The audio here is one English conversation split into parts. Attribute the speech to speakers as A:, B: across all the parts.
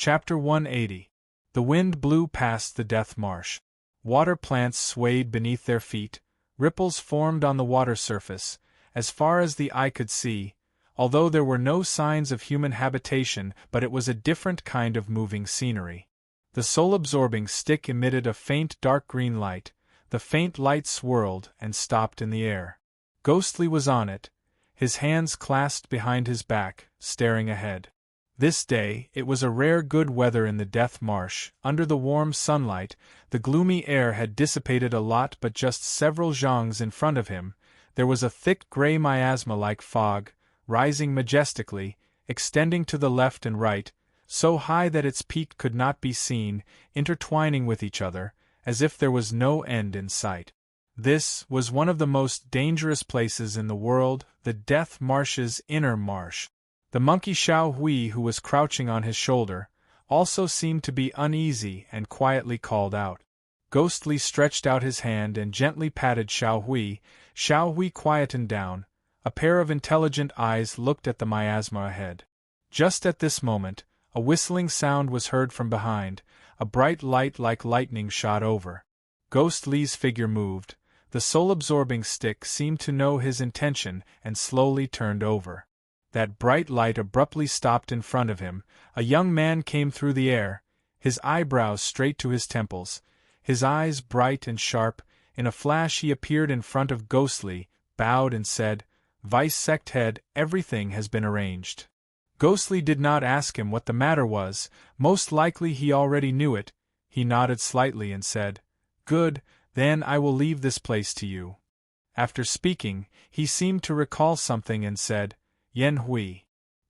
A: Chapter 180. The wind blew past the death marsh. Water plants swayed beneath their feet, ripples formed on the water surface, as far as the eye could see, although there were no signs of human habitation, but it was a different kind of moving scenery. The soul-absorbing stick emitted a faint dark green light. The faint light swirled and stopped in the air. Ghostly was on it, his hands clasped behind his back, staring ahead. This day, it was a rare good weather in the death marsh. Under the warm sunlight, the gloomy air had dissipated a lot, but just several zhongs in front of him, there was a thick gray miasma-like fog, rising majestically, extending to the left and right, so high that its peak could not be seen, intertwining with each other, as if there was no end in sight. This was one of the most dangerous places in the world, the death marsh's inner marsh. The monkey Xiao Hui, who was crouching on his shoulder, also seemed to be uneasy and quietly called out. Ghostly stretched out his hand and gently patted Xiao Hui. Xiao Hui quietened down. A pair of intelligent eyes looked at the miasma ahead. Just at this moment, a whistling sound was heard from behind. A bright light like lightning shot over. Ghostly's figure moved. The soul-absorbing stick seemed to know his intention and slowly turned over. That bright light abruptly stopped in front of him. A young man came through the air, his eyebrows straight to his temples, his eyes bright and sharp. In a flash he appeared in front of Ghostly, bowed and said, "Vice Sect Head, everything has been arranged." Ghostly did not ask him what the matter was, most likely he already knew it. He nodded slightly and said, "Good, then I will leave this place to you." After speaking, he seemed to recall something and said, "Yan Hui."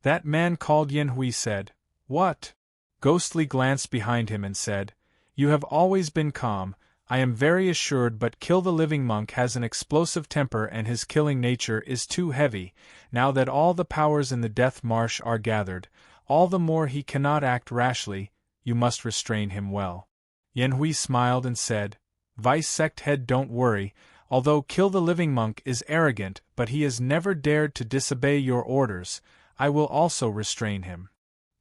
A: That man called Yan Hui said, "What?" Ghostly glanced behind him and said, "You have always been calm, I am very assured, but Kill the Living Monk has an explosive temper and his killing nature is too heavy. Now that all the powers in the death marsh are gathered, all the more he cannot act rashly, you must restrain him well." Yan Hui smiled and said, "Vice Sect Head, don't worry. Although Kill the Living Monk is arrogant, but he has never dared to disobey your orders, I will also restrain him."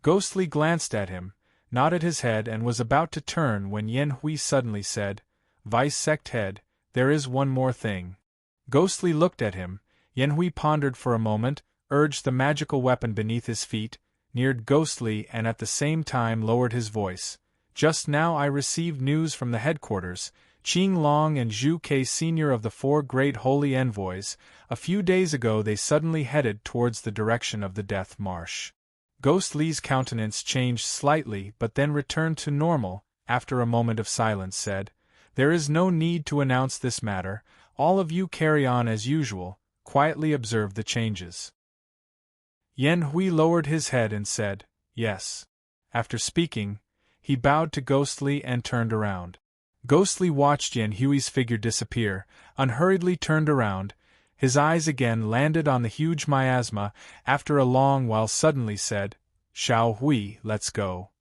A: Ghostly glanced at him, nodded his head and was about to turn when Yan Hui suddenly said, "Vice Sect Head, there is one more thing." Ghostly looked at him. Yan Hui pondered for a moment, urged the magical weapon beneath his feet, neared Ghostly and at the same time lowered his voice. "Just now I received news from the headquarters. Qing Long and Zhu Ke, senior of the four great holy envoys, a few days ago they suddenly headed towards the direction of the death marsh." Ghostly's countenance changed slightly but then returned to normal. After a moment of silence said, "There is no need to announce this matter, all of you carry on as usual, quietly observe the changes." Yan Hui lowered his head and said, "Yes." After speaking, he bowed to Ghostly and turned around. Ghostly watched Yan Hui's figure disappear, unhurriedly turned around. His eyes again landed on the huge miasma, after a long while suddenly said, "Xiao Hui, let's go."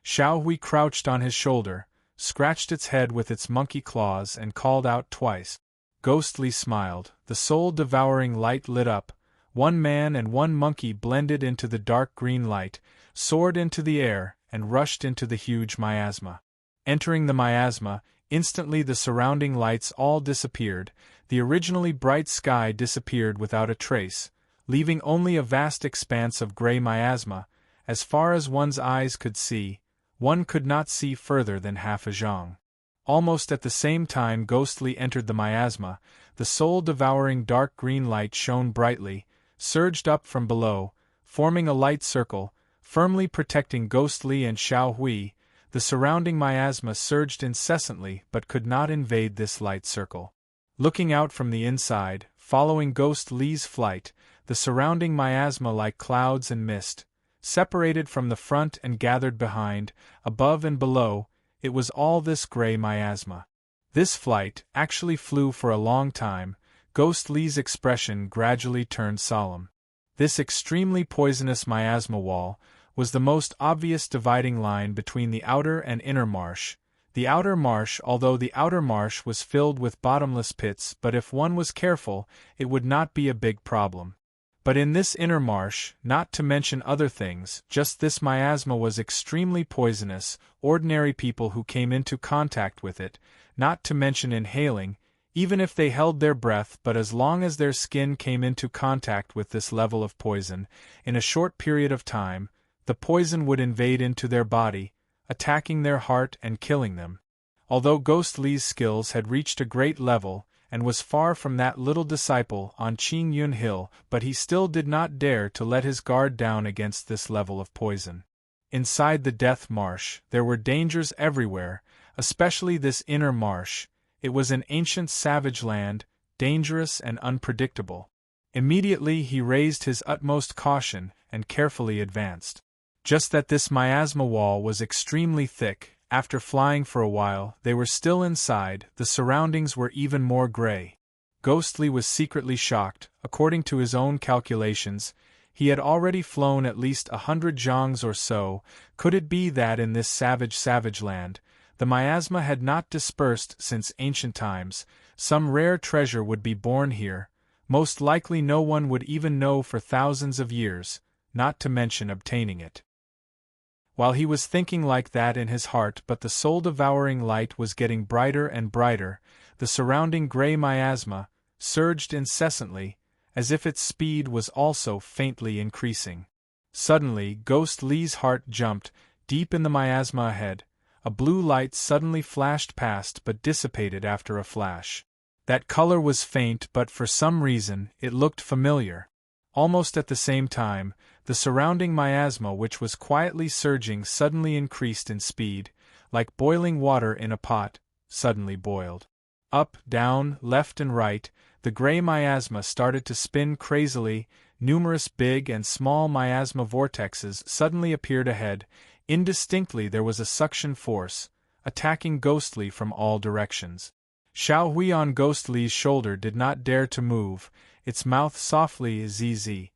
A: Xiao Hui crouched on his shoulder, scratched its head with its monkey claws and called out twice. Ghostly smiled, the soul-devouring light lit up. One man and one monkey blended into the dark green light, soared into the air, and rushed into the huge miasma. Entering the miasma, instantly the surrounding lights all disappeared, the originally bright sky disappeared without a trace, leaving only a vast expanse of gray miasma. As far as one's eyes could see, one could not see further than half a zhang. Almost at the same time Ghostly entered the miasma, the soul-devouring dark green light shone brightly, surged up from below, forming a light circle, firmly protecting Ghostly and Xiao Hui. The surrounding miasma surged incessantly but could not invade this light circle. Looking out from the inside, following Ghostly's flight, the surrounding miasma like clouds and mist, separated from the front and gathered behind, above and below, it was all this gray miasma. This flight actually flew for a long time. Ghostly's expression gradually turned solemn. This extremely poisonous miasma wall was the most obvious dividing line between the outer and inner marsh. The outer marsh, although the outer marsh was filled with bottomless pits, but if one was careful, it would not be a big problem. But in this inner marsh, not to mention other things, just this miasma was extremely poisonous. Ordinary people who came into contact with it, not to mention inhaling, even if they held their breath, but as long as their skin came into contact with this level of poison, in a short period of time, the poison would invade into their body, attacking their heart and killing them. Although Ghost Li's skills had reached a great level, and was far from that little disciple on Qing Yun Hill, but he still did not dare to let his guard down against this level of poison. Inside the Death Marsh, there were dangers everywhere, especially this inner marsh. It was an ancient savage land, dangerous and unpredictable. Immediately he raised his utmost caution and carefully advanced. Just that this miasma wall was extremely thick. After flying for a while, they were still inside. The surroundings were even more gray. Ghost Li was secretly shocked. According to his own calculations, he had already flown at least 100 zhongs or so. Could it be that in this savage land, the miasma had not dispersed since ancient times? Some rare treasure would be born here. Most likely no one would even know for thousands of years, not to mention obtaining it. While he was thinking like that in his heart, but the soul-devouring light was getting brighter and brighter. The surrounding gray miasma surged incessantly, as if its speed was also faintly increasing. Suddenly, Ghost Li's heart jumped. Deep in the miasma ahead, a blue light suddenly flashed past but dissipated after a flash. That color was faint, but for some reason, it looked familiar. Almost at the same time, the surrounding miasma, which was quietly surging, suddenly increased in speed, like boiling water in a pot, suddenly boiled. Up, down, left and right, the gray miasma started to spin crazily. Numerous big and small miasma vortexes suddenly appeared ahead. Indistinctly there was a suction force, attacking Ghost Li from all directions. Xiao Hui on Ghost Li's shoulder did not dare to move, its mouth softly zzz,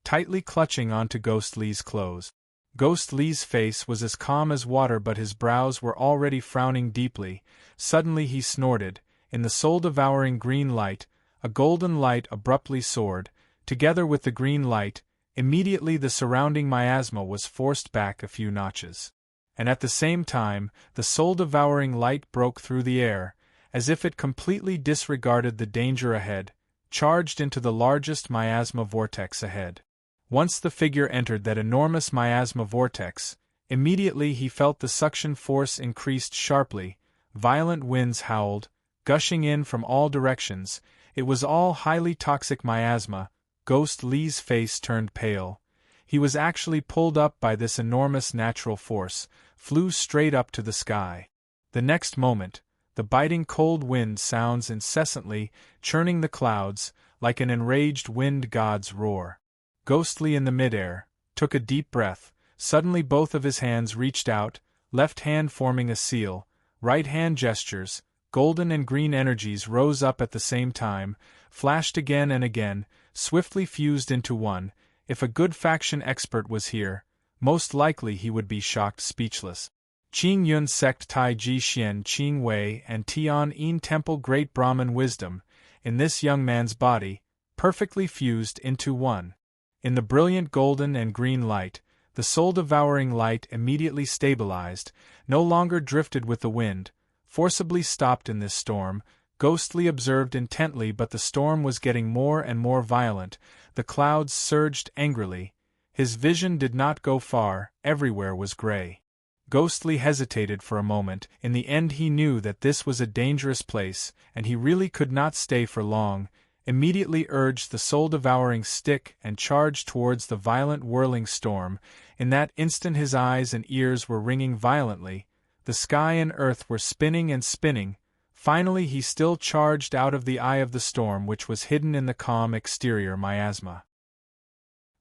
A: tightly clutching onto Ghost Li's clothes. Ghost Li's face was as calm as water, but his brows were already frowning deeply. Suddenly he snorted. In the soul-devouring green light, a golden light abruptly soared. Together with the green light, immediately the surrounding miasma was forced back a few notches. And at the same time, the soul-devouring light broke through the air, as if it completely disregarded the danger ahead, charged into the largest miasma vortex ahead. Once the figure entered that enormous miasma vortex, immediately he felt the suction force increased sharply. Violent winds howled, gushing in from all directions. It was all highly toxic miasma. Ghost Li's face turned pale. He was actually pulled up by this enormous natural force, flew straight up to the sky. The next moment, the biting cold wind sounds incessantly, churning the clouds, like an enraged wind god's roar. Ghost Li in the midair took a deep breath. Suddenly both of his hands reached out, left hand forming a seal, right hand gestures, golden and green energies rose up at the same time, flashed again and again, swiftly fused into one. If a good faction expert was here, most likely he would be shocked speechless. Qing Yun sect Tai Ji Xian Qing Wei and Tian Yin Temple Great Brahman Wisdom, in this young man's body, perfectly fused into one. In the brilliant golden and green light, the soul-devouring light immediately stabilized, no longer drifted with the wind, forcibly stopped in this storm. Ghost Li observed intently, but the storm was getting more and more violent. The clouds surged angrily. His vision did not go far, everywhere was gray. Ghost Li hesitated for a moment. In the end he knew that this was a dangerous place, and he really could not stay for long. Immediately urged the soul-devouring stick and charged towards the violent whirling storm. In that instant his eyes and ears were ringing violently. The sky and earth were spinning and spinning. Finally he still charged out of the eye of the storm, which was hidden in the calm exterior miasma.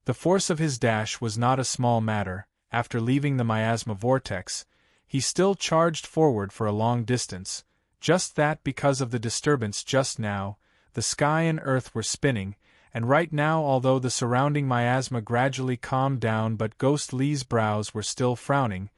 A: The force of his dash was not a small matter. After leaving the miasma vortex, he still charged forward for a long distance. Just that because of the disturbance just now, the sky and earth were spinning, and right now, although the surrounding miasma gradually calmed down, but Ghost Li's brows were still frowning.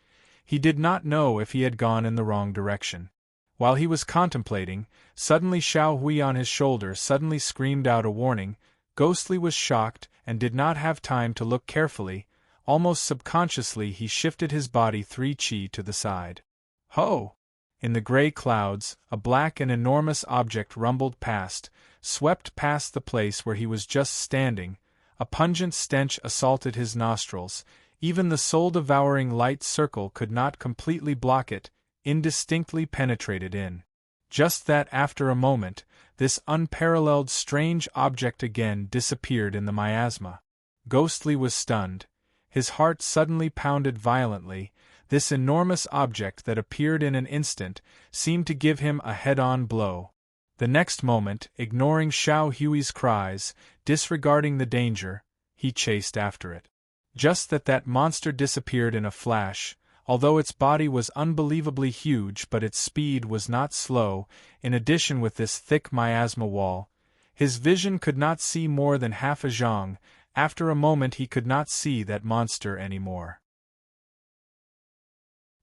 A: He did not know if he had gone in the wrong direction. While he was contemplating, suddenly Xiao Hui on his shoulder suddenly screamed out a warning. Ghostly was shocked and did not have time to look carefully. Almost subconsciously he shifted his body 3 chi to the side. Ho! In the gray clouds, a black and enormous object rumbled past, swept past the place where he was just standing. A pungent stench assaulted his nostrils. Even the soul-devouring light circle could not completely block it, indistinctly penetrated in. Just that after a moment, this unparalleled strange object again disappeared in the miasma. Ghostly was stunned. His heart suddenly pounded violently. This enormous object that appeared in an instant seemed to give him a head-on blow. The next moment, ignoring Xiao Hui's cries, disregarding the danger, he chased after it. Just that monster disappeared in a flash. Although its body was unbelievably huge, but its speed was not slow. In addition, with this thick miasma wall, his vision could not see more than half a zhang. After a moment he could not see that monster anymore.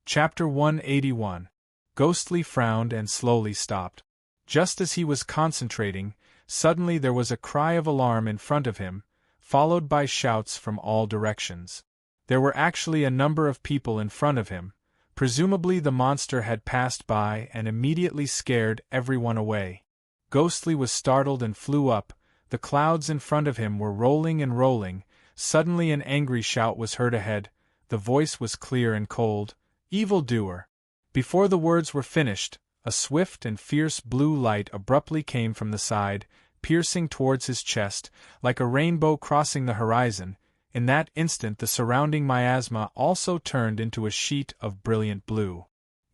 A: Chapter 181. Ghostly frowned and slowly stopped. Just as he was concentrating, suddenly there was a cry of alarm in front of him, followed by shouts from all directions. There were actually a number of people in front of him. Presumably the monster had passed by and immediately scared everyone away. Ghostly was startled and flew up. The clouds in front of him were rolling and rolling. Suddenly an angry shout was heard ahead. The voice was clear and cold. "Evildoer!" Before the words were finished, a swift and fierce blue light abruptly came from the side, piercing towards his chest, like a rainbow crossing the horizon. In that instant the surrounding miasma also turned into a sheet of brilliant blue.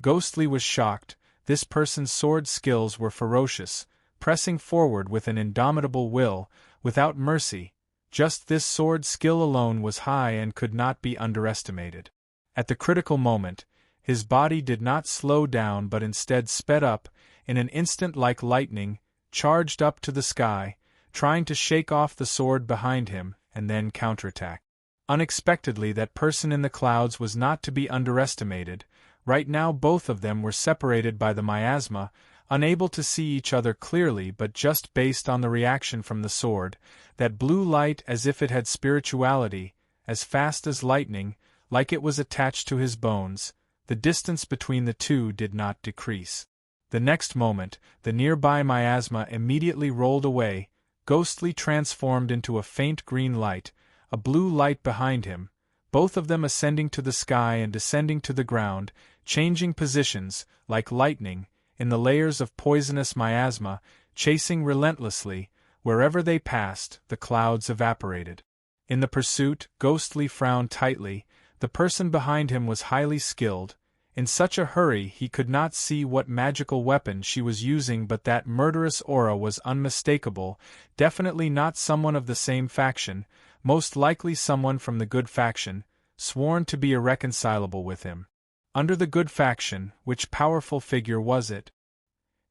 A: Ghostly was shocked. This person's sword skills were ferocious, pressing forward with an indomitable will, without mercy. Just this sword skill alone was high and could not be underestimated. At the critical moment, his body did not slow down but instead sped up, in an instant like lightning, charged up to the sky, trying to shake off the sword behind him, and then counterattack. Unexpectedly, that person in the clouds was not to be underestimated. Right now both of them were separated by the miasma, unable to see each other clearly, but just based on the reaction from the sword, that blue light as if it had spirituality, as fast as lightning, like it was attached to his bones. The distance between the two did not decrease. The next moment, the nearby miasma immediately rolled away, Ghostly transformed into a faint green light, a blue light behind him, both of them ascending to the sky and descending to the ground, changing positions, like lightning, in the layers of poisonous miasma, chasing relentlessly. Wherever they passed, the clouds evaporated. In the pursuit, Ghostly frowned tightly. The person behind him was highly skilled. In such a hurry he could not see what magical weapon she was using, but that murderous aura was unmistakable. Definitely not someone of the same faction, most likely someone from the good faction, sworn to be irreconcilable with him. Under the good faction, which powerful figure was it?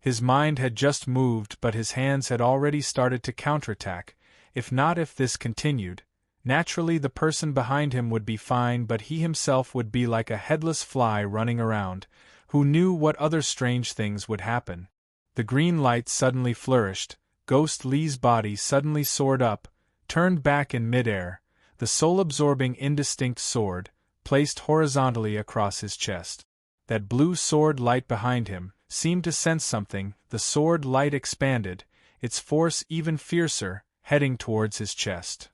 A: His mind had just moved, but his hands had already started to counterattack. If this continued, naturally the person behind him would be fine, but he himself would be like a headless fly running around. Who knew what other strange things would happen? The green light suddenly flourished. Ghostly's body suddenly soared up, turned back in midair, the soul-absorbing indistinct sword, placed horizontally across his chest. That blue sword light behind him seemed to sense something. The sword light expanded, its force even fiercer, heading towards his chest.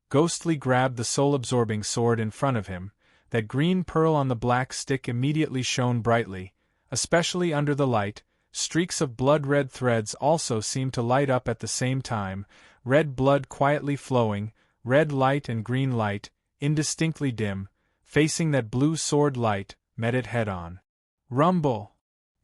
A: Ghostly grabbed the soul-absorbing sword in front of him. That green pearl on the black stick immediately shone brightly, especially under the light. Streaks of blood-red threads also seemed to light up at the same time, red blood quietly flowing, red light and green light, indistinctly dim, facing that blue sword light, met it head-on. Rumble!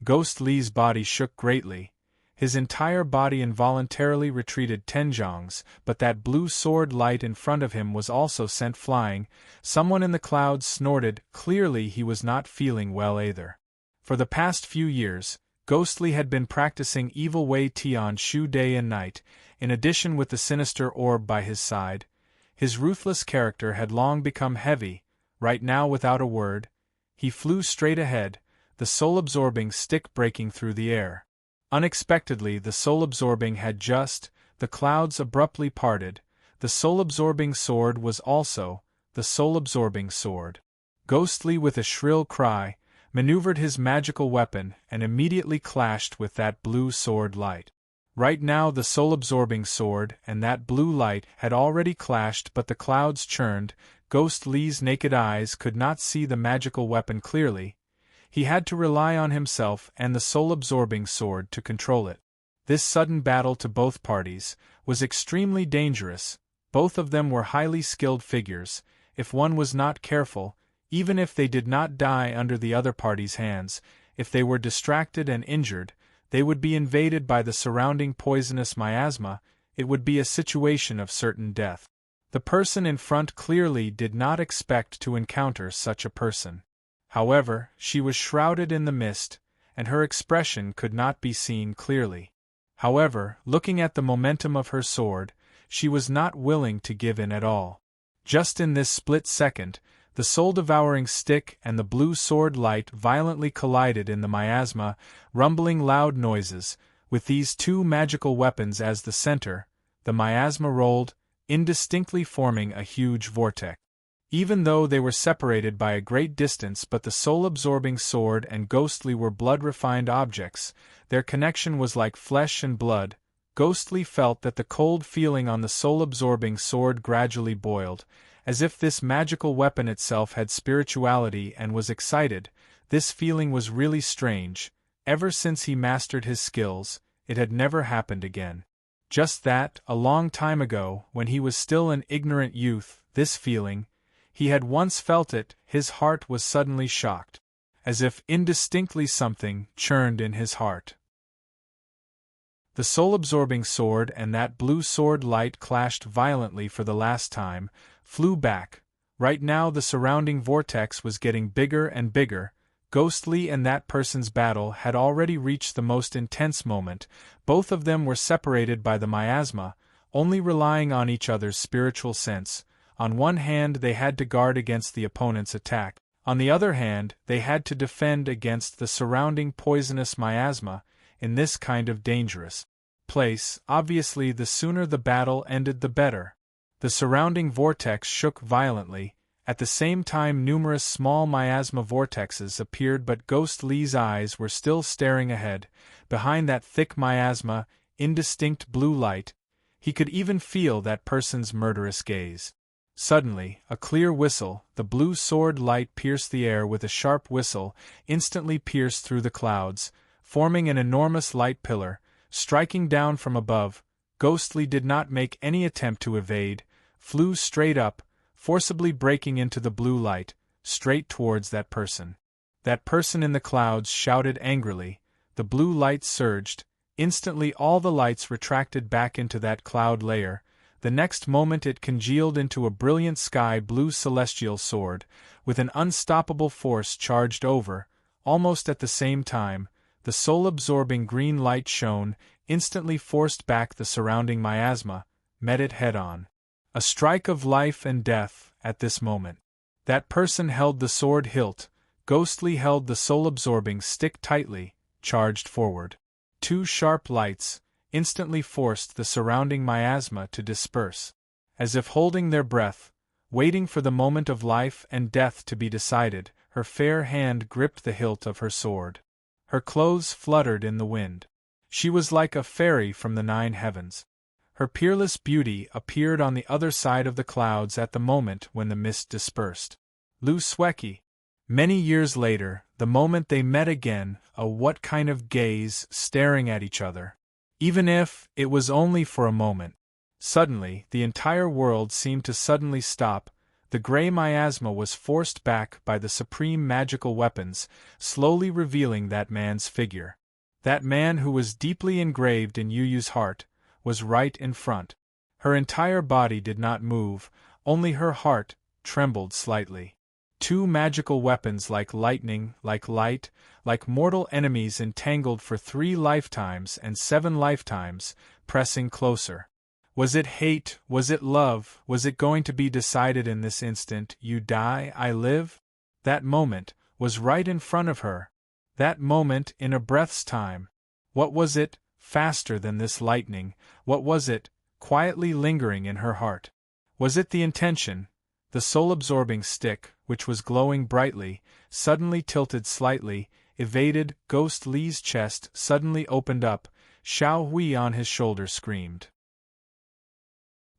A: Ghostly's body shook greatly. His entire body involuntarily retreated 10 zhangs, but that blue sword light in front of him was also sent flying. Someone in the clouds snorted. Clearly he was not feeling well either. For the past few years, Ghostly had been practicing evil Wei Tian Shu day and night, in addition with the sinister orb by his side. His ruthless character had long become heavy. Right now, without a word, he flew straight ahead, the soul-absorbing stick breaking through the air. Unexpectedly the soul-absorbing had just, the clouds abruptly parted. The soul-absorbing sword was also the soul-absorbing sword. Ghostly, with a shrill cry, maneuvered his magical weapon and immediately clashed with that blue sword light. Right now the soul-absorbing sword and that blue light had already clashed, but the clouds churned. Ghostly's naked eyes could not see the magical weapon clearly. He had to rely on himself and the soul-absorbing sword to control it. This sudden battle to both parties was extremely dangerous. Both of them were highly skilled figures. If one was not careful, even if they did not die under the other party's hands, if they were distracted and injured, they would be invaded by the surrounding poisonous miasma. It would be a situation of certain death. The person in front clearly did not expect to encounter such a person. However, she was shrouded in the mist, and her expression could not be seen clearly. However, looking at the momentum of her sword, she was not willing to give in at all. Just in this split second, the soul-devouring stick and the blue sword light violently collided in the miasma, rumbling loud noises. With these two magical weapons as the center, the miasma rolled, indistinctly forming a huge vortex. Even though they were separated by a great distance, but the soul-absorbing sword and Ghostly were blood-refined objects, their connection was like flesh and blood. Ghostly felt that the cold feeling on the soul-absorbing sword gradually boiled, as if this magical weapon itself had spirituality, and was excited. This feeling was really strange. Ever since he mastered his skills, it had never happened again. Just that, a long time ago, when he was still an ignorant youth, this feeling, he had once felt it. His heart was suddenly shocked, as if indistinctly something churned in his heart. The soul-absorbing sword and that blue sword light clashed violently for the last time, flew back. Right now the surrounding vortex was getting bigger and bigger. Ghostly and that person's battle had already reached the most intense moment. Both of them were separated by the miasma, only relying on each other's spiritual sense. On one hand they had to guard against the opponent's attack, on the other hand they had to defend against the surrounding poisonous miasma. In this kind of dangerous place, obviously the sooner the battle ended the better. The surrounding vortex shook violently. At the same time numerous small miasma vortexes appeared, but Ghostly's eyes were still staring ahead. Behind that thick miasma, indistinct blue light, he could even feel that person's murderous gaze. Suddenly, a clear whistle, the blue sword light pierced the air with a sharp whistle, instantly pierced through the clouds, forming an enormous light pillar, striking down from above. Ghostly did not make any attempt to evade, flew straight up, forcibly breaking into the blue light, straight towards that person. That person in the clouds shouted angrily. The blue light surged. Instantly all the lights retracted back into that cloud layer. The next moment it congealed into a brilliant sky-blue celestial sword, with an unstoppable force charged over. Almost at the same time, the soul-absorbing green light shone, instantly forced back the surrounding miasma, met it head-on. A strike of life and death, at this moment. That person held the sword hilt. Ghostly held the soul-absorbing stick tightly, charged forward. Two sharp lights instantly forced the surrounding miasma to disperse. As if holding their breath, waiting for the moment of life and death to be decided, her fair hand gripped the hilt of her sword. Her clothes fluttered in the wind. She was like a fairy from the 9 heavens. Her peerless beauty appeared on the other side of the clouds at the moment when the mist dispersed. Lusweki. Many years later, the moment they met again, what kind of gaze, staring at each other. Even if it was only for a moment. Suddenly, the entire world seemed to suddenly stop. The grey miasma was forced back by the supreme magical weapons, slowly revealing that man's figure. That man who was deeply engraved in Yu Yu's heart was right in front. Her entire body did not move, only her heart trembled slightly. Two magical weapons like lightning, like light, like mortal enemies entangled for 3 lifetimes and 7 lifetimes, pressing closer. Was it hate? Was it love? Was it going to be decided in this instant? You die, I live? That moment was right in front of her. That moment in a breath's time. What was it? faster than this lightning. What was it, quietly lingering in her heart? Was it the intention? The soul-absorbing stick, which was glowing brightly, suddenly tilted slightly, evaded. Ghost Li's chest suddenly opened up. Xiao Hui on his shoulder screamed.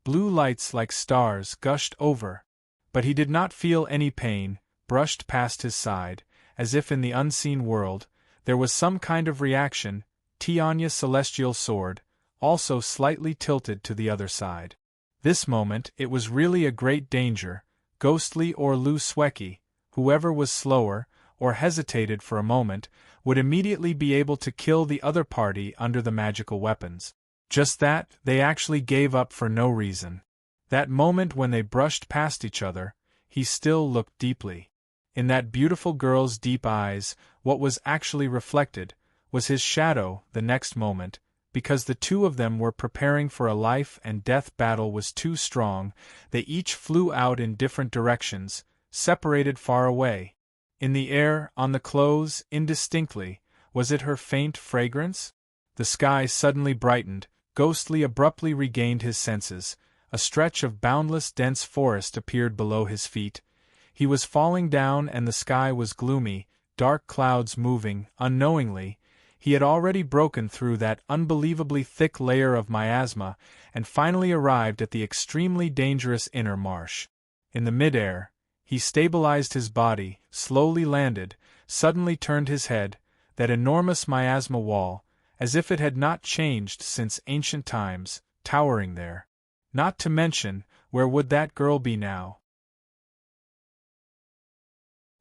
A: Blue lights like stars gushed over. But he did not feel any pain, brushed past his side, as if in the unseen world, there was some kind of reaction. Tianya's celestial sword, also slightly tilted to the other side. This moment it was really a great danger. Ghostly or Lu Sueki, whoever was slower, or hesitated for a moment, would immediately be able to kill the other party under the magical weapons. Just that, they actually gave up for no reason. That moment when they brushed past each other, he still looked deeply. In that beautiful girl's deep eyes, what was actually reflected was his shadow. The next moment, because the two of them were preparing for a life and death battle was too strong, they each flew out in different directions, separated far away. In the air, on the clothes, indistinctly, was it her faint fragrance? The sky suddenly brightened. Ghostly abruptly regained his senses. A stretch of boundless dense forest appeared below his feet. He was falling down and the sky was gloomy, dark clouds moving. Unknowingly, he had already broken through that unbelievably thick layer of miasma and finally arrived at the extremely dangerous inner marsh. In the mid-air, he stabilized his body, slowly landed, suddenly turned his head. That enormous miasma wall, as if it had not changed since ancient times, towering there. Not to mention, where would that girl be now?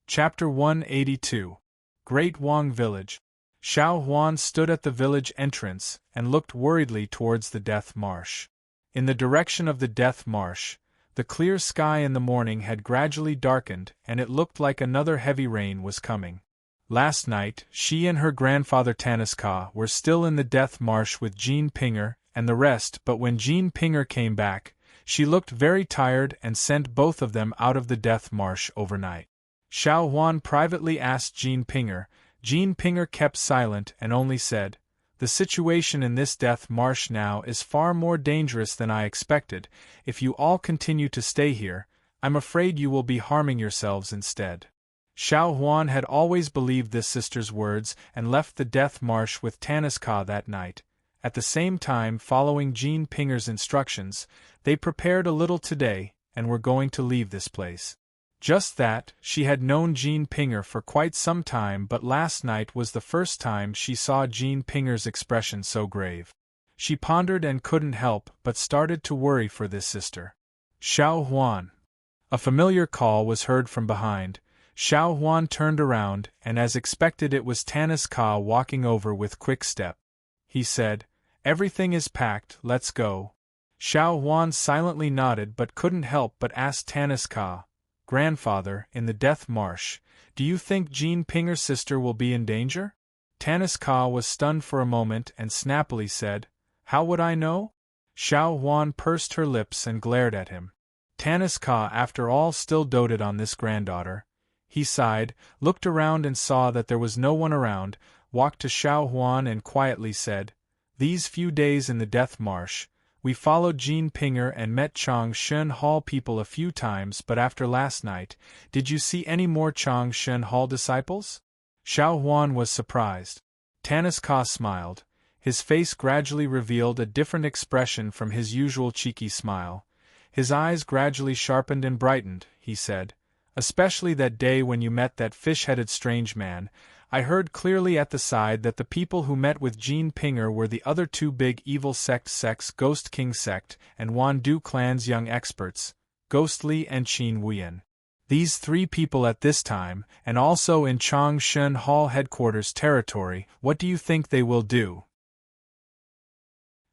A: Chapter 182. Great Wang Village. Xiao Huan stood at the village entrance and looked worriedly towards the Death Marsh. In the direction of the Death Marsh, the clear sky in the morning had gradually darkened and it looked like another heavy rain was coming. Last night, she and her grandfather Taniska were still in the Death Marsh with Jean Pinger and the rest, but when Jean Pinger came back, she looked very tired and sent both of them out of the Death Marsh overnight. Xiao Huan privately asked Jean Pinger. Jean Pinger kept silent and only said, "The situation in this Death Marsh now is far more dangerous than I expected. If you all continue to stay here, I'm afraid you will be harming yourselves instead." Xiao Huan had always believed this sister's words and left the Death Marsh with Taniska that night. At the same time, following Jean Pinger's instructions, they prepared a little today and were going to leave this place. Just that, she had known Jean Pinger for quite some time, but last night was the first time she saw Jean Pinger's expression so grave. She pondered and couldn't help but started to worry for this sister. Xiao Huan. A familiar call was heard from behind. Xiao Huan turned around, and as expected it was Taniska walking over with quick step. He said, "Everything is packed, let's go." Xiao Huan silently nodded but couldn't help but ask Taniska, "Grandfather, in the Death Marsh, do you think Jean Pinger's sister will be in danger?" Taniska was stunned for a moment and snappily said, "How would I know?" Xiao Huan pursed her lips and glared at him. Taniska after all still doted on this granddaughter. He sighed, looked around and saw that there was no one around, walked to Xiao Huan and quietly said, "These few days in the Death Marsh, we followed Jean Pinger and met Chang Shen Hall people a few times, but after last night, did you see any more Chang Shen Hall disciples?" Xiao Huan was surprised. Taniska smiled. His face gradually revealed a different expression from his usual cheeky smile. His eyes gradually sharpened and brightened. He said, "Especially that day when you met that fish-headed strange man, I heard clearly at the side that the people who met with Jean Pinger were the other two big evil sects, Ghost King sect and Wan Du clan's young experts, Ghostly and Qin Wuyan. These three people at this time, and also in Chang Shen Hall headquarters territory, what do you think they will do?"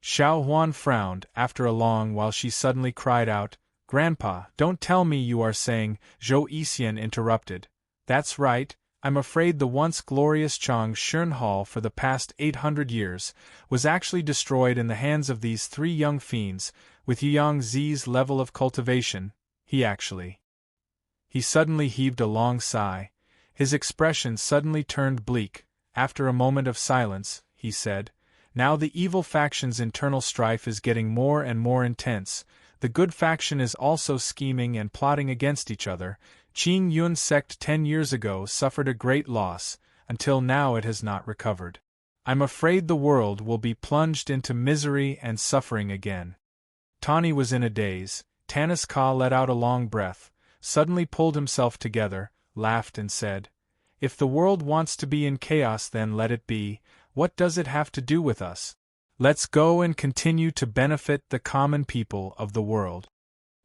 A: Xiao Huan frowned. After a long while she suddenly cried out, "Grandpa, don't tell me you are saying," Zhou Yixian interrupted. "That's right, I'm afraid the once glorious Chang Shen Hall for the past 800 years was actually destroyed in the hands of these three young fiends, with Yang Zi's level of cultivation. He suddenly heaved a long sigh. His expression suddenly turned bleak. After a moment of silence, he said, Now the evil faction's internal strife is getting more and more intense. The good faction is also scheming and plotting against each other. Qing Yun's sect 10 years ago suffered a great loss, until now it has not recovered. I'm afraid the world will be plunged into misery and suffering again. Tani was in a daze. Tanis Ka let out a long breath, suddenly pulled himself together, laughed and said, "If the world wants to be in chaos, then let it be. What does it have to do with us? Let's go and continue to benefit the common people of the world."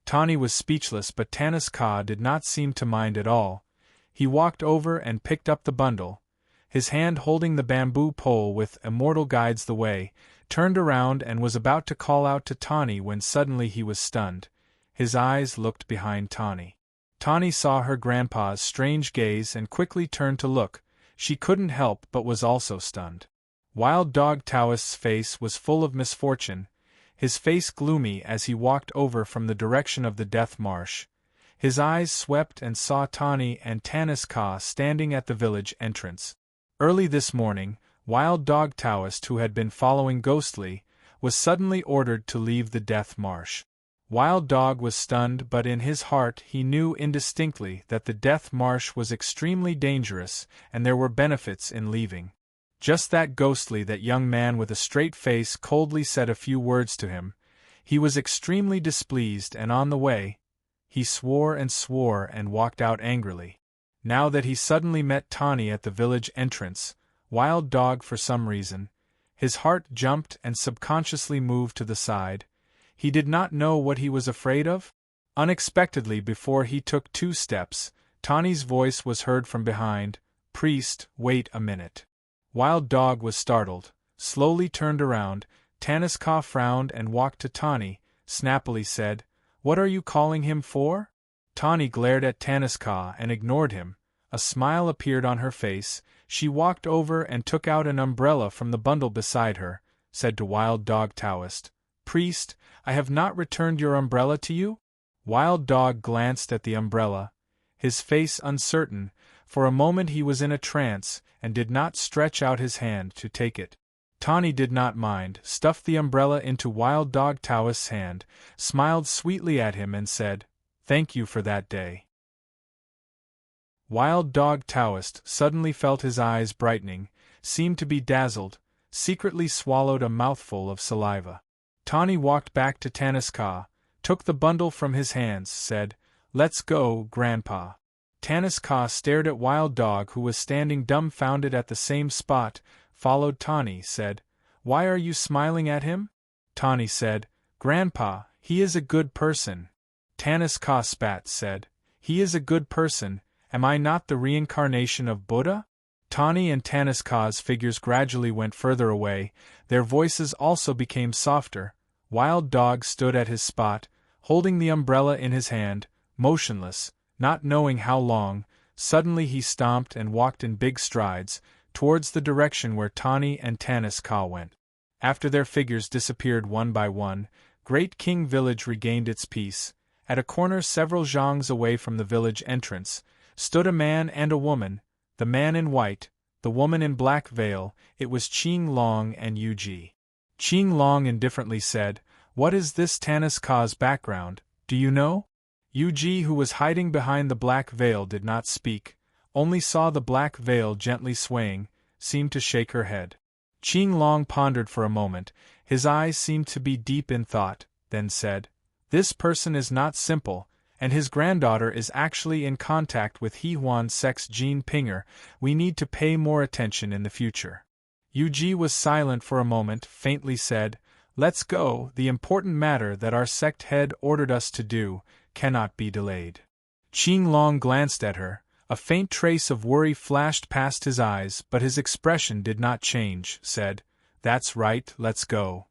A: Tani was speechless, but Tanis Ka did not seem to mind at all. He walked over and picked up the bundle, his hand holding the bamboo pole with "Immortal guides the way," turned around and was about to call out to Tani when suddenly he was stunned. His eyes looked behind Tani. Tani saw her grandpa's strange gaze and quickly turned to look. She couldn't help but was also stunned. Wild Dog Taoist's face was full of misfortune, his face gloomy as he walked over from the direction of the Death Marsh. His eyes swept and saw Tani and Tanis Ka standing at the village entrance. Early this morning, Wild Dog Taoist, who had been following ghostly, was suddenly ordered to leave the Death Marsh. Wild Dog was stunned, but in his heart he knew indistinctly that the Death Marsh was extremely dangerous and there were benefits in leaving. Just that ghostly, that young man with a straight face, coldly said a few words to him. He was extremely displeased, and on the way, he swore and walked out angrily. Now that he suddenly met Tani at the village entrance, Wild Dog, for some reason, his heart jumped and subconsciously moved to the side. He did not know what he was afraid of. Unexpectedly, before he took 2 steps, Tani's voice was heard from behind, "Priest, wait a minute." Wild Dog was startled, slowly turned around. Tanis Ka frowned and walked to Tani, snappily said, "What are you calling him for?" Tani glared at Tanis Ka and ignored him. A smile appeared on her face. She walked over and took out an umbrella from the bundle beside her, said to Wild Dog Taoist, "Priest, I have not returned your umbrella to you?" Wild Dog glanced at the umbrella, his face uncertain. For a moment he was in a trance, and did not stretch out his hand to take it. Tani did not mind, stuffed the umbrella into Wild Dog Taoist's hand, smiled sweetly at him and said, "Thank you for that day." Wild Dog Taoist suddenly felt his eyes brightening, seemed to be dazzled, secretly swallowed a mouthful of saliva. Tani walked back to Tanis Ka, took the bundle from his hands, said, "Let's go, Grandpa." Tanis Ka stared at Wild Dog, who was standing dumbfounded at the same spot, followed Tani, said, "Why are you smiling at him?" Tani said, "Grandpa, he is a good person." Tanis Ka spat, said, "He is a good person. Am I not the reincarnation of Buddha?" Tani and Tanis Ka's figures gradually went further away, their voices also became softer. Wild Dog stood at his spot, holding the umbrella in his hand, motionless, not knowing how long. Suddenly he stomped and walked in big strides, towards the direction where Tani and Tanis Ka went. After their figures disappeared one by one, Great King Village regained its peace. At a corner several zhangs away from the village entrance, stood a man and a woman, the man in white, the woman in black veil. It was Qing Long and Yuji. Qing Long indifferently said, "What is this Tanis Ka's background, do you know?" Yuji, who was hiding behind the black veil, did not speak, only saw the black veil gently swaying, seemed to shake her head. Qing Long pondered for a moment, his eyes seemed to be deep in thought, then said, "This person is not simple, and his granddaughter is actually in contact with Hehuan sect's Jean Pinger. We need to pay more attention in the future." Yuji was silent for a moment, faintly said, "Let's go, the important matter that our sect head ordered us to do cannot be delayed." Qing Long glanced at her, a faint trace of worry flashed past his eyes, but his expression did not change, said, "That's right, let's go."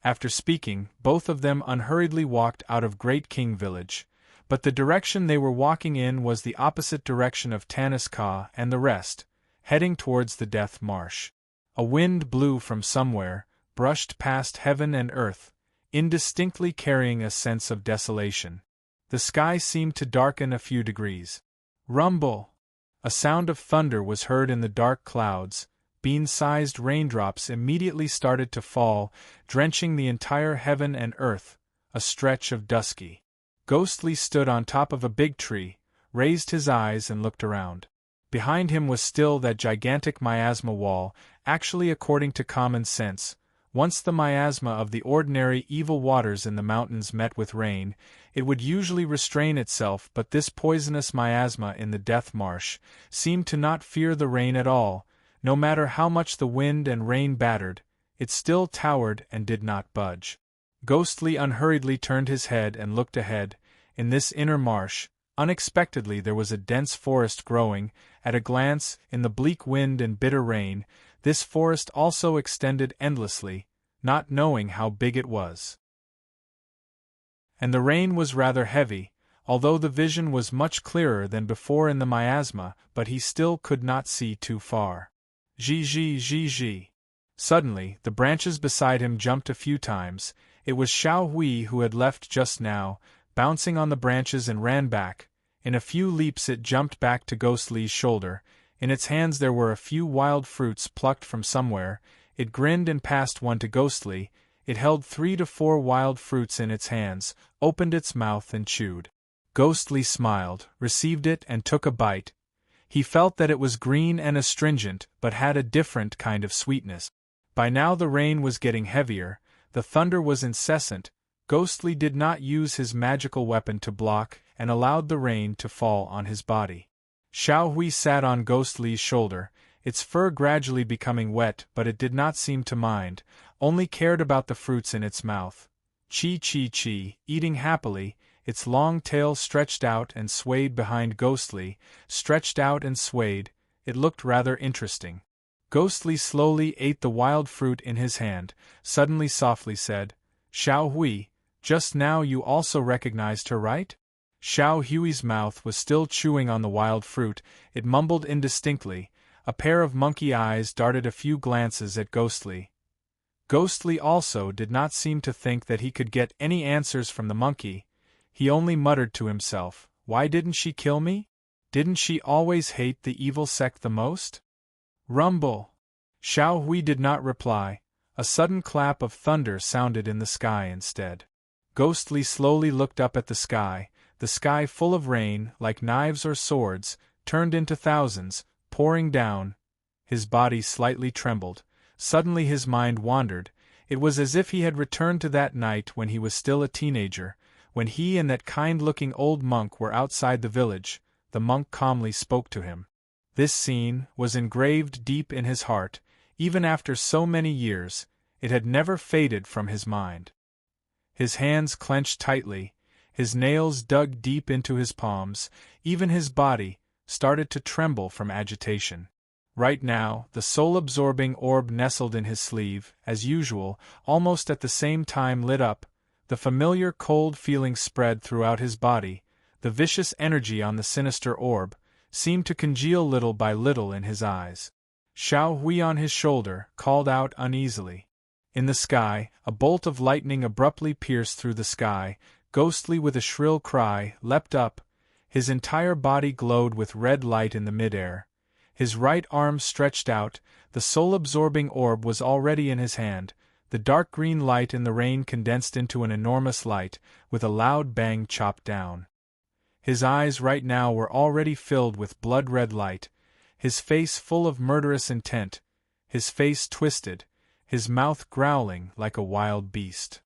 A: After speaking, both of them unhurriedly walked out of Great King Village, but the direction they were walking in was the opposite direction of Tanis Ka and the rest, heading towards the Death Marsh. A wind blew from somewhere, brushed past heaven and earth, indistinctly carrying a sense of desolation. The sky seemed to darken a few degrees. Rumble! A sound of thunder was heard in the dark clouds, bean-sized raindrops immediately started to fall, drenching the entire heaven and earth, a stretch of dusky. Ghostly stood on top of a big tree, raised his eyes and looked around. Behind him was still that gigantic miasma wall, actually according to common sense. Once the miasma of the ordinary evil waters in the mountains met with rain, it would usually restrain itself, but this poisonous miasma in the Death Marsh seemed to not fear the rain at all. No matter how much the wind and rain battered, it still towered and did not budge. Ghostly unhurriedly turned his head and looked ahead. In this inner marsh, unexpectedly there was a dense forest growing. At a glance, in the bleak wind and bitter rain, this forest also extended endlessly, not knowing how big it was. And the rain was rather heavy, although the vision was much clearer than before in the miasma, but he still could not see too far. Zhi. Suddenly, the branches beside him jumped a few times. It was Xiao Hui who had left just now, bouncing on the branches and ran back. In a few leaps it jumped back to Ghostly's shoulder. In its hands there were a few wild fruits plucked from somewhere. It grinned and passed one to Ghostly. It held 3 to 4 wild fruits in its hands, opened its mouth and chewed. Ghostly smiled, received it and took a bite. He felt that it was green and astringent, but had a different kind of sweetness. By now the rain was getting heavier, the thunder was incessant. Ghostly did not use his magical weapon to block, and allowed the rain to fall on his body. Xiao Hui sat on Ghostly's shoulder, its fur gradually becoming wet, but it did not seem to mind, only cared about the fruits in its mouth. Chi, eating happily, its long tail stretched out and swayed behind Ghostly, stretched out and swayed. It looked rather interesting. Ghostly slowly ate the wild fruit in his hand, suddenly softly said, "Xiao Hui, just now you also recognized her, right?" Xiao Hui's mouth was still chewing on the wild fruit. It mumbled indistinctly. A pair of monkey eyes darted a few glances at Ghostly. Ghostly also did not seem to think that he could get any answers from the monkey. He only muttered to himself, "Why didn't she kill me? Didn't she always hate the evil sect the most?" Rumble! Xiao Hui did not reply. A sudden clap of thunder sounded in the sky instead. Ghostly slowly looked up at the sky full of rain, like knives or swords, turned into thousands, pouring down. His body slightly trembled. Suddenly his mind wandered. It was as if he had returned to that night when he was still a teenager, when he and that kind-looking old monk were outside the village. The monk calmly spoke to him. This scene was engraved deep in his heart. Even after so many years, it had never faded from his mind. His hands clenched tightly, his nails dug deep into his palms, even his body started to tremble from agitation. Right now, the soul-absorbing orb nestled in his sleeve, as usual, almost at the same time lit up. The familiar cold feeling spread throughout his body. The vicious energy on the sinister orb seemed to congeal little by little in his eyes. Xiao Hui on his shoulder called out uneasily. In the sky, a bolt of lightning abruptly pierced through the sky. Ghostly with a shrill cry leapt up. His entire body glowed with red light in the mid-air. His right arm stretched out, the soul-absorbing orb was already in his hand. The dark green light in the rain condensed into an enormous light, with a loud bang chopped down. His eyes right now were already filled with blood-red light, his face full of murderous intent, his face twisted, his mouth growling like a wild beast.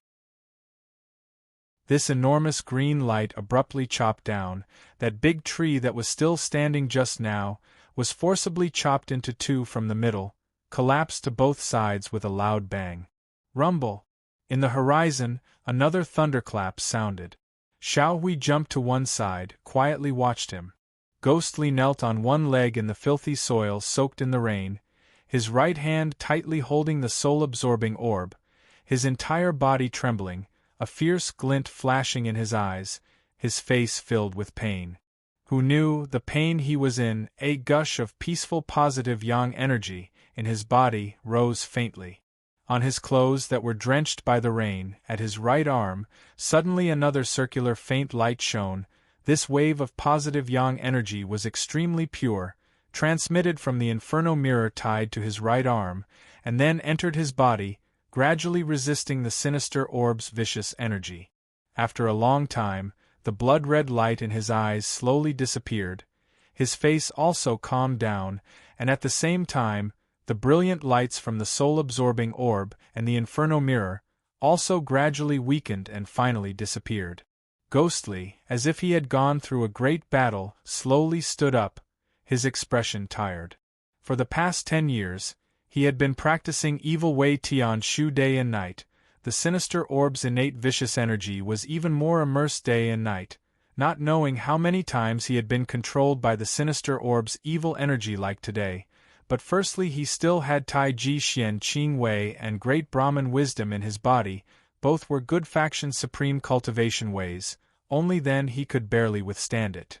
A: This enormous green light abruptly chopped down. That big tree that was still standing just now was forcibly chopped into two from the middle, collapsed to both sides with a loud bang. Rumble! In the horizon, another thunderclap sounded. Xiao Hui jumped to one side, quietly watched him. Ghostly knelt on one leg in the filthy soil soaked in the rain, his right hand tightly holding the soul-absorbing orb, his entire body trembling, a fierce glint flashing in his eyes, his face filled with pain. Who knew the pain he was in? A gush of peaceful positive yang energy in his body rose faintly. On his clothes that were drenched by the rain, at his right arm, suddenly another circular faint light shone. This wave of positive yang energy was extremely pure, transmitted from the inferno mirror tied to his right arm, and then entered his body, gradually resisting the sinister orb's vicious energy. After a long time, the blood-red light in his eyes slowly disappeared, his face also calmed down, and at the same time, the brilliant lights from the soul-absorbing orb and the inferno mirror also gradually weakened and finally disappeared. Ghostly, as if he had gone through a great battle, slowly stood up, his expression tired. For the past 10 years, he had been practicing evil Wei Tian Shu day and night. The sinister orb's innate vicious energy was even more immersed day and night, not knowing how many times he had been controlled by the sinister orb's evil energy like today. But firstly, he still had Tai Ji Xian Qing Wei and Great Brahman wisdom in his body. Both were good faction supreme cultivation ways, only then he could barely withstand it.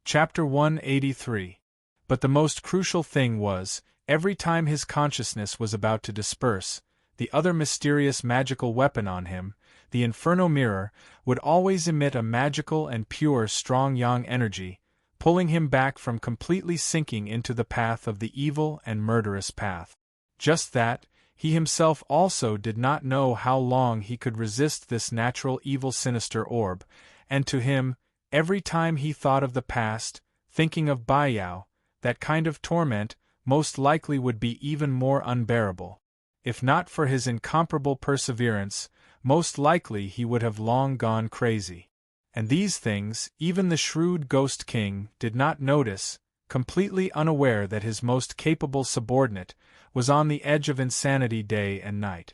A: Chapter 183. But the most crucial thing was, every time his consciousness was about to disperse, the other mysterious magical weapon on him, the inferno mirror, would always emit a magical and pure strong yang energy, pulling him back from completely sinking into the path of the evil and murderous path. Just that, he himself also did not know how long he could resist this natural evil sinister orb, and to him, every time he thought of the past, thinking of Baiyao, that kind of torment most likely would be even more unbearable. If not for his incomparable perseverance, most likely he would have long gone crazy. And these things, even the shrewd Ghost King did not notice, completely unaware that his most capable subordinate was on the edge of insanity day and night.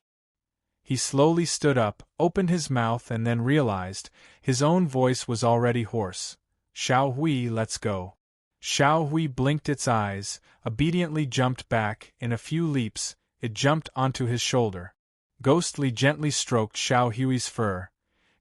A: He slowly stood up, opened his mouth and then realized his own voice was already hoarse. "Xiao Hui, let's go." Xiao Hui blinked its eyes, obediently jumped back. In a few leaps, it jumped onto his shoulder. Ghostly gently stroked Xiao Hui's fur.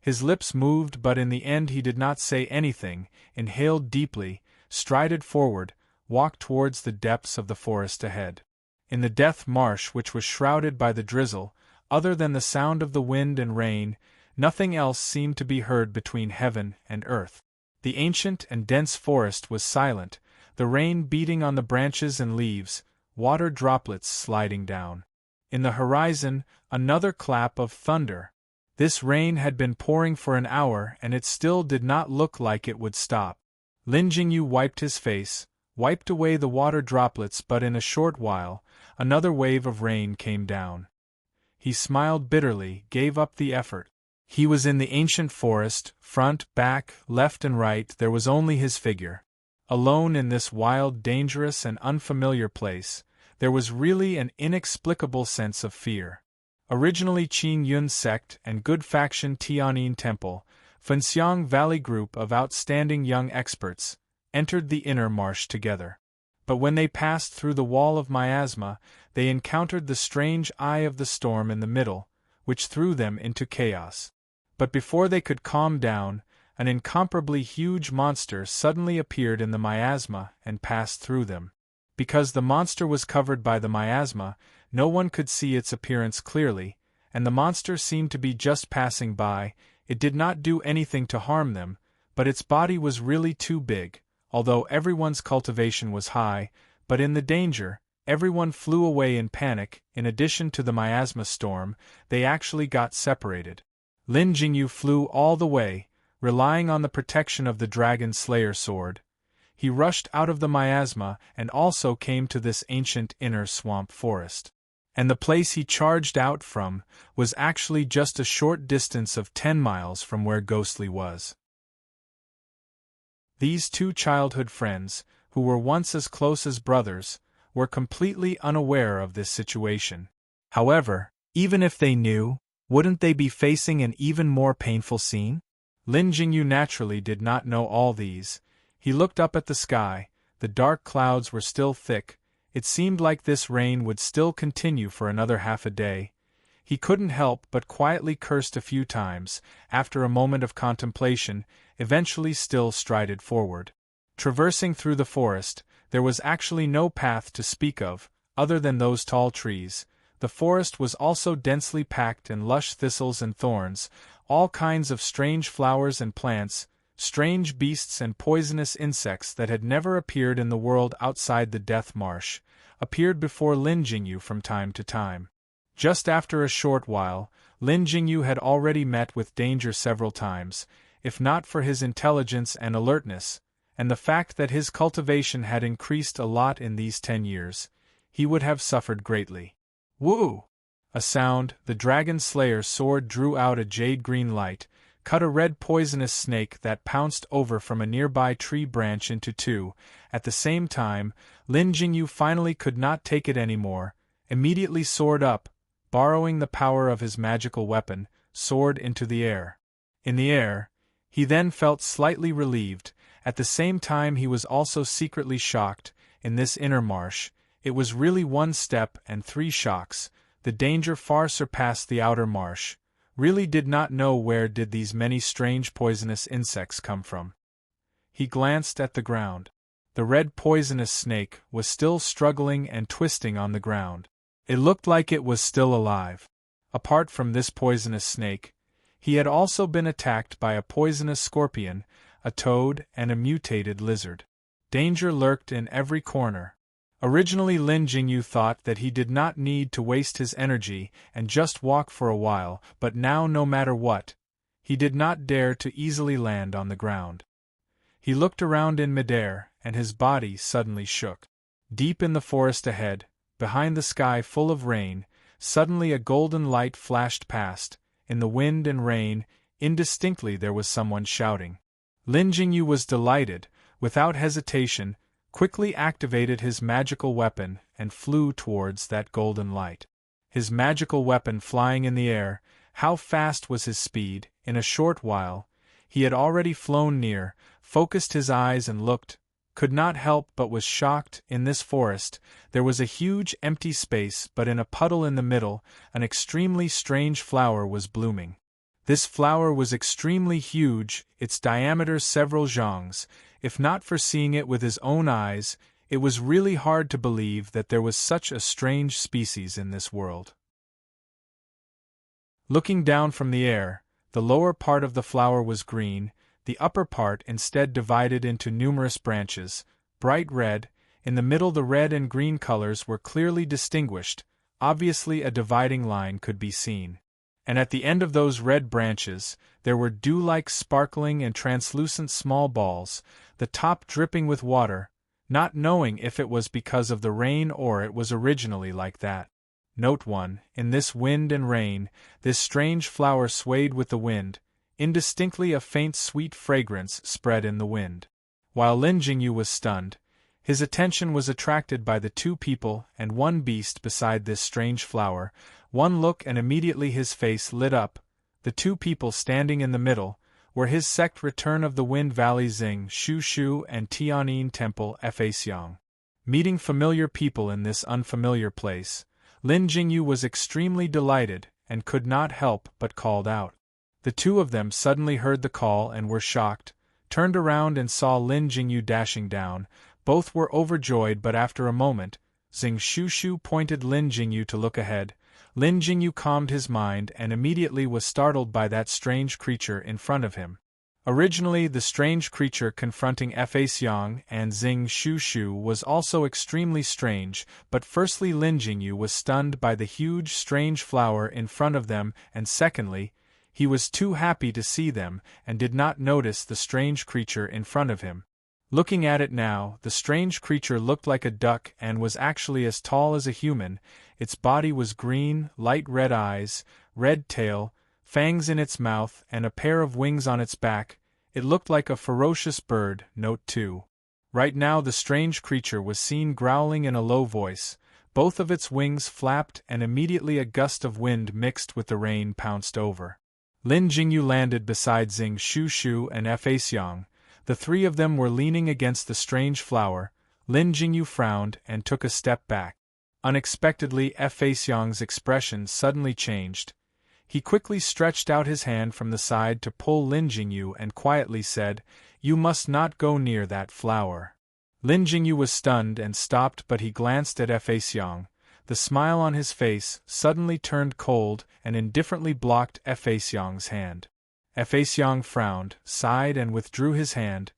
A: His lips moved, but in the end he did not say anything, inhaled deeply, strided forward, walked towards the depths of the forest ahead. In the death marsh which was shrouded by the drizzle, other than the sound of the wind and rain, nothing else seemed to be heard between heaven and earth. The ancient and dense forest was silent, the rain beating on the branches and leaves, water droplets sliding down. In the horizon, another clap of thunder. This rain had been pouring for an hour and it still did not look like it would stop. Lin Jingyu wiped his face, wiped away the water droplets, but in a short while, another wave of rain came down. He smiled bitterly, gave up the effort. He was in the ancient forest, front, back, left and right, there was only his figure. Alone in this wild, dangerous and unfamiliar place, there was really an inexplicable sense of fear. Originally Qing Yun sect and good faction Tianyin Temple, Fenxiang Valley group of outstanding young experts, entered the inner marsh together. But when they passed through the wall of miasma, they encountered the strange eye of the storm in the middle, which threw them into chaos. But before they could calm down, an incomparably huge monster suddenly appeared in the miasma and passed through them. Because the monster was covered by the miasma, no one could see its appearance clearly, and the monster seemed to be just passing by. It did not do anything to harm them, but its body was really too big. Although everyone's cultivation was high, but in the danger, everyone flew away in panic. In addition to the miasma storm, they actually got separated. Lin Jingyu flew all the way, relying on the protection of the Dragon Slayer sword. He rushed out of the miasma and also came to this ancient inner swamp forest. And the place he charged out from was actually just a short distance of 10 miles from where Ghostly was. These two childhood friends, who were once as close as brothers, were completely unaware of this situation. However, even if they knew, wouldn't they be facing an even more painful scene? Lin Jingyu naturally did not know all these. He looked up at the sky, the dark clouds were still thick, it seemed like this rain would still continue for another half a day. He couldn't help but quietly cursed a few times. After a moment of contemplation, eventually still strided forward. Traversing through the forest, there was actually no path to speak of, other than those tall trees. The forest was also densely packed in lush thistles and thorns, all kinds of strange flowers and plants, strange beasts and poisonous insects that had never appeared in the world outside the Death Marsh, appeared before Lin Jingyu from time to time. Just after a short while, Lin Jingyu had already met with danger several times, if not for his intelligence and alertness, and the fact that his cultivation had increased a lot in these 10 years, he would have suffered greatly. Woo! A sound, the dragon slayer's sword drew out a jade-green light, cut a red poisonous snake that pounced over from a nearby tree branch into two. At the same time, Lin Jingyu finally could not take it anymore, immediately soared up, borrowing the power of his magical weapon, soared into the air. In the air, he then felt slightly relieved. At the same time he was also secretly shocked. In this inner marsh, it was really 1 step and 3 shocks. The danger far surpassed the outer marsh. Really did not know where did these many strange poisonous insects come from. He glanced at the ground. The red poisonous snake was still struggling and twisting on the ground. It looked like it was still alive. Apart from this poisonous snake, he had also been attacked by a poisonous scorpion, a toad, and a mutated lizard. Danger lurked in every corner. Originally Lin Jingyu thought that he did not need to waste his energy and just walk for a while, but now no matter what, he did not dare to easily land on the ground. He looked around in midair, and his body suddenly shook. Deep in the forest ahead, behind the sky full of rain, suddenly a golden light flashed past. In the wind and rain, indistinctly there was someone shouting. Lin Jingyu was delighted, without hesitation, quickly activated his magical weapon and flew towards that golden light. His magical weapon flying in the air, how fast was his speed? In a short while, he had already flown near, focused his eyes and looked, could not help but was shocked. In this forest, there was a huge empty space, but in a puddle in the middle, an extremely strange flower was blooming. This flower was extremely huge, its diameter several zhongs. If not for seeing it with his own eyes, it was really hard to believe that there was such a strange species in this world. Looking down from the air, the lower part of the flower was green, the upper part instead divided into numerous branches, bright red. In the middle the red and green colors were clearly distinguished, obviously a dividing line could be seen. And at the end of those red branches, there were dew-like sparkling and translucent small balls, the top dripping with water, not knowing if it was because of the rain or it was originally like that. Note 1. In this wind and rain, this strange flower swayed with the wind, indistinctly a faint sweet fragrance spread in the wind. While Lin Jingyu was stunned, his attention was attracted by the 2 people and 1 beast beside this strange flower. One look and immediately his face lit up. The 2 people standing in the middle were his sect Return of the Wind Valley Xing Shu Shu and Tianyin Temple Fa Xiang. Meeting familiar people in this unfamiliar place, Lin Jingyu was extremely delighted and could not help but called out. The 2 of them suddenly heard the call and were shocked, turned around and saw Lin Jingyu dashing down. Both were overjoyed, but after a moment, Xing Shu Shu pointed Lin Jingyu to look ahead. Lin Jingyu calmed his mind and immediately was startled by that strange creature in front of him. Originally the strange creature confronting Fa Xiang and Xing Shu Shu was also extremely strange, but firstly Lin Jingyu was stunned by the huge strange flower in front of them, and secondly, he was too happy to see them and did not notice the strange creature in front of him. Looking at it now, the strange creature looked like a duck and was actually as tall as a human. Its body was green, light red eyes, red tail, fangs in its mouth, and a pair of wings on its back. It looked like a ferocious bird. Note 2. Right now the strange creature was seen growling in a low voice. Both of its wings flapped and immediately a gust of wind mixed with the rain pounced over. Lin Jingyu landed beside Xing Shu Shu and Fa Xiang. The 3 of them were leaning against the strange flower. Lin Jingyu frowned and took a step back. Unexpectedly Fa Xiang's expression suddenly changed. He quickly stretched out his hand from the side to pull Lin Jingyu and quietly said, "You must not go near that flower." Lin Jingyu was stunned and stopped, but he glanced at Fa Xiang. The smile on his face suddenly turned cold and indifferently blocked Fa Xiang's hand. Fa Xiang frowned, sighed and withdrew his hand.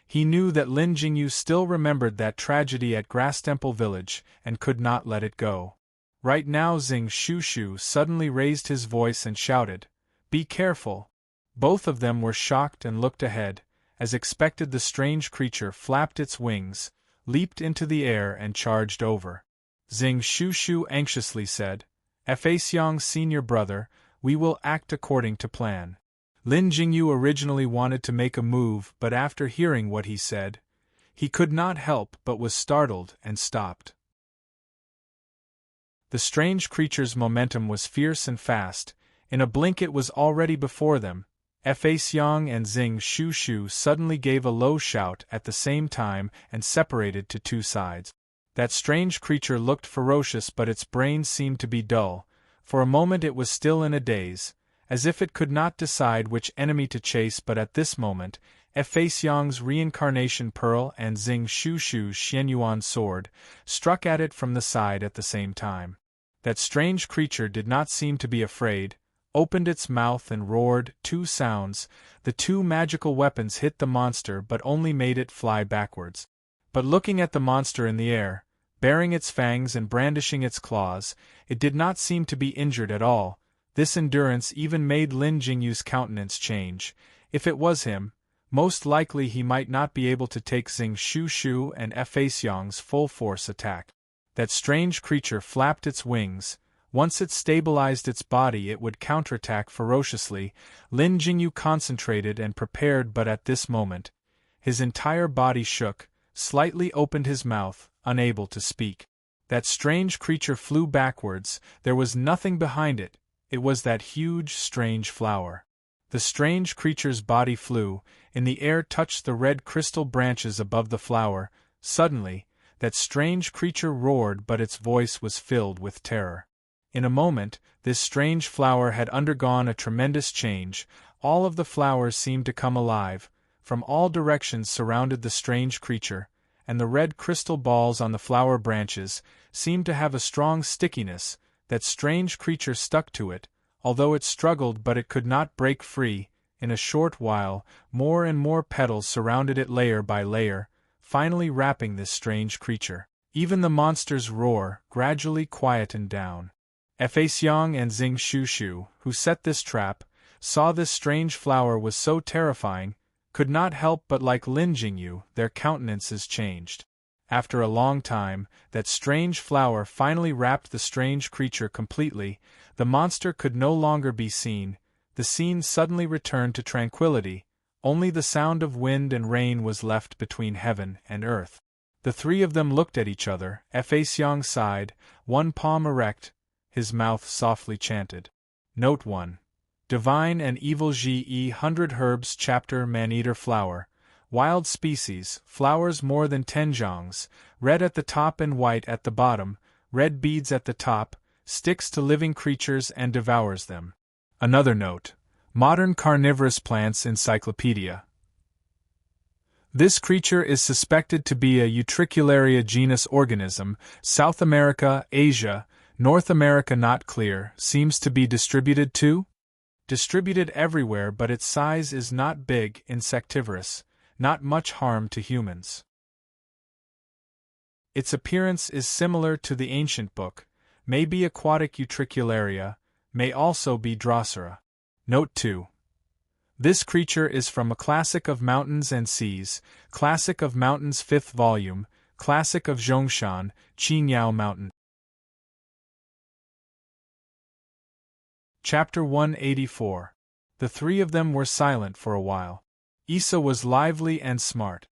A: He knew that Lin Jingyu still remembered that tragedy at Grass Temple Village, and could not let it go. Right now Xing Shushu suddenly raised his voice and shouted, "Be careful!" Both of them were shocked and looked ahead. As expected, the strange creature flapped its wings, leaped into the air and charged over. Xing Shushu anxiously said, "Fa Xiang senior brother, we will act according to plan." Lin Jingyu originally wanted to make a move, but after hearing what he said, he could not help but was startled and stopped. The strange creature's momentum was fierce and fast. In a blink it was already before them. Fa Xiang and Xing Shushu suddenly gave a low shout at the same time and separated to two sides. That strange creature looked ferocious, but its brain seemed to be dull. For a moment it was still in a daze, as if it could not decide which enemy to chase, but at this moment, Fa Xiang's reincarnation pearl and Xing Shushu's Xianyuan sword struck at it from the side at the same time. That strange creature did not seem to be afraid, opened its mouth and roared two sounds. The two magical weapons hit the monster but only made it fly backwards. But looking at the monster in the air, baring its fangs and brandishing its claws, it did not seem to be injured at all. This endurance even made Lin Jingyu's countenance change. If it was him, most likely he might not be able to take Xing Shushu and Fa Xiang's full force attack. That strange creature flapped its wings. Once it stabilized its body it would counterattack ferociously. Lin Jingyu concentrated and prepared, but at this moment, his entire body shook, slightly opened his mouth, unable to speak. That strange creature flew backwards. There was nothing behind it. It was that huge, strange flower. The strange creature's body flew, in the air, touched the red crystal branches above the flower. Suddenly, that strange creature roared, but its voice was filled with terror. In a moment, this strange flower had undergone a tremendous change. All of the flowers seemed to come alive. From all directions surrounded the strange creature, and the red crystal balls on the flower branches seemed to have a strong stickiness. That strange creature stuck to it, although it struggled, but it could not break free. In a short while, more and more petals surrounded it layer by layer, finally wrapping this strange creature. Even the monster's roar gradually quietened down. Fa Xiang and Xing Shushu, who set this trap, saw this strange flower was so terrifying, could not help but like Lin Jingyu, their countenances changed. After a long time, that strange flower finally wrapped the strange creature completely. The monster could no longer be seen. The scene suddenly returned to tranquility. Only the sound of wind and rain was left between heaven and earth. The three of them looked at each other. Fa Xiang sighed, one palm erect. His mouth softly chanted. Note 1. Divine and Evil Ge 100 Herbs Chapter Man-Eater Flower. Wild species, flowers more than 10 zhangs, red at the top and white at the bottom, red beads at the top, sticks to living creatures and devours them. Another note. Modern Carnivorous Plants Encyclopedia. This creature is suspected to be a Utricularia genus organism. South America, Asia, North America not clear. Seems to be distributed too? Distributed everywhere, but its size is not big. Insectivorous. Not much harm to humans. Its appearance is similar to the ancient book, may be aquatic Utricularia, may also be Drosera. Note 2. This creature is from A Classic of Mountains and Seas, Classic of Mountains 5th volume, Classic of Zhongshan, Qingyao Mountain. Chapter 184. The three of them were silent for a while. Issa was lively and smart.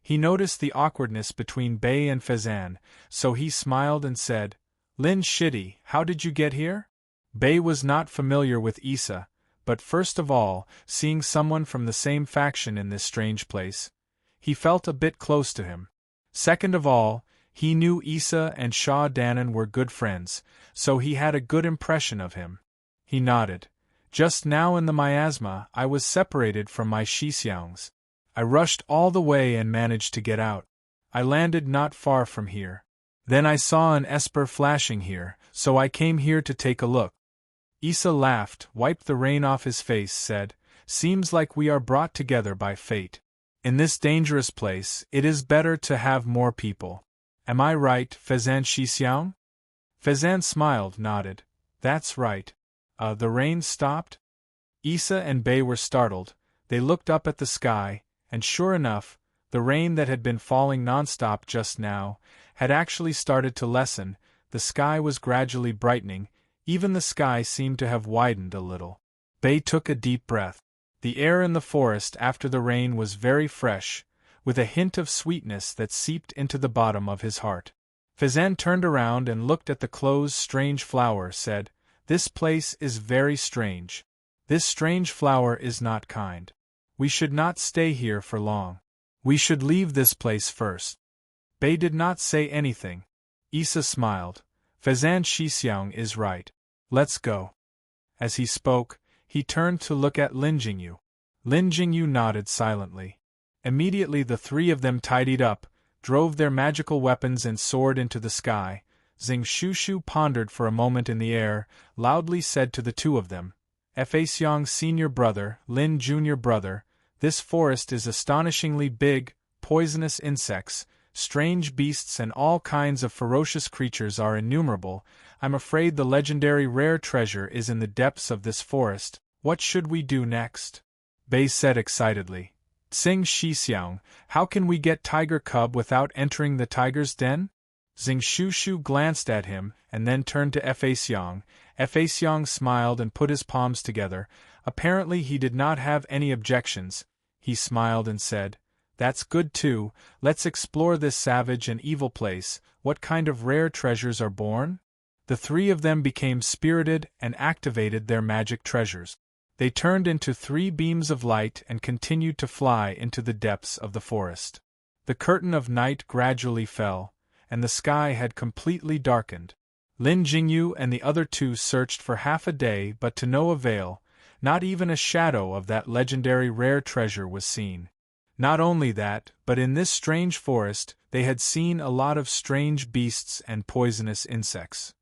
A: He noticed the awkwardness between Bei and Fezan, so he smiled and said, Lin Shitty, how did you get here? Bei was not familiar with Issa, but first of all, seeing someone from the same faction in this strange place, he felt a bit close to him. Second of all, he knew Issa and Shah Danan were good friends, so he had a good impression of him. He nodded. Just now in the miasma, I was separated from my Shixiangs. I rushed all the way and managed to get out. I landed not far from here. Then I saw an esper flashing here, so I came here to take a look. Issa laughed, wiped the rain off his face, said, Seems like we are brought together by fate. In this dangerous place, it is better to have more people. Am I right, Fezan Shixiang? Fezan smiled, nodded. That's right. The rain stopped? Issa and Bei were startled. They looked up at the sky, and sure enough, the rain that had been falling nonstop just now had actually started to lessen. The sky was gradually brightening, even the sky seemed to have widened a little. Bei took a deep breath. The air in the forest after the rain was very fresh, with a hint of sweetness that seeped into the bottom of his heart. Fezan turned around and looked at the closed strange flower, said, "This place is very strange. This strange flower is not kind. We should not stay here for long. We should leave this place first." Bei did not say anything. Issa smiled. Fezan Shixiang is right. Let's go. As he spoke, he turned to look at Lin Jingyu. Lin Jingyu nodded silently. Immediately the three of them tidied up, drove their magical weapons and soared into the sky. Xing Shushu pondered for a moment in the air, loudly said to the two of them, "Fa Xiang senior brother, Lin junior brother, this forest is astonishingly big. Poisonous insects, strange beasts and all kinds of ferocious creatures are innumerable. I'm afraid the legendary rare treasure is in the depths of this forest. What should we do next?" Bei said excitedly. "Xing Shixiang, how can we get Tiger Cub without entering the tiger's den?" Xing Shushu glanced at him, and then turned to Fa Xiang. Fa Xiang smiled and put his palms together. Apparently he did not have any objections. He smiled and said, "That's good too. Let's explore this savage and evil place. What kind of rare treasures are born?" The three of them became spirited and activated their magic treasures. They turned into 3 beams of light and continued to fly into the depths of the forest. The curtain of night gradually fell, and the sky had completely darkened. Lin Jingyu and the other two searched for half a day, but to no avail. Not even a shadow of that legendary rare treasure was seen. Not only that, but in this strange forest, they had seen a lot of strange beasts and poisonous insects.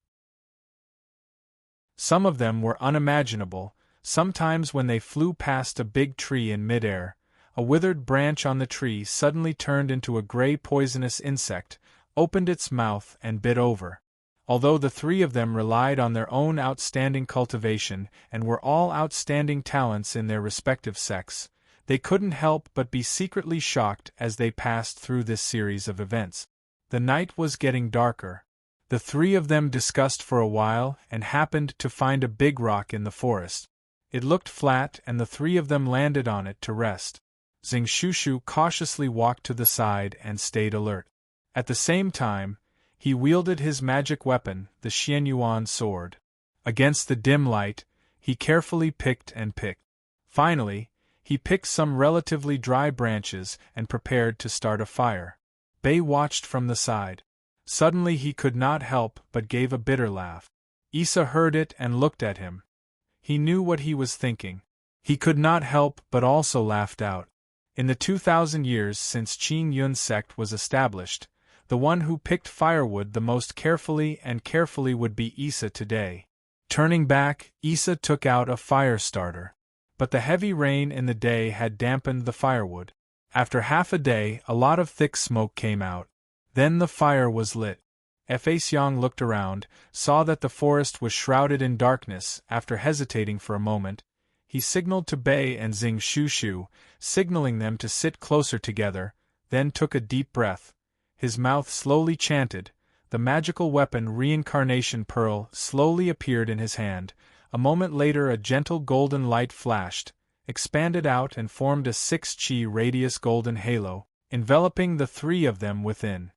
A: Some of them were unimaginable. Sometimes when they flew past a big tree in midair, a withered branch on the tree suddenly turned into a gray poisonous insect, opened its mouth and bit over. Although the three of them relied on their own outstanding cultivation and were all outstanding talents in their respective sects, they couldn't help but be secretly shocked as they passed through this series of events. The night was getting darker. The three of them discussed for a while and happened to find a big rock in the forest. It looked flat and the three of them landed on it to rest. Xing Shushu cautiously walked to the side and stayed alert. At the same time, he wielded his magic weapon, the Xianyuan sword. Against the dim light, he carefully picked and picked. Finally, he picked some relatively dry branches and prepared to start a fire. Bei watched from the side. Suddenly he could not help but gave a bitter laugh. Issa heard it and looked at him. He knew what he was thinking. He could not help but also laughed out. In the 2,000 years since Qing Yun's sect was established, the one who picked firewood the most carefully would be Issa today. Turning back, Issa took out a fire starter. But the heavy rain in the day had dampened the firewood. After half a day, a lot of thick smoke came out. Then the fire was lit. Fa Xiang looked around, saw that the forest was shrouded in darkness. After hesitating for a moment, he signaled to Bei and Xing Shushu, signaling them to sit closer together, then took a deep breath. His mouth slowly chanted. The magical weapon Reincarnation Pearl slowly appeared in his hand. A moment later a gentle golden light flashed, expanded out and formed a 6-chi radius golden halo, enveloping the three of them within.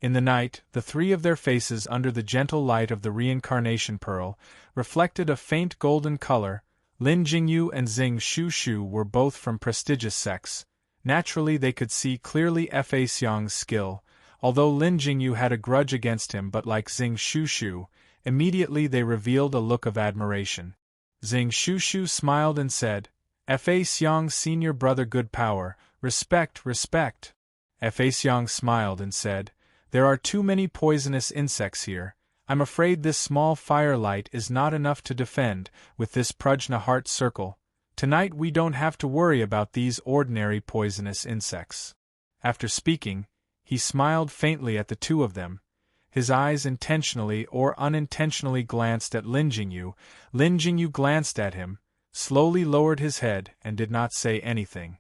A: In the night, the three of their faces under the gentle light of the Reincarnation Pearl reflected a faint golden color. Lin Jingyu and Xing Shushu were both from prestigious sects. Naturally they could see clearly Fa Xiang's skill, although Lin Jingyu had a grudge against him, but like Xing Shushu, immediately they revealed a look of admiration. Xing Shushu smiled and said, "Fa Xiang senior brother good power, respect, respect." Fa Xiang smiled and said, "There are too many poisonous insects here. I'm afraid this small firelight is not enough to defend. With this Prajna heart circle, Tonight we don't have to worry about these ordinary poisonous insects." After speaking, he smiled faintly at the two of them. His eyes intentionally or unintentionally glanced at Lin Jingyu. Lin Jingyu glanced at him, slowly lowered his head, and did not say anything.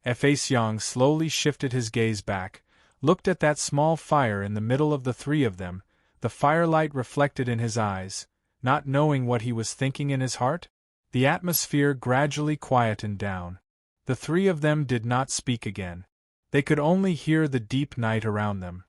A: Fa Xiang slowly shifted his gaze back, looked at that small fire in the middle of the three of them, the firelight reflected in his eyes, not knowing what he was thinking in his heart. The atmosphere gradually quietened down. The three of them did not speak again. They could only hear the deep night around them.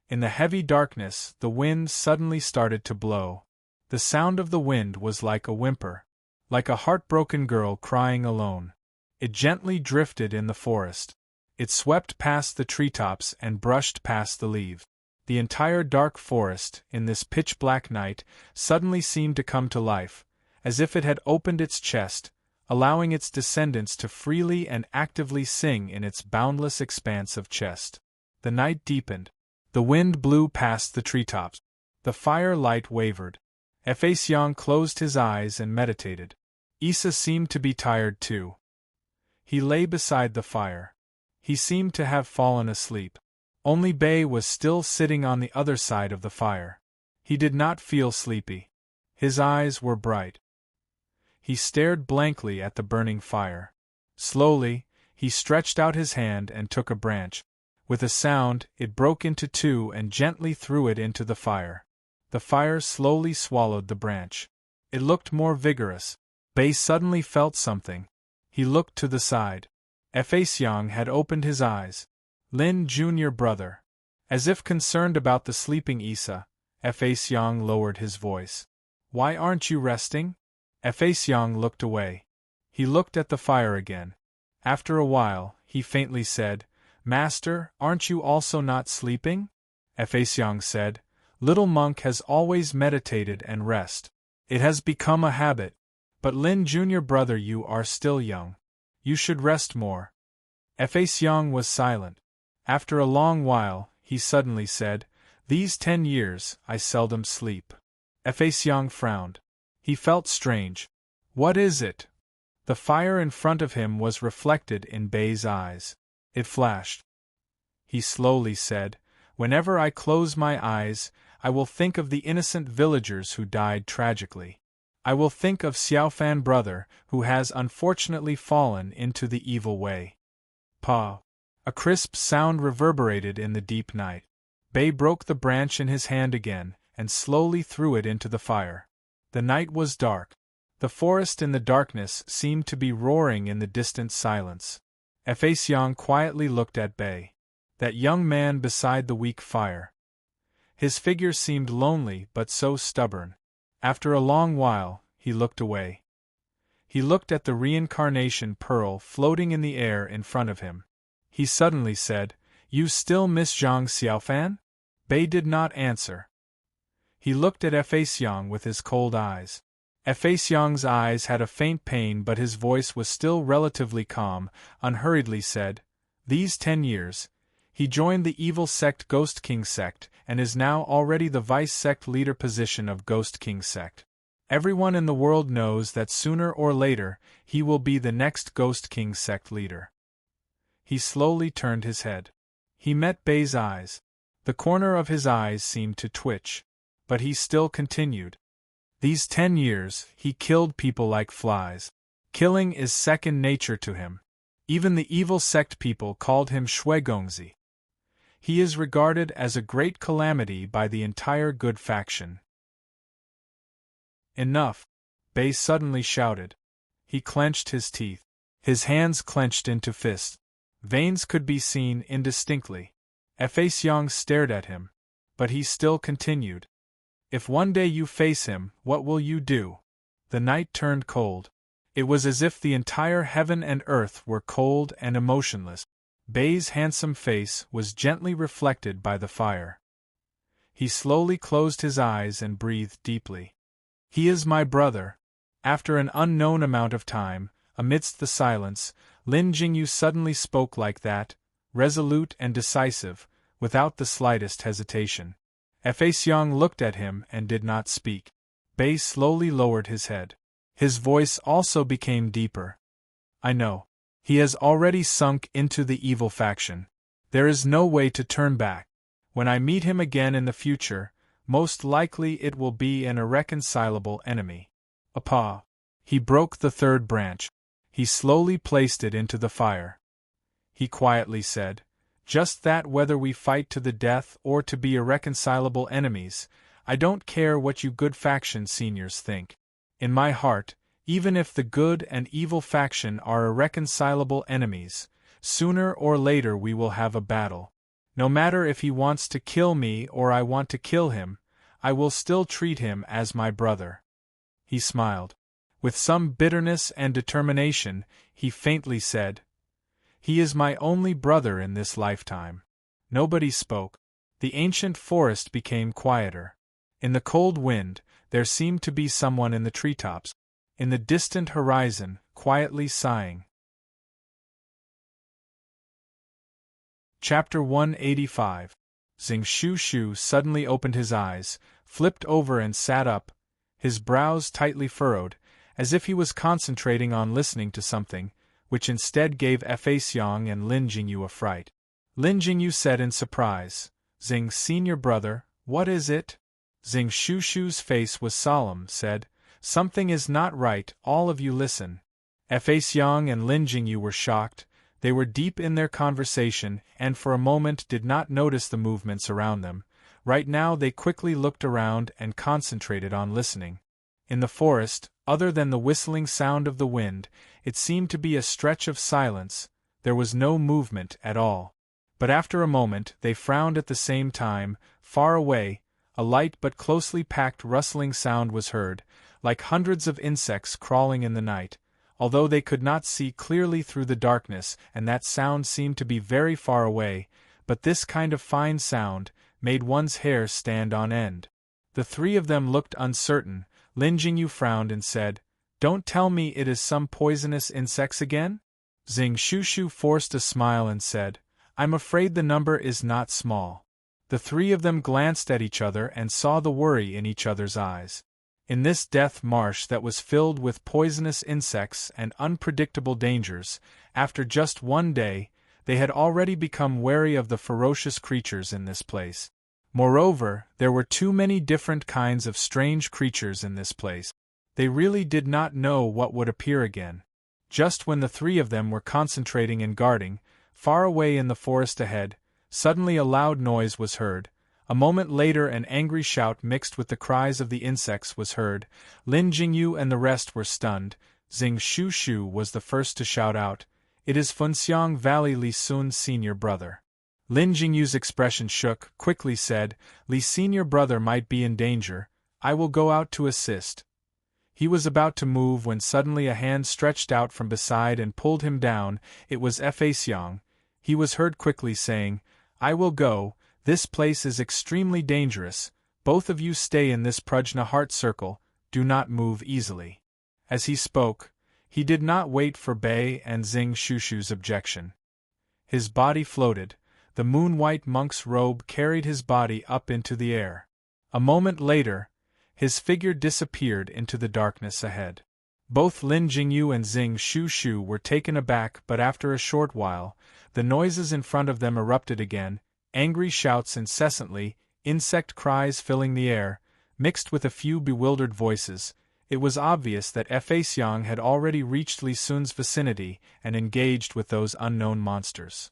A: In the heavy darkness, the wind suddenly started to blow. The sound of the wind was like a whimper, like a heartbroken girl crying alone. It gently drifted in the forest. It swept past the treetops and brushed past the leaves. The entire dark forest, in this pitch-black night, suddenly seemed to come to life, as if it had opened its chest, allowing its descendants to freely and actively sing in its boundless expanse of chest. The night deepened. The wind blew past the treetops. The firelight wavered. Fa Xiang closed his eyes and meditated. Issa seemed to be tired too. He lay beside the fire. He seemed to have fallen asleep. Only Bei was still sitting on the other side of the fire. He did not feel sleepy. His eyes were bright. He stared blankly at the burning fire. Slowly, he stretched out his hand and took a branch. With a sound, it broke into two and gently threw it into the fire. The fire slowly swallowed the branch. It looked more vigorous. Bei suddenly felt something. He looked to the side. Fa Xiang had opened his eyes. Lin Junior brother. As if concerned about the sleeping Issa, Fa Xiang lowered his voice. "Why aren't you resting?" Fa Xiang looked away. He looked at the fire again. After a while, he faintly said, "Master, aren't you also not sleeping?" Fa Xiang said, "Little monk has always meditated and rest. It has become a habit. But Lin Junior brother, you are still young. You should rest more." Fa Xiang was silent. After a long while, he suddenly said, "These 10 years, I seldom sleep." Fa Xiang frowned. He felt strange. "What is it?" The fire in front of him was reflected in Bei's eyes. It flashed. He slowly said, "Whenever I close my eyes, I will think of the innocent villagers who died tragically. I will think of Xiaofan brother, who has unfortunately fallen into the evil way." Pa! A crisp sound reverberated in the deep night. Bei broke the branch in his hand again, and slowly threw it into the fire. The night was dark. The forest in the darkness seemed to be roaring in the distant silence. Fa Xiang quietly looked at Bei, that young man beside the weak fire. His figure seemed lonely but so stubborn. After a long while, he looked away. He looked at the reincarnation pearl floating in the air in front of him. He suddenly said, "You still miss Zhang Xiaofan?" Bei did not answer. He looked at Fa Xiang with his cold eyes. Fa Xiang's eyes had a faint pain, but his voice was still relatively calm, unhurriedly said, "These 10 years, he joined the evil sect Ghost King sect and is now already the vice sect leader position of Ghost King sect. Everyone in the world knows that sooner or later he will be the next Ghost King sect leader." He slowly turned his head. He met Bei's eyes. The corner of his eyes seemed to twitch. But he still continued. "These 10 years, he killed people like flies. Killing is second nature to him. Even the evil sect people called him Shuigongzi. He is regarded as a great calamity by the entire good faction." "Enough!" Bei suddenly shouted. He clenched his teeth. His hands clenched into fists. Veins could be seen indistinctly. Fa Xiang stared at him. But he still continued. "If one day you face him, what will you do?" The night turned cold. It was as if the entire heaven and earth were cold and emotionless. Bei's handsome face was gently reflected by the fire. He slowly closed his eyes and breathed deeply. "He is my brother." After an unknown amount of time, amidst the silence, Lin Jingyu suddenly spoke like that, resolute and decisive, without the slightest hesitation. Fa Xiang looked at him and did not speak. Bei slowly lowered his head. His voice also became deeper. I know. He has already sunk into the evil faction. There is no way to turn back. When I meet him again in the future, most likely it will be an irreconcilable enemy. Apa. He broke the third branch. He slowly placed it into the fire. He quietly said, "Just that whether we fight to the death or to be irreconcilable enemies, I don't care what you good faction seniors think. In my heart, even if the good and evil faction are irreconcilable enemies, sooner or later we will have a battle. No matter if he wants to kill me or I want to kill him, I will still treat him as my brother." He smiled. With some bitterness and determination, he faintly said, "He is my only brother in this lifetime." Nobody spoke. The ancient forest became quieter. In the cold wind, there seemed to be someone in the treetops, in the distant horizon, quietly sighing. Chapter 185. Xing Shu suddenly opened his eyes, flipped over and sat up, his brows tightly furrowed, as if he was concentrating on listening to something, which instead gave Fa Xiang and Lin Jingyu a fright. Lin Jingyu said in surprise, "Xing, senior brother, what is it?" Xing Shu's face was solemn, said, "Something is not right, all of you listen." Fa Xiang and Lin Jingyu were shocked. They were deep in their conversation and for a moment did not notice the movements around them. Right now they quickly looked around and concentrated on listening. In the forest, other than the whistling sound of the wind, it seemed to be a stretch of silence. There was no movement at all. But after a moment they frowned at the same time. Far away, a light but closely packed rustling sound was heard, like hundreds of insects crawling in the night, although they could not see clearly through the darkness, and that sound seemed to be very far away, but this kind of fine sound made one's hair stand on end. The three of them looked uncertain. Lin Jingyu frowned and said, "Don't tell me it is some poisonous insects again?" Xing Shu forced a smile and said, "I'm afraid the number is not small." The three of them glanced at each other and saw the worry in each other's eyes. In this death marsh that was filled with poisonous insects and unpredictable dangers, after just one day, they had already become wary of the ferocious creatures in this place. Moreover, there were too many different kinds of strange creatures in this place. They really did not know what would appear again. Just when the three of them were concentrating and guarding, far away in the forest ahead, suddenly a loud noise was heard. A moment later an angry shout mixed with the cries of the insects was heard. Lin Jingyu and the rest were stunned. Xing Shu was the first to shout out, "It is Funxiang Valley Li Sun's senior brother." Lin Jingyu's expression shook, quickly said, "Li's senior brother might be in danger. I will go out to assist." He was about to move when suddenly a hand stretched out from beside and pulled him down. It was Fa Xiang. He was heard quickly saying, "I will go, this place is extremely dangerous. Both of you stay in this Prajna heart circle, do not move easily." As he spoke, he did not wait for Bei and Xing Shu's objection. His body floated. The moon-white monk's robe carried his body up into the air. A moment later, his figure disappeared into the darkness ahead. Both Lin Jingyu and Xing Shu were taken aback, but after a short while, the noises in front of them erupted again, angry shouts incessantly, insect cries filling the air, mixed with a few bewildered voices. It was obvious that Fa Xiang had already reached Li Sun's vicinity and engaged with those unknown monsters.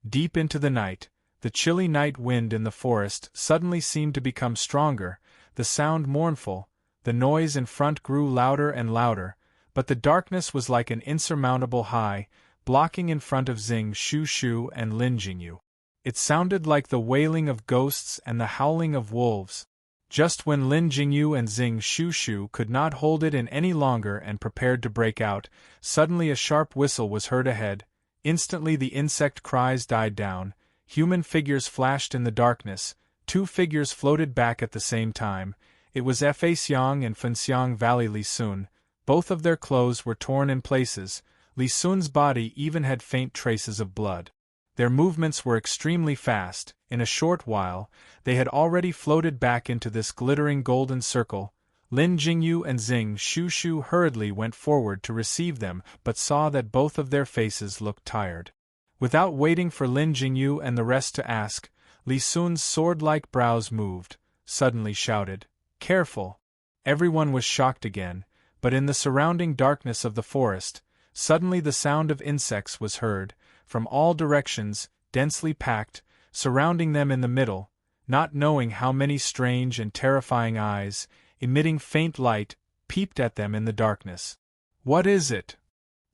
A: Deep into the night, the chilly night wind in the forest suddenly seemed to become stronger, the sound mournful, the noise in front grew louder and louder, but the darkness was like an insurmountable high, blocking in front of Xing Shu and Lin Jingyu. It sounded like the wailing of ghosts and the howling of wolves. Just when Lin Jingyu and Xing Shu could not hold it in any longer and prepared to break out, suddenly a sharp whistle was heard ahead. Instantly the insect cries died down, human figures flashed in the darkness, two figures floated back at the same time. It was Fa Xiang and Funxiang Valley Li Sun. Both of their clothes were torn in places. Li Sun's body even had faint traces of blood. Their movements were extremely fast. In a short while, they had already floated back into this glittering golden circle. Lin Jingyu and Xing Shushu hurriedly went forward to receive them but saw that both of their faces looked tired. Without waiting for Lin Jingyu and the rest to ask, Li Sun's sword-like brows moved, suddenly shouted, "Careful!" Everyone was shocked again, but in the surrounding darkness of the forest, suddenly the sound of insects was heard, from all directions, densely packed, surrounding them in the middle, not knowing how many strange and terrifying eyes, emitting faint light, peeped at them in the darkness. "What is it?"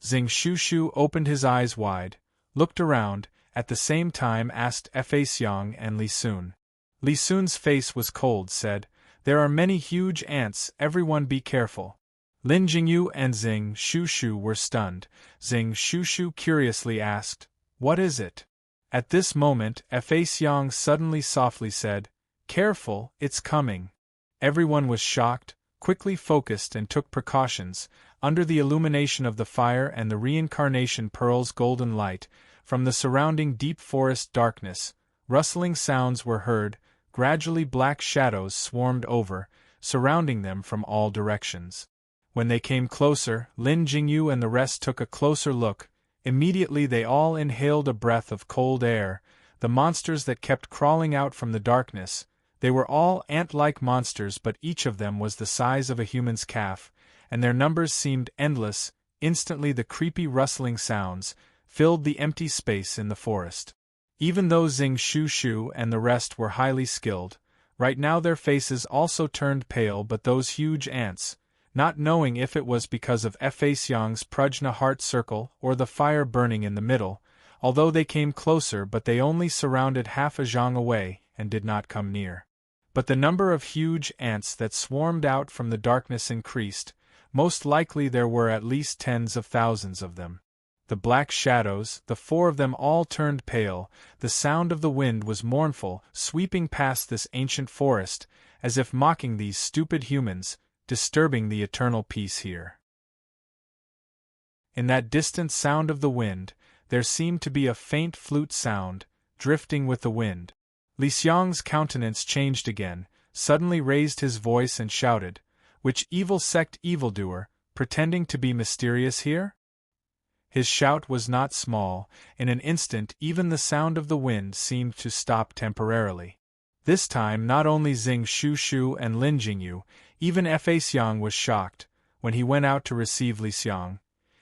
A: Xing Shushu opened his eyes wide, looked around, at the same time asked Fa Xiang and Li Sun. Li Sun's face was cold, said, "There are many huge ants, everyone be careful." Lin Jingyu and Xing Shushu were stunned. Xing Shushu curiously asked, "What is it?" At this moment, Fa Xiang suddenly softly said, "Careful, it's coming." Everyone was shocked, quickly focused and took precautions, under the illumination of the fire and the reincarnation pearl's golden light, from the surrounding deep forest darkness, rustling sounds were heard, gradually black shadows swarmed over, surrounding them from all directions. When they came closer, Lin Jingyu and the rest took a closer look. Immediately they all inhaled a breath of cold air, the monsters that kept crawling out from the darkness. They were all ant-like monsters, but each of them was the size of a human's calf, and their numbers seemed endless. Instantly the creepy rustling sounds filled the empty space in the forest. Even though Xing Shushu and the rest were highly skilled, right now their faces also turned pale, but those huge ants, not knowing if it was because of Fa Xiang's prajna heart circle or the fire burning in the middle, although they came closer, but they only surrounded half a zhang away and did not come near. But the number of huge ants that swarmed out from the darkness increased. Most likely there were at least tens of thousands of them. The black shadows, the four of them all turned pale. The sound of the wind was mournful, sweeping past this ancient forest, as if mocking these stupid humans, disturbing the eternal peace here. In that distant sound of the wind, there seemed to be a faint flute sound, drifting with the wind. Li Xiang's countenance changed again, suddenly raised his voice and shouted, "Which evil sect evildoer, pretending to be mysterious here?" His shout was not small. In an instant even the sound of the wind seemed to stop temporarily. This time not only Xing Shushu and Lin Jingyu, even Fa Xiang was shocked. When he went out to receive Li Xiang,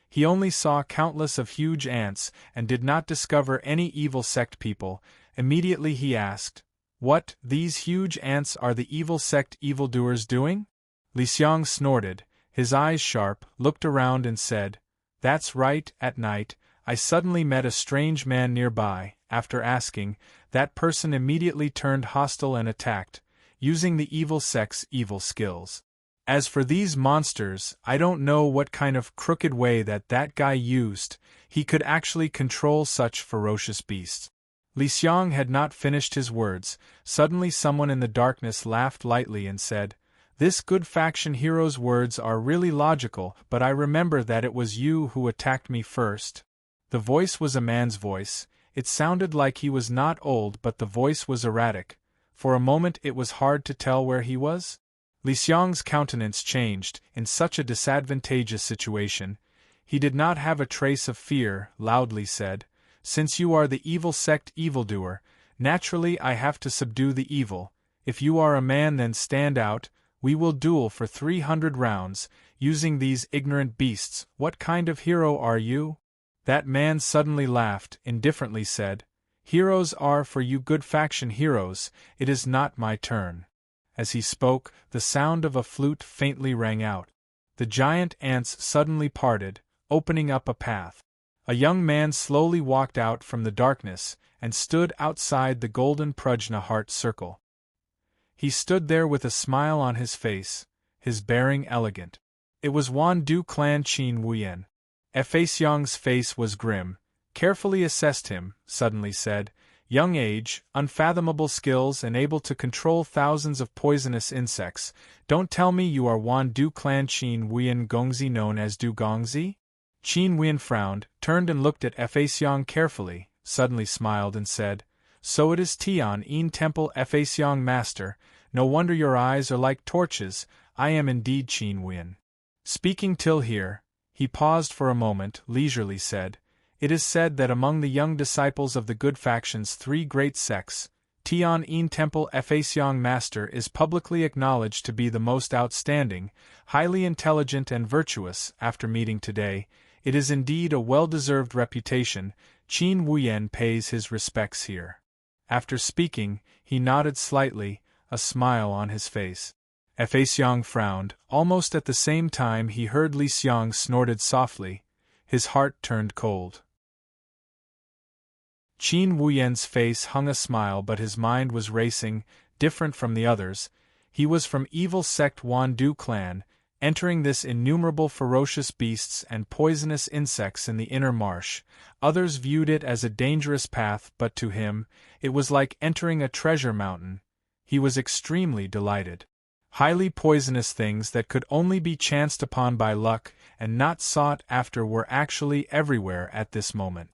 A: he only saw countless of huge ants and did not discover any evil sect people. Immediately he asked, "What, these huge ants are the evil sect evildoers doing?" Li Xiang snorted, his eyes sharp, looked around and said, "That's right, at night, I suddenly met a strange man nearby. After asking, that person immediately turned hostile and attacked, using the evil sect's evil skills. As for these monsters, I don't know what kind of crooked way that guy used. He could actually control such ferocious beasts." Li Xiang had not finished his words. Suddenly someone in the darkness laughed lightly and said, "This good faction hero's words are really logical, but I remember that it was you who attacked me first." The voice was a man's voice. It sounded like he was not old, but the voice was erratic. For a moment it was hard to tell where he was. Li Xiang's countenance changed. In such a disadvantageous situation, he did not have a trace of fear, loudly said, "Since you are the evil sect evildoer, naturally I have to subdue the evil. If you are a man, then stand out. We will duel for 300 rounds, using these ignorant beasts. What kind of hero are you?" That man suddenly laughed, indifferently said, "Heroes are for you good faction heroes, it is not my turn." As he spoke, the sound of a flute faintly rang out. The giant ants suddenly parted, opening up a path. A young man slowly walked out from the darkness, and stood outside the golden prajna heart circle. He stood there with a smile on his face, his bearing elegant. It was Wan Du Clan Qin Wuyen. Fa Xiang's face was grim, carefully assessed him, suddenly said, "Young age, unfathomable skills and able to control thousands of poisonous insects. Don't tell me you are Wan Du Clan Qin Wuyen Gongzi, known as Du Gongzi?" Qin Wuyen frowned, turned and looked at Fa Xiang carefully, suddenly smiled and said, "So it is Tian Yin Temple Fa Xiang Master, no wonder your eyes are like torches. I am indeed Qin Wuyan. Speaking till here, he paused for a moment, leisurely said, "It is said that among the young disciples of the good factions 3 great sects, Tian Temple Feixiang Master is publicly acknowledged to be the most outstanding, highly intelligent and virtuous. After meeting today, it is indeed a well-deserved reputation. Qin Wuyan pays his respects here." After speaking, he nodded slightly, a smile on his face. Feixiang frowned. Almost at the same time he heard Li Xiang snorted softly. His heart turned cold. Qin Wuyan's face hung a smile, but his mind was racing, different from the others. He was from evil sect Wandu clan, entering this innumerable ferocious beasts and poisonous insects in the inner marsh. Others viewed it as a dangerous path, but to him, it was like entering a treasure mountain. He was extremely delighted. Highly poisonous things that could only be chanced upon by luck and not sought after were actually everywhere at this moment.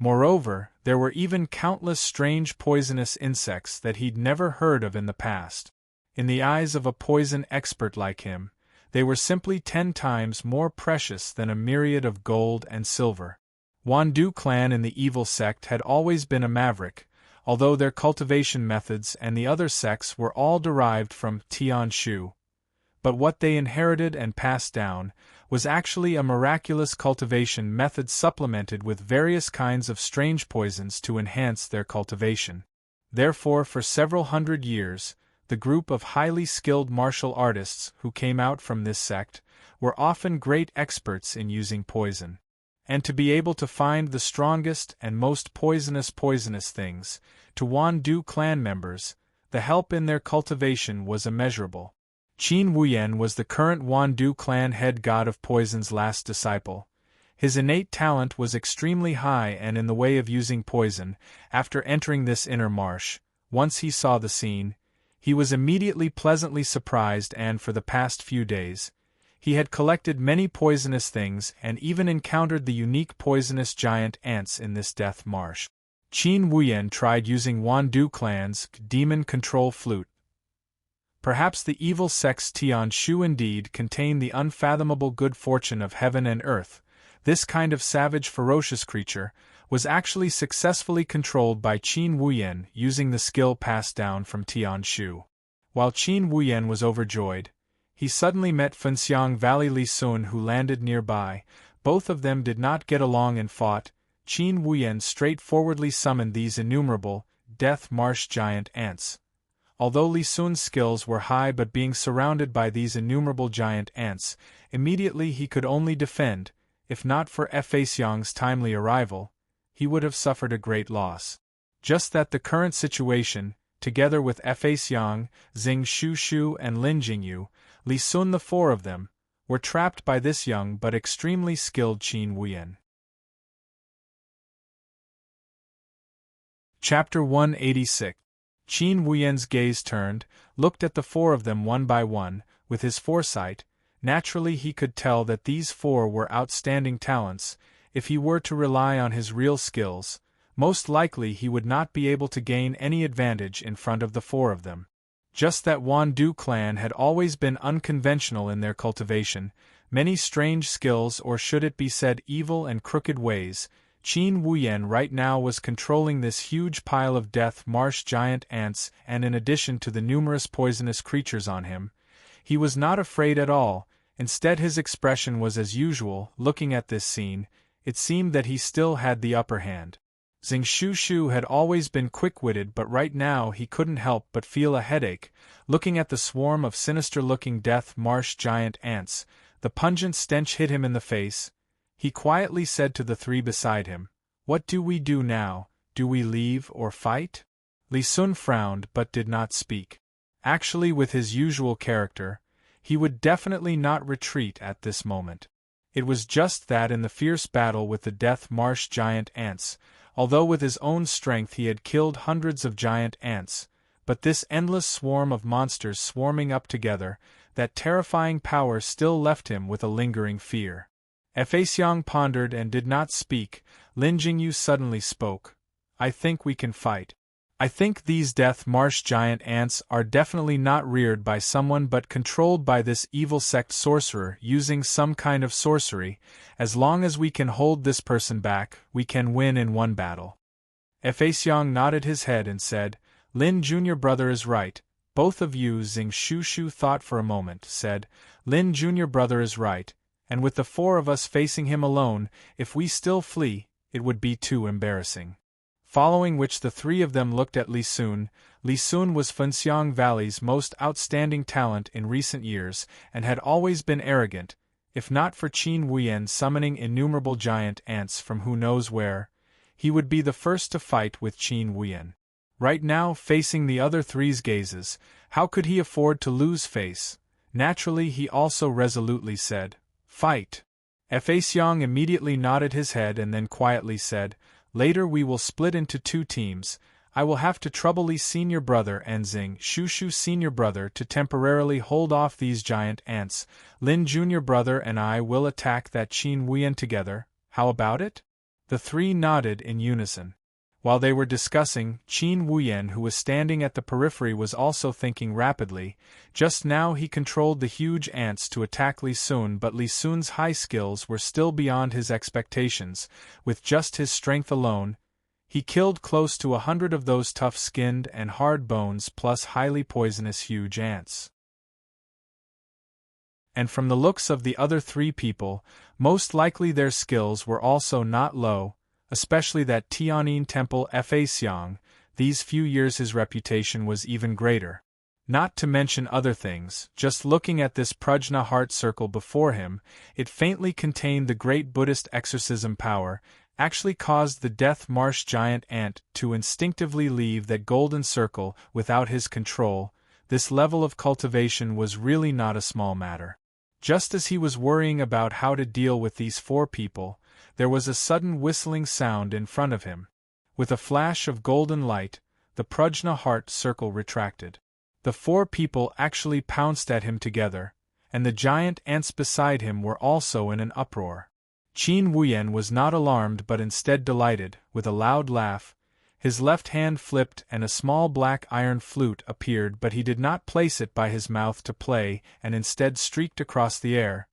A: Moreover, there were even countless strange poisonous insects that he'd never heard of in the past. In the eyes of a poison expert like him, they were simply 10 times more precious than a myriad of gold and silver. Wandu clan in the evil sect had always been a maverick, although their cultivation methods and the other sects were all derived from Tian Shu. But what they inherited and passed down was actually a miraculous cultivation method supplemented with various kinds of strange poisons to enhance their cultivation. Therefore, for several hundred years, the group of highly skilled martial artists who came out from this sect were often great experts in using poison. And to be able to find the strongest and most poisonous things, to Wandu clan members, the help in their cultivation was immeasurable. Qin Wuyan was the current Wandu clan head god of poison's last disciple. His innate talent was extremely high, and in the way of using poison, after entering this inner marsh, once he saw the scene, he was immediately pleasantly surprised, and for the past few days, he had collected many poisonous things and even encountered the unique poisonous giant ants in this death marsh. Qin Wuyan tried using Wandu clan's demon control flute. Perhaps the evil sect's Tian Shu indeed contained the unfathomable good fortune of heaven and earth. This kind of savage, ferocious creature was actually successfully controlled by Qin Wuyan using the skill passed down from Tian Shu. While Qin Wuyan was overjoyed, he suddenly met Fenxiang Valley Li Sun, who landed nearby. Both of them did not get along and fought. Qin Wuyan straightforwardly summoned these innumerable, death marsh giant ants. Although Li Sun's skills were high, but being surrounded by these innumerable giant ants, immediately he could only defend. If not for Feixiang's timely arrival, he would have suffered a great loss. Just that the current situation, together with Feixiang, Xing Shushu and Lin Jingyu, Li Sun, the 4 of them, were trapped by this young but extremely skilled Qin Wuyan. Chapter 186. Qin Wuyan's gaze turned, looked at the 4 of them one by one. With his foresight, naturally he could tell that these 4 were outstanding talents. If he were to rely on his real skills, most likely he would not be able to gain any advantage in front of the 4 of them. Just that Wandu clan had always been unconventional in their cultivation, many strange skills, or should it be said evil and crooked ways. Qin Wuyan right now was controlling this huge pile of death marsh giant ants, and in addition to the numerous poisonous creatures on him, he was not afraid at all. Instead, his expression was as usual. Looking at this scene, it seemed that he still had the upper hand. Xing Shushu had always been quick-witted, but right now he couldn't help but feel a headache. Looking at the swarm of sinister-looking death marsh giant ants, the pungent stench hit him in the face. He quietly said to the 3 beside him, "What do we do now? Do we leave or fight?" Li Sun frowned but did not speak. Actually, with his usual character, he would definitely not retreat at this moment. It was just that in the fierce battle with the death marsh giant ants, although with his own strength he had killed hundreds of giant ants, but this endless swarm of monsters swarming up together, that terrifying power still left him with a lingering fear. Feixiang pondered and did not speak. Lin Jingyu suddenly spoke. "I think we can fight." I think these death marsh giant ants are definitely not reared by someone but controlled by this evil sect sorcerer using some kind of sorcery. As long as we can hold this person back, we can win in one battle. Xiang nodded his head and said, Lin Jr. brother is right. Both of you. Zing Shushu thought for a moment, said, Lin Jr. brother is right, and with the four of us facing him alone, if we still flee, it would be too embarrassing. Following which the three of them looked at Li Sun. Li Sun was Funxiang Valley's most outstanding talent in recent years, and had always been arrogant, if not for Qin Wuyan summoning innumerable giant ants from who knows where, he would be the first to fight with Qin Wuyan. Right now, facing the other three's gazes, how could he afford to lose face? Naturally, he also resolutely said, Fight! Xiang immediately nodded his head and then quietly said, Later we will split into two teams. I will have to trouble Li senior brother and Zing Shushu senior brother to temporarily hold off these giant ants. Lin junior brother and I will attack that Qin Wuyan together. How about it? The three nodded in unison. While they were discussing, Qin Wuyan, who was standing at the periphery, was also thinking rapidly. Just now he controlled the huge ants to attack Li Sun, but Li Sun's high skills were still beyond his expectations. With just his strength alone, he killed close to 100 of those tough-skinned and hard bones plus highly poisonous huge ants. And from the looks of the other three people, most likely their skills were also not low, especially that Tianyin Temple Xiang. These few years his reputation was even greater. Not to mention other things, just looking at this Prajna heart circle before him, it faintly contained the great Buddhist exorcism power, actually caused the death marsh giant ant to instinctively leave that golden circle without his control. This level of cultivation was really not a small matter. Just as he was worrying about how to deal with these four people, there was a sudden whistling sound in front of him. With a flash of golden light, the Prajna heart circle retracted. The four people actually pounced at him together, and the giant ants beside him were also in an uproar. Qin Wuyan was not alarmed but instead delighted. With a loud laugh, his left hand flipped and a small black iron flute appeared, but he did not place it by his mouth to play and instead streaked across the air.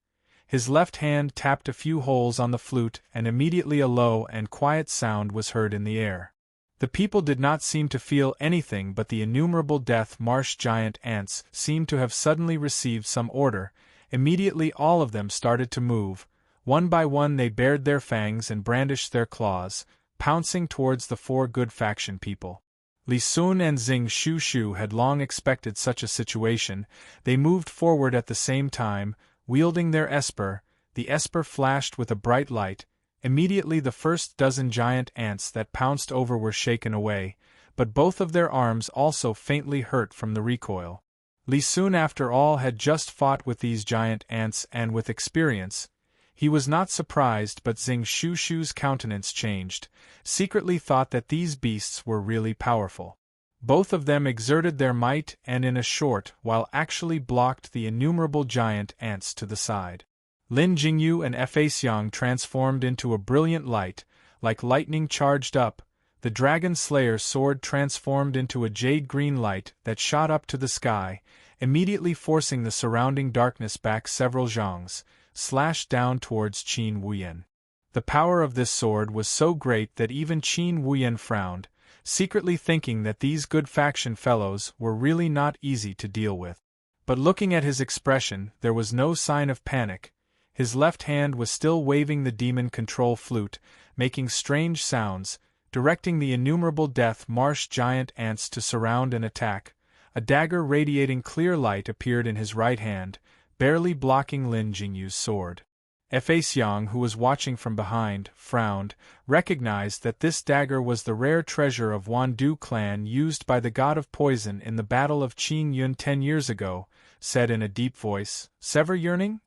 A: His left hand tapped a few holes on the flute and immediately a low and quiet sound was heard in the air. The people did not seem to feel anything, but the innumerable death marsh giant ants seemed to have suddenly received some order. Immediately all of them started to move. One by one they bared their fangs and brandished their claws, pouncing towards the four good faction people. Li Sun and Zing Shushu had long expected such a situation. They moved forward at the same time, wielding their esper. The esper flashed with a bright light. Immediately the first dozen giant ants that pounced over were shaken away, but both of their arms also faintly hurt from the recoil. Li Sun after all had just fought with these giant ants and with experience. He was not surprised, but Zing Shushu's countenance changed, secretly thought that these beasts were really powerful. Both of them exerted their might and in a short while actually blocked the innumerable giant ants to the side. Lin Jingyu and Xiang transformed into a brilliant light, like lightning charged up. The Dragon Slayer's sword transformed into a jade-green light that shot up to the sky, immediately forcing the surrounding darkness back several zhangs, slashed down towards Qin Wuyan. The power of this sword was so great that even Qin Wuyan frowned, secretly thinking that these good faction fellows were really not easy to deal with. But looking at his expression, there was no sign of panic. His left hand was still waving the demon control flute, making strange sounds, directing the innumerable death marsh giant ants to surround and attack. A dagger radiating clear light appeared in his right hand, barely blocking Lin Jingyu's sword. Xiang, who was watching from behind, frowned, recognized that this dagger was the rare treasure of Wandu clan used by the god of poison in the Battle of Qin Yun 10 years ago, said in a deep voice, "Sever yearning?"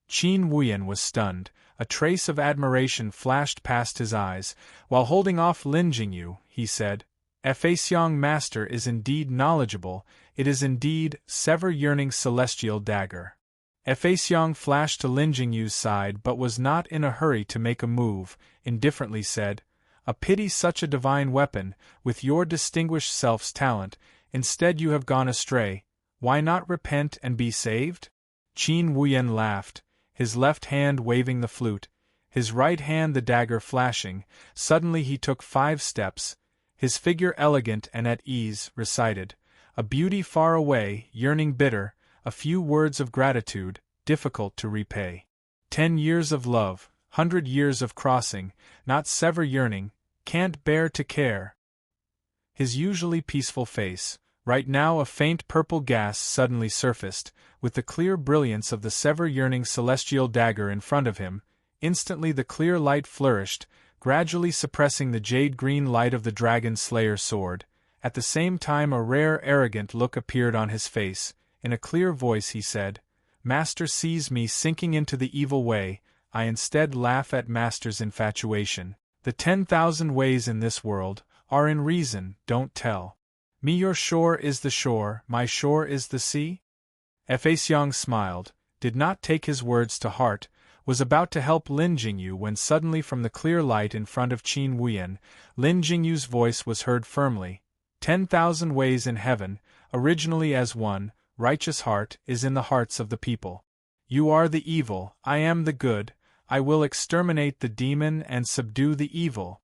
A: Qin Wuyan was stunned. A trace of admiration flashed past his eyes. While holding off Lin Jingyu, he said, "Xiang master is indeed knowledgeable. It is indeed Sever Yearning's celestial dagger." Xiang flashed to Lin Jingyu's side but was not in a hurry to make a move, indifferently said, A pity such a divine weapon, with your distinguished self's talent, instead you have gone astray. Why not repent and be saved? Qin Wuyan laughed, his left hand waving the flute, his right hand the dagger flashing. Suddenly he took 5 steps, his figure elegant and at ease, recited, a beauty far away, yearning bitter, a few words of gratitude, difficult to repay. 10 years of love, 100 years of crossing, not sever yearning, can't bear to care. His usually peaceful face, right now a faint purple gas suddenly surfaced, with the clear brilliance of the sever yearning celestial dagger in front of him. Instantly the clear light flourished, gradually suppressing the jade-green light of the dragon slayer sword. At the same time a rare arrogant look appeared on his face. In a clear voice he said, Master sees me sinking into the evil way, I instead laugh at Master's infatuation. The 10,000 ways in this world are in reason, don't tell me your shore is the shore, my shore is the sea? Feixiang smiled, did not take his words to heart, was about to help Lin Jingyu when suddenly from the clear light in front of Qin Wuyan, Lin Jingyu's voice was heard firmly. 10,000 ways in heaven, originally as one, righteous heart is in the hearts of the people. You are the evil, I am the good, I will exterminate the demon and subdue the evil.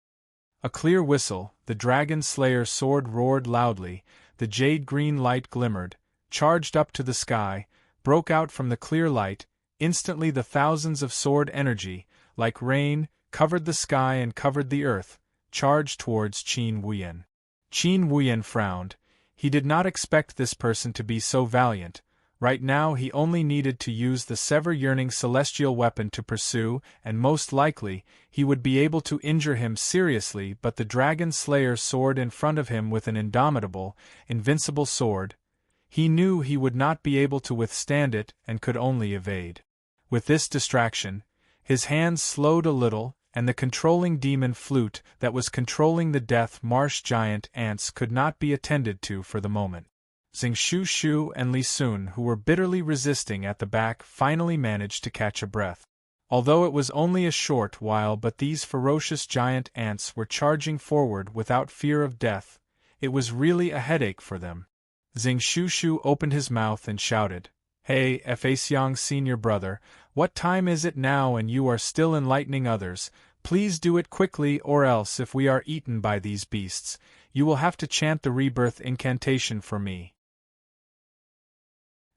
A: A clear whistle, the dragon slayer sword roared loudly, the jade-green light glimmered, charged up to the sky, broke out from the clear light. Instantly the thousands of sword energy, like rain, covered the sky and covered the earth, charged towards Qin Wuyan. Qin Wuyan frowned. He did not expect this person to be so valiant. Right now he only needed to use the sever-yearning celestial weapon to pursue, and most likely, he would be able to injure him seriously, but the dragon slayer sword in front of him with an indomitable, invincible sword. He knew he would not be able to withstand it and could only evade. With this distraction, his hands slowed a little, and the controlling demon flute that was controlling the death marsh giant ants could not be attended to for the moment. Xing Shu and Li Sun, who were bitterly resisting at the back, finally managed to catch a breath. Although it was only a short while, but these ferocious giant ants were charging forward without fear of death. It was really a headache for them. Xing Shu opened his mouth and shouted, Hey, Feixiang senior brother, what time is it now and you are still enlightening others? Please do it quickly, or else if we are eaten by these beasts, you will have to chant the rebirth incantation for me.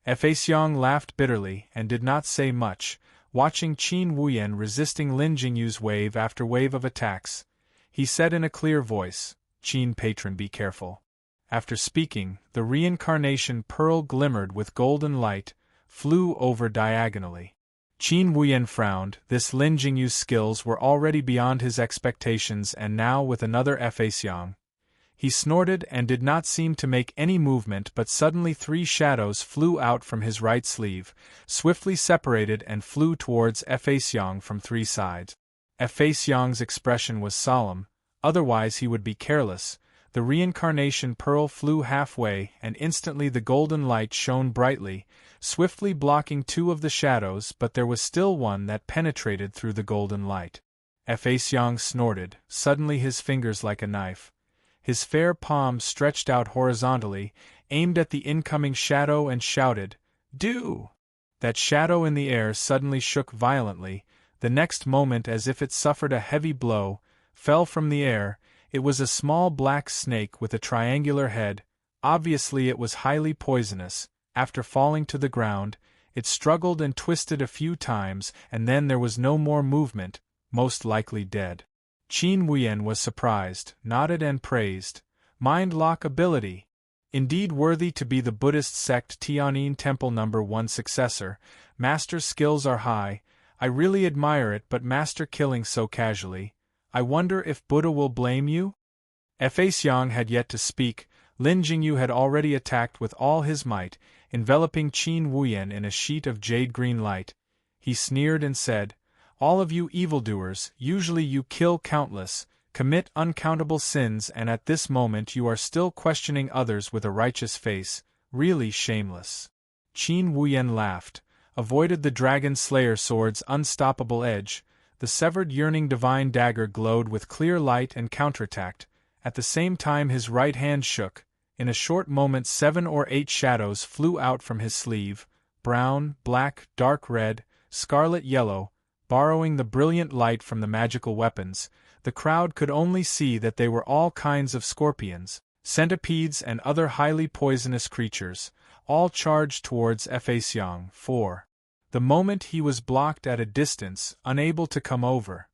A: Feixiang laughed bitterly and did not say much, watching Qin Wuyan resisting Lin Jingyu's wave after wave of attacks. He said in a clear voice, Qin patron, be careful. After speaking, the reincarnation pearl glimmered with golden light, flew over diagonally. Qin Wuyan frowned. This Lin Jingyu's skills were already beyond his expectations, and now with another Feixiang. He snorted and did not seem to make any movement, but suddenly 3 shadows flew out from his right sleeve, swiftly separated and flew towards Feixiang from 3 sides. Feixiang's expression was solemn, otherwise he would be careless. The reincarnation pearl flew halfway, and instantly the golden light shone brightly, swiftly blocking 2 of the shadows, but there was still one that penetrated through the golden light. Feixiang snorted, suddenly his fingers like a knife. His fair palm stretched out horizontally, aimed at the incoming shadow and shouted, Do! That shadow in the air suddenly shook violently, the next moment as if it suffered a heavy blow, fell from the air. It was a small black snake with a triangular head. Obviously it was highly poisonous. After falling to the ground, it struggled and twisted a few times, and then there was no more movement, most likely dead. Qin Wuyan was surprised, nodded and praised. Mind lock ability. Indeed worthy to be the Buddhist sect Tianyin Temple No. 1 successor. Master's skills are high. I really admire it, but master killing so casually. I wonder if Buddha will blame you? Feixiang had yet to speak. Lin Jingyu had already attacked with all his might, enveloping Qin Wuyan in a sheet of jade-green light. He sneered and said, All of you evildoers, usually you kill countless, commit uncountable sins, and at this moment you are still questioning others with a righteous face, really shameless. Qin Wuyan laughed, avoided the dragon slayer sword's unstoppable edge. the severed yearning divine dagger glowed with clear light and counterattacked. At the same time his right hand shook. In a short moment 7 or 8 shadows flew out from his sleeve, brown, black, dark red, scarlet yellow, borrowing the brilliant light from the magical weapons. The crowd could only see that they were all kinds of scorpions, centipedes and other highly poisonous creatures, all charged towards Xiang. For the moment he was blocked at a distance, unable to come over.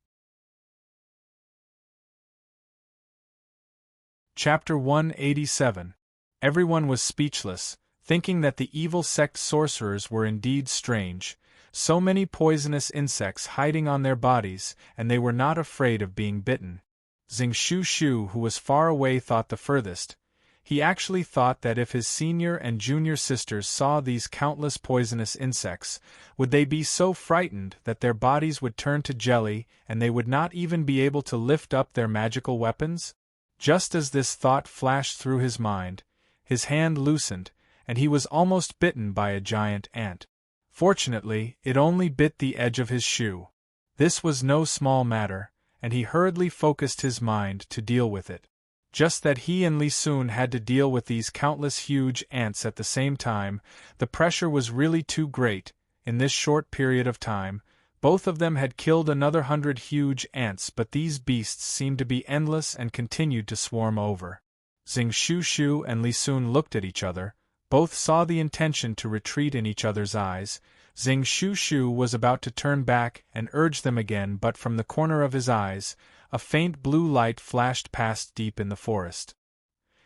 A: Chapter 187. Everyone was speechless, thinking that the evil sect sorcerers were indeed strange. So many poisonous insects hiding on their bodies, and they were not afraid of being bitten. Xing Shu, who was far away, thought the furthest. He actually thought that if his senior and junior sisters saw these countless poisonous insects, would they be so frightened that their bodies would turn to jelly and they would not even be able to lift up their magical weapons? Just as this thought flashed through his mind, his hand loosened, and he was almost bitten by a giant ant. Fortunately, it only bit the edge of his shoe. This was no small matter, and he hurriedly focused his mind to deal with it. Just that he and Li Sun had to deal with these countless huge ants at the same time, the pressure was really too great. In this short period of time, both of them had killed another 100 huge ants, but these beasts seemed to be endless and continued to swarm over. Xing Shu and Li Sun looked at each other. Both saw the intention to retreat in each other's eyes. Xing Shu was about to turn back and urge them again, but from the corner of his eyes, a faint blue light flashed past deep in the forest.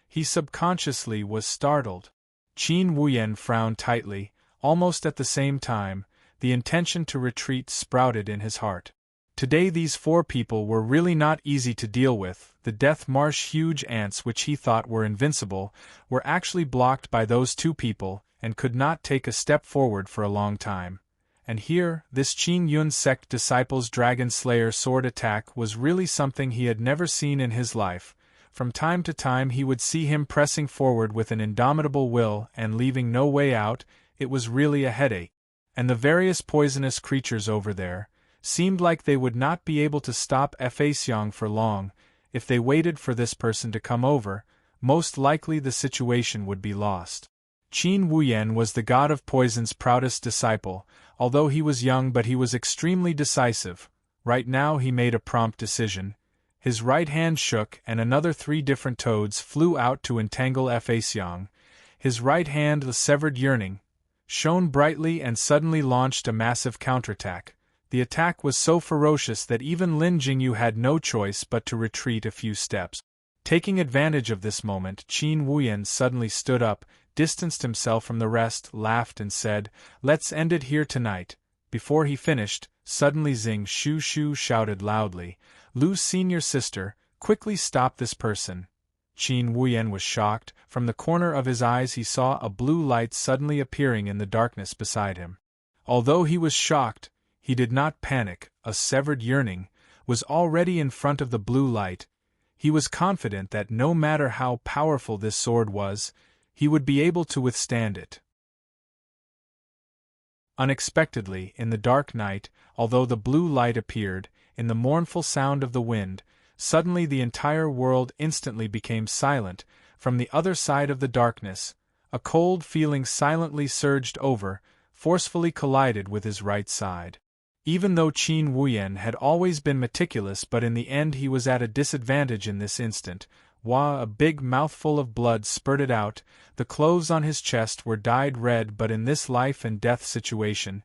A: He subconsciously was startled. Qin Wuyan frowned tightly. Almost at the same time, the intention to retreat sprouted in his heart. Today these 4 people were really not easy to deal with. The Death Marsh huge ants, which he thought were invincible, were actually blocked by those 2 people, and could not take a step forward for a long time. And here, this Qin Yun sect disciple's Dragon Slayer sword attack was really something he had never seen in his life. From time to time he would see him pressing forward with an indomitable will and leaving no way out. It was really a headache. And the various poisonous creatures over there seemed like they would not be able to stop Xiang for long. If they waited for this person to come over, most likely the situation would be lost. Qin Wuyan was the god of poison's proudest disciple. Although he was young, but he was extremely decisive. Right now he made a prompt decision. His right hand shook and another 3 different toads flew out to entangle Xiang. His right hand, the severed yearning, shone brightly and suddenly launched a massive counterattack. The attack was so ferocious that even Lin Jingyu had no choice but to retreat a few steps. Taking advantage of this moment, Qin Wuyan suddenly stood up, distanced himself from the rest, laughed and said, "Let's end it here tonight." Before he finished, suddenly Xing Shu shouted loudly, "Lu's senior sister, quickly stop this person." Qin Wuyan was shocked. From the corner of his eyes he saw a blue light suddenly appearing in the darkness beside him. Although he was shocked, he did not panic. A severed yearning was already in front of the blue light. He was confident that no matter how powerful this sword was, he would be able to withstand it. Unexpectedly, in the dark night, although the blue light appeared, in the mournful sound of the wind, suddenly the entire world instantly became silent. From the other side of the darkness, a cold feeling silently surged over, forcefully collided with his right side. Even though Qin Wuyan had always been meticulous, but in the end he was at a disadvantage in this instant. A big mouthful of blood spurted out. The clothes on his chest were dyed red, but in this life and death situation,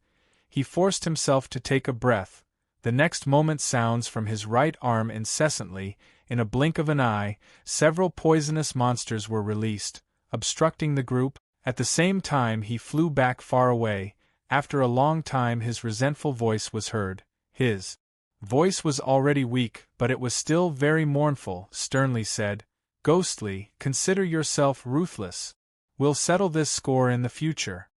A: he forced himself to take a breath. The next moment sounds from his right arm incessantly. In a blink of an eye, several poisonous monsters were released, obstructing the group. At the same time he flew back far away. After a long time his resentful voice was heard. His voice was already weak, but it was still very mournful. Sternly said, "Ghostly, consider yourself ruthless. We'll settle this score in the future."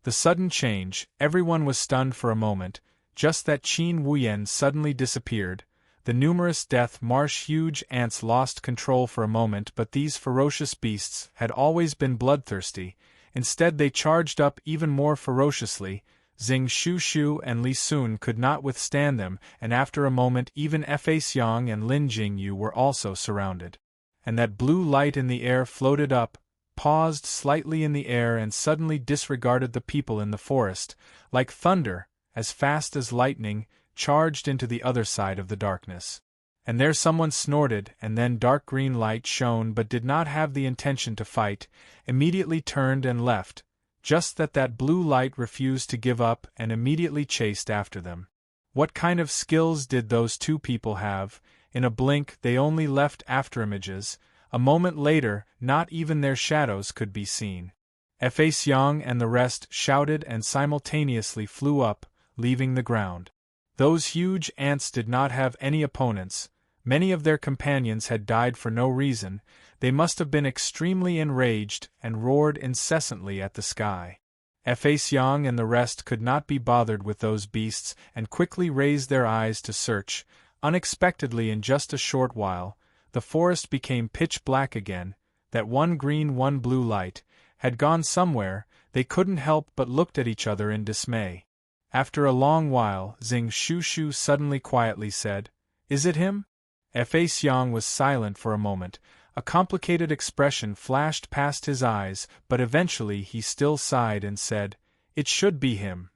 A: The sudden change, everyone was stunned for a moment. Just that Qin Wuyan suddenly disappeared. The numerous Death Marsh huge ants lost control for a moment, but these ferocious beasts had always been bloodthirsty. Instead they charged up even more ferociously. Xing Shushu and Li Sun could not withstand them, and after a moment even Fa Xiang and Lin Jingyu were also surrounded. And that blue light in the air floated up, paused slightly in the air and suddenly disregarded the people in the forest, like thunder, as fast as lightning, charged into the other side of the darkness. And there someone snorted, and then dark green light shone but did not have the intention to fight, immediately turned and left, just that blue light refused to give up and immediately chased after them. What kind of skills did those two people have? In a blink they only left afterimages. A moment later, not even their shadows could be seen. Fa Xiang and the rest shouted and simultaneously flew up, leaving the ground. Those huge ants did not have any opponents. Many of their companions had died for no reason. They must have been extremely enraged and roared incessantly at the sky. Fa Xiang and the rest could not be bothered with those beasts and quickly raised their eyes to search. Unexpectedly, in just a short while, the forest became pitch black again. That one green, one blue light had gone somewhere. They couldn't help but looked at each other in dismay. After a long while, Xing Shushu suddenly quietly said, "Is it him?" Fa Xiang was silent for a moment. A complicated expression flashed past his eyes, but eventually he still sighed and said, "It should be him."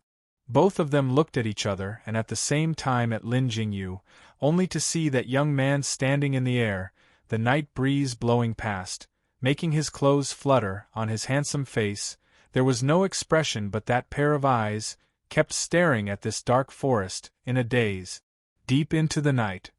A: Both of them looked at each other and at the same time at Lin Jingyu, only to see that young man standing in the air, the night breeze blowing past, making his clothes flutter. On his handsome face there was no expression, but that pair of eyes kept staring at this dark forest, in a daze. Deep into the night,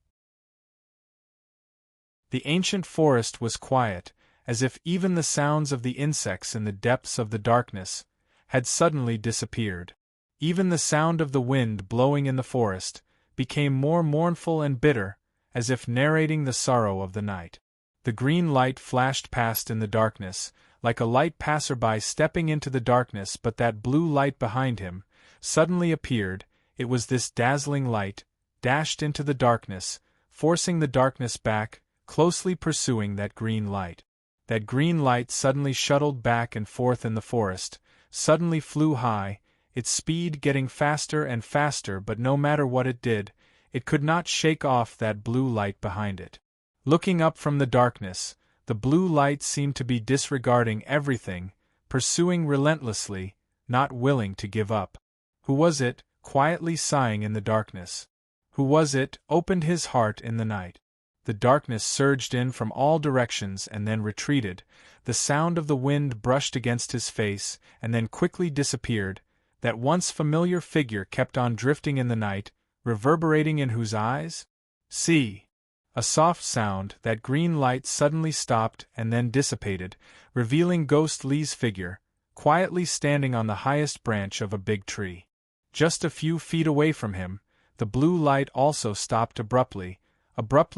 A: the ancient forest was quiet, as if even the sounds of the insects in the depths of the darkness had suddenly disappeared. Even the sound of the wind blowing in the forest became more mournful and bitter, as if narrating the sorrow of the night. The green light flashed past in the darkness, like a light passerby stepping into the darkness, but that blue light behind him suddenly appeared. It was this dazzling light, dashed into the darkness, forcing the darkness back, closely pursuing that green light. That green light suddenly shuttled back and forth in the forest, suddenly flew high, its speed getting faster and faster, but no matter what it did, it could not shake off that blue light behind it. Looking up from the darkness, the blue light seemed to be disregarding everything, pursuing relentlessly, not willing to give up. Who was it, quietly sighing in the darkness? Who was it, opened his heart in the night? The darkness surged in from all directions and then retreated. The sound of the wind brushed against his face and then quickly disappeared. That once familiar figure kept on drifting in the night, reverberating in whose eyes? See! A soft sound. That green light suddenly stopped and then dissipated, revealing Ghost Li's figure, quietly standing on the highest branch of a big tree. Just a few feet away from him, the blue light also stopped abruptly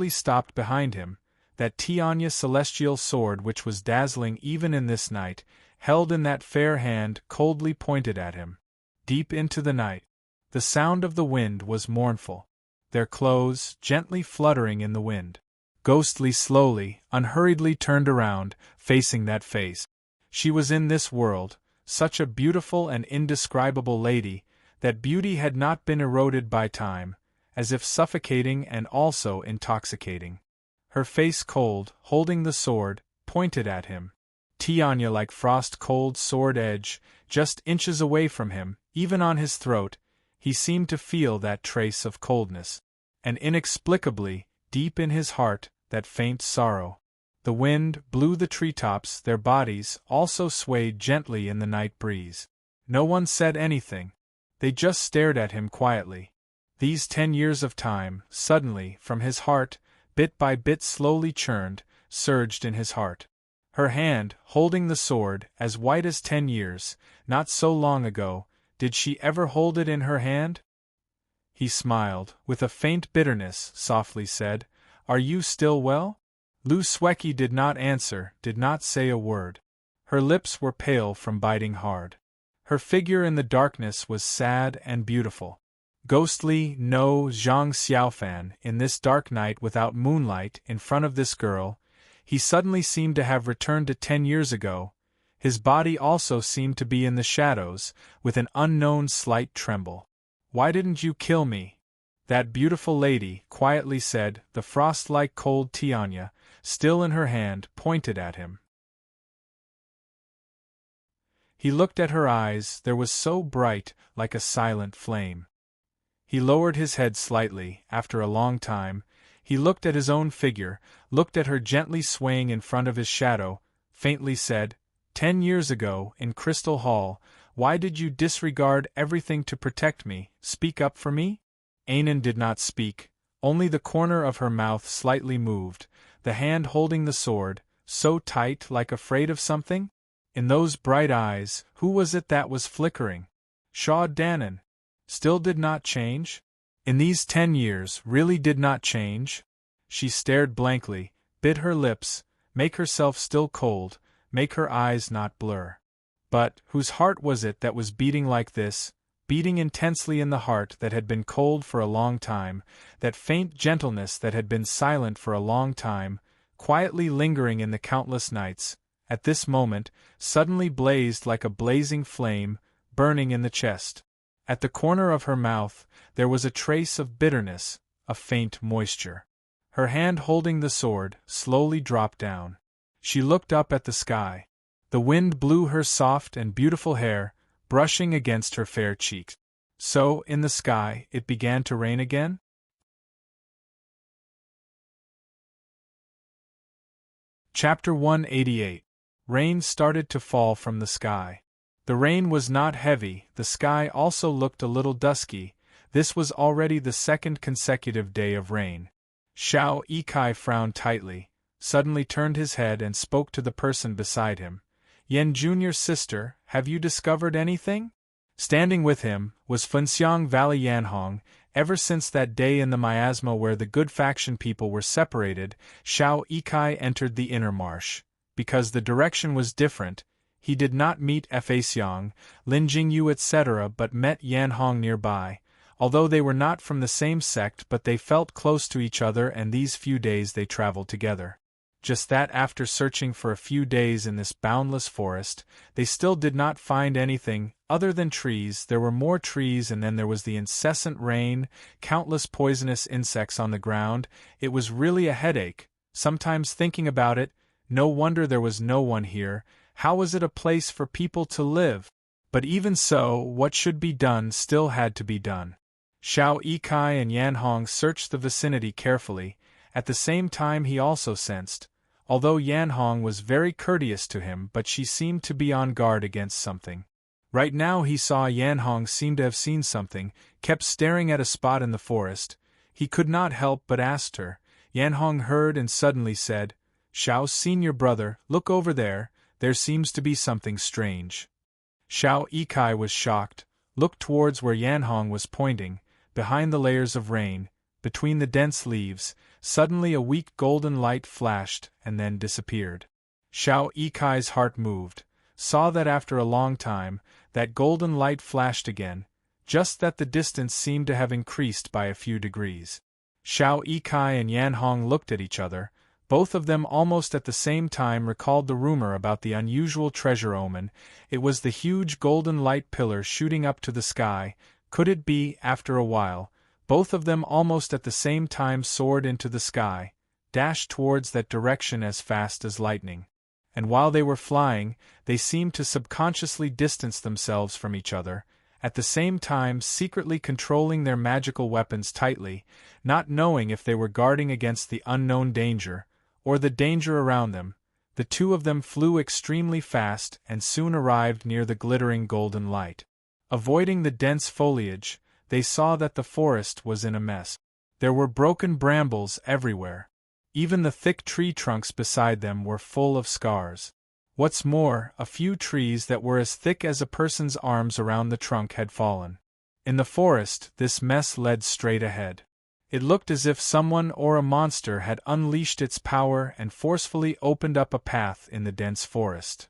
A: stopped behind him. That Tianya celestial sword, which was dazzling even in this night, held in that fair hand, coldly pointed at him. Deep into the night, the sound of the wind was mournful, their clothes gently fluttering in the wind. Ghostly slowly, unhurriedly turned around, facing that face. She was in this world, such a beautiful and indescribable lady, that beauty had not been eroded by time, as if suffocating and also intoxicating. Her face cold, holding the sword, pointed at him. Tianya like frost-cold sword edge, just inches away from him, even on his throat, he seemed to feel that trace of coldness. And inexplicably, deep in his heart, that faint sorrow. The wind blew the treetops, their bodies also swayed gently in the night breeze. No one said anything. They just stared at him quietly. These 10 years of time, suddenly, from his heart, bit by bit slowly churned, surged in his heart. Her hand, holding the sword, as white as 10 years, not so long ago, did she ever hold it in her hand? He smiled, with a faint bitterness, softly said, "Are you still well?" Lu Sweki did not answer, did not say a word. Her lips were pale from biting hard. Her figure in the darkness was sad and beautiful. Ghostly, no Zhang Xiaofan, in this dark night without moonlight, in front of this girl, he suddenly seemed to have returned to 10 years ago. His body also seemed to be in the shadows, with an unknown slight tremble. "Why didn't you kill me?" that beautiful lady quietly said. The frost-like cold tianya, still in her hand, pointed at him. He looked at her eyes, they were so bright, like a silent flame. He lowered his head slightly. After a long time, he looked at his own figure, looked at her gently swaying in front of his shadow, faintly said, 10 years ago, in Crystal Hall, why did you disregard everything to protect me, speak up for me? Anan did not speak, only the corner of her mouth slightly moved, the hand holding the sword, so tight like afraid of something? In those bright eyes, who was it that was flickering? Shah Danan. Still did not change? In these 10 years, really did not change? She stared blankly, bit her lips, make herself still cold, make her eyes not blur. But, whose heart was it that was beating like this, beating intensely in the heart that had been cold for a long time, that faint gentleness that had been silent for a long time, quietly lingering in the countless nights, at this moment, suddenly blazed like a blazing flame, burning in the chest. At the corner of her mouth, there was a trace of bitterness, a faint moisture. Her hand holding the sword, slowly dropped down. She looked up at the sky. The wind blew her soft and beautiful hair, brushing against her fair cheeks. So, in the sky, it began to rain again? Chapter 188. Rain started to fall from the sky. The rain was not heavy, the sky also looked a little dusky. This was already the second consecutive day of rain. Shao Ikai frowned tightly, suddenly turned his head and spoke to the person beside him. Yen Junior's sister, have you discovered anything? Standing with him was Funxiang Valley Yanhong. Ever since that day in the miasma where the good faction people were separated, Shao Ikai entered the inner marsh. Because the direction was different, he did not meet Feixiang, Lin Jingyu etc. but met Yanhong nearby. Although they were not from the same sect, but they felt close to each other, and these few days they traveled together. Just that after searching for a few days in this boundless forest, they still did not find anything other than trees. There were more trees, and then there was the incessant rain, countless poisonous insects on the ground. It was really a headache, sometimes thinking about it. No wonder there was no one here. How was it a place for people to live? But even so, what should be done still had to be done. Shao Ikai and Yanhong searched the vicinity carefully. At the same time he also sensed, although Yanhong was very courteous to him, but she seemed to be on guard against something. Right now he saw Yanhong seemed to have seen something, kept staring at a spot in the forest. He could not help but asked her. Yanhong heard and suddenly said, Shao's senior brother, look over there, there seems to be something strange. Shao Ikai was shocked, looked towards where Yanhong was pointing, behind the layers of rain, between the dense leaves. Suddenly a weak golden light flashed and then disappeared. Shao Ikai's heart moved, saw that after a long time, that golden light flashed again, just that the distance seemed to have increased by a few degrees. Shao Ikai and Yanhong looked at each other. Both of them almost at the same time recalled the rumor about the unusual treasure omen. It was the huge golden light pillar shooting up to the sky. Could it be, after a while, both of them almost at the same time soared into the sky, dashed towards that direction as fast as lightning. And while they were flying, they seemed to subconsciously distance themselves from each other, at the same time secretly controlling their magical weapons tightly, not knowing if they were guarding against the unknown danger, or the danger around them. The two of them flew extremely fast and soon arrived near the glittering golden light. Avoiding the dense foliage, they saw that the forest was in a mess. There were broken brambles everywhere. Even the thick tree trunks beside them were full of scars. What's more, a few trees that were as thick as a person's arms around the trunk had fallen. In the forest, this mess led straight ahead. It looked as if someone or a monster had unleashed its power and forcefully opened up a path in the dense forest.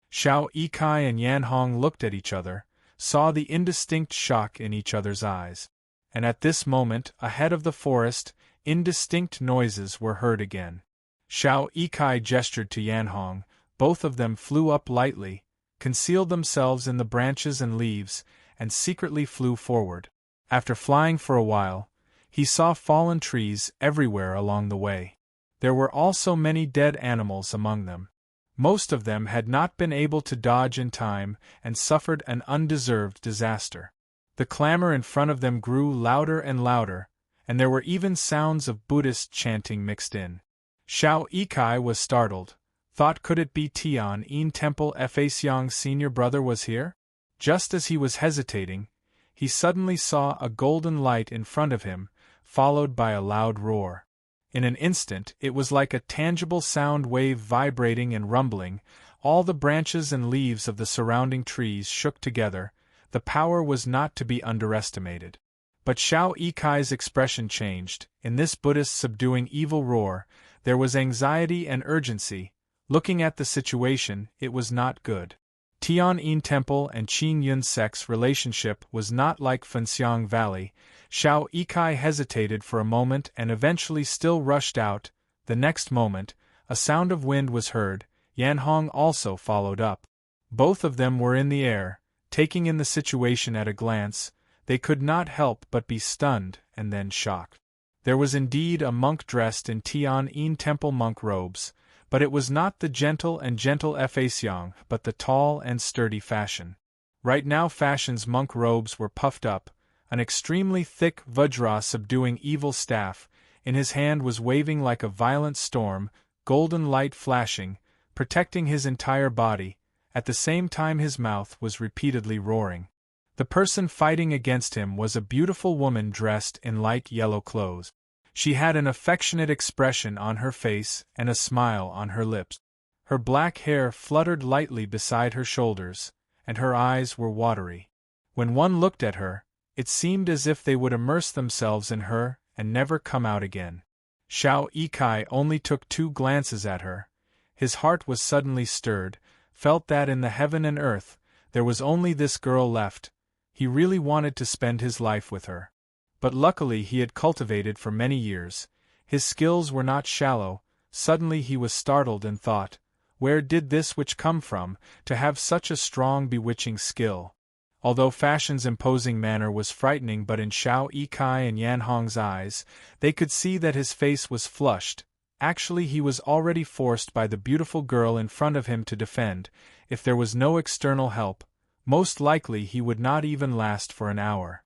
A: Shao Ikai and Yanhong looked at each other, saw the indistinct shock in each other's eyes. And at this moment, ahead of the forest, indistinct noises were heard again. Shao Ikai gestured to Yanhong, both of them flew up lightly, concealed themselves in the branches and leaves, and secretly flew forward. After flying for a while, he saw fallen trees everywhere along the way. There were also many dead animals among them. Most of them had not been able to dodge in time and suffered an undeserved disaster. The clamor in front of them grew louder and louder, and there were even sounds of Buddhist chanting mixed in. Xiao Yikai was startled, thought could it be Tian Yin Temple Feixiang's senior brother was here? Just as he was hesitating, he suddenly saw a golden light in front of him, followed by a loud roar. In an instant it was like a tangible sound wave vibrating and rumbling, all the branches and leaves of the surrounding trees shook together. The power was not to be underestimated. But Xiao Yikai's expression changed. In this Buddhist subduing evil roar, there was anxiety and urgency. Looking at the situation, it was not good. Tian Yin Temple and Qing Yun sect's relationship was not like Fenxiang Valley. Xiao Yikai hesitated for a moment and eventually still rushed out. The next moment, a sound of wind was heard. Yan Hong also followed up. Both of them were in the air, taking in the situation at a glance. They could not help but be stunned and then shocked. There was indeed a monk dressed in Tian Yin Temple monk robes, but it was not the gentle Feixiang, but the tall and sturdy Fashion. Right now Fashion's monk robes were puffed up, an extremely thick vajra subduing evil staff, in his hand was waving like a violent storm, golden light flashing, protecting his entire body, at the same time his mouth was repeatedly roaring. The person fighting against him was a beautiful woman dressed in light yellow clothes. She had an affectionate expression on her face and a smile on her lips. Her black hair fluttered lightly beside her shoulders, and her eyes were watery. When one looked at her, it seemed as if they would immerse themselves in her and never come out again. Xiao Yikai only took 2 glances at her. His heart was suddenly stirred, felt that in the heaven and earth, there was only this girl left. He really wanted to spend his life with her. But luckily he had cultivated for many years. His skills were not shallow. Suddenly he was startled and thought, where did this witch come from, to have such a strong bewitching skill? Although Fashion's imposing manner was frightening, but in Xiao Yikai and Yan Hong's eyes, they could see that his face was flushed. Actually he was already forced by the beautiful girl in front of him to defend. If there was no external help, most likely he would not even last for an hour.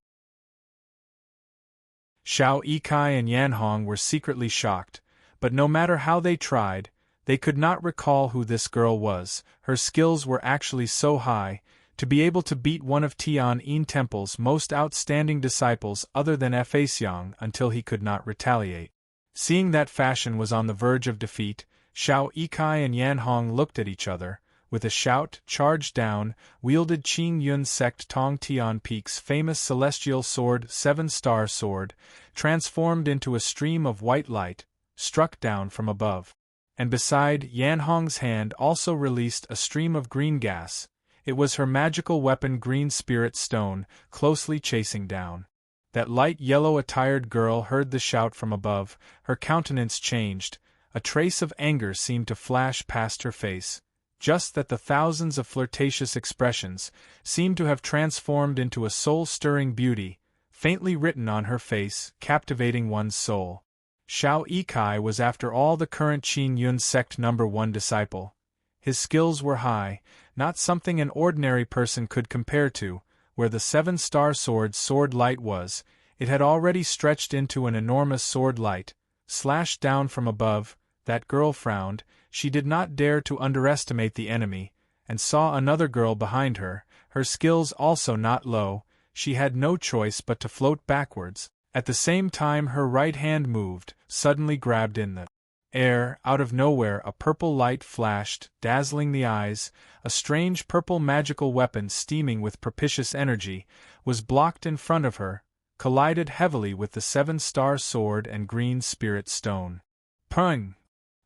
A: Xiao Yikai and Yan Hong were secretly shocked, but no matter how they tried, they could not recall who this girl was. Her skills were actually so high, to be able to beat one of Tian Yin Temple's most outstanding disciples other than Feixiang until he could not retaliate. Seeing that Fashion was on the verge of defeat, Xiao Yikai and Yan Hong looked at each other. With a shout, charged down, wielded Qing Yun sect Tong Tian Peak's famous celestial sword, 7-star sword, transformed into a stream of white light, struck down from above. And beside Yan Hong's hand also released a stream of green gas. It was her magical weapon Green Spirit Stone, closely chasing down. That light yellow-attired girl heard the shout from above. Her countenance changed. A trace of anger seemed to flash past her face. Just that the thousands of flirtatious expressions seemed to have transformed into a soul-stirring beauty, faintly written on her face, captivating one's soul. Xiao Yikai was after all the current Qing Yun sect #1 disciple. His skills were high, not something an ordinary person could compare to. Where the 7-star sword's sword light was, it had already stretched into an enormous sword light, slashed down from above. That girl frowned. She did not dare to underestimate the enemy, and saw another girl behind her, her skills also not low. She had no choice but to float backwards. At the same time her right hand moved, suddenly grabbed in the air. Out of nowhere a purple light flashed, dazzling the eyes. A strange purple magical weapon steaming with propitious energy was blocked in front of her, collided heavily with the 7-star sword and Green Spirit Stone. Pung!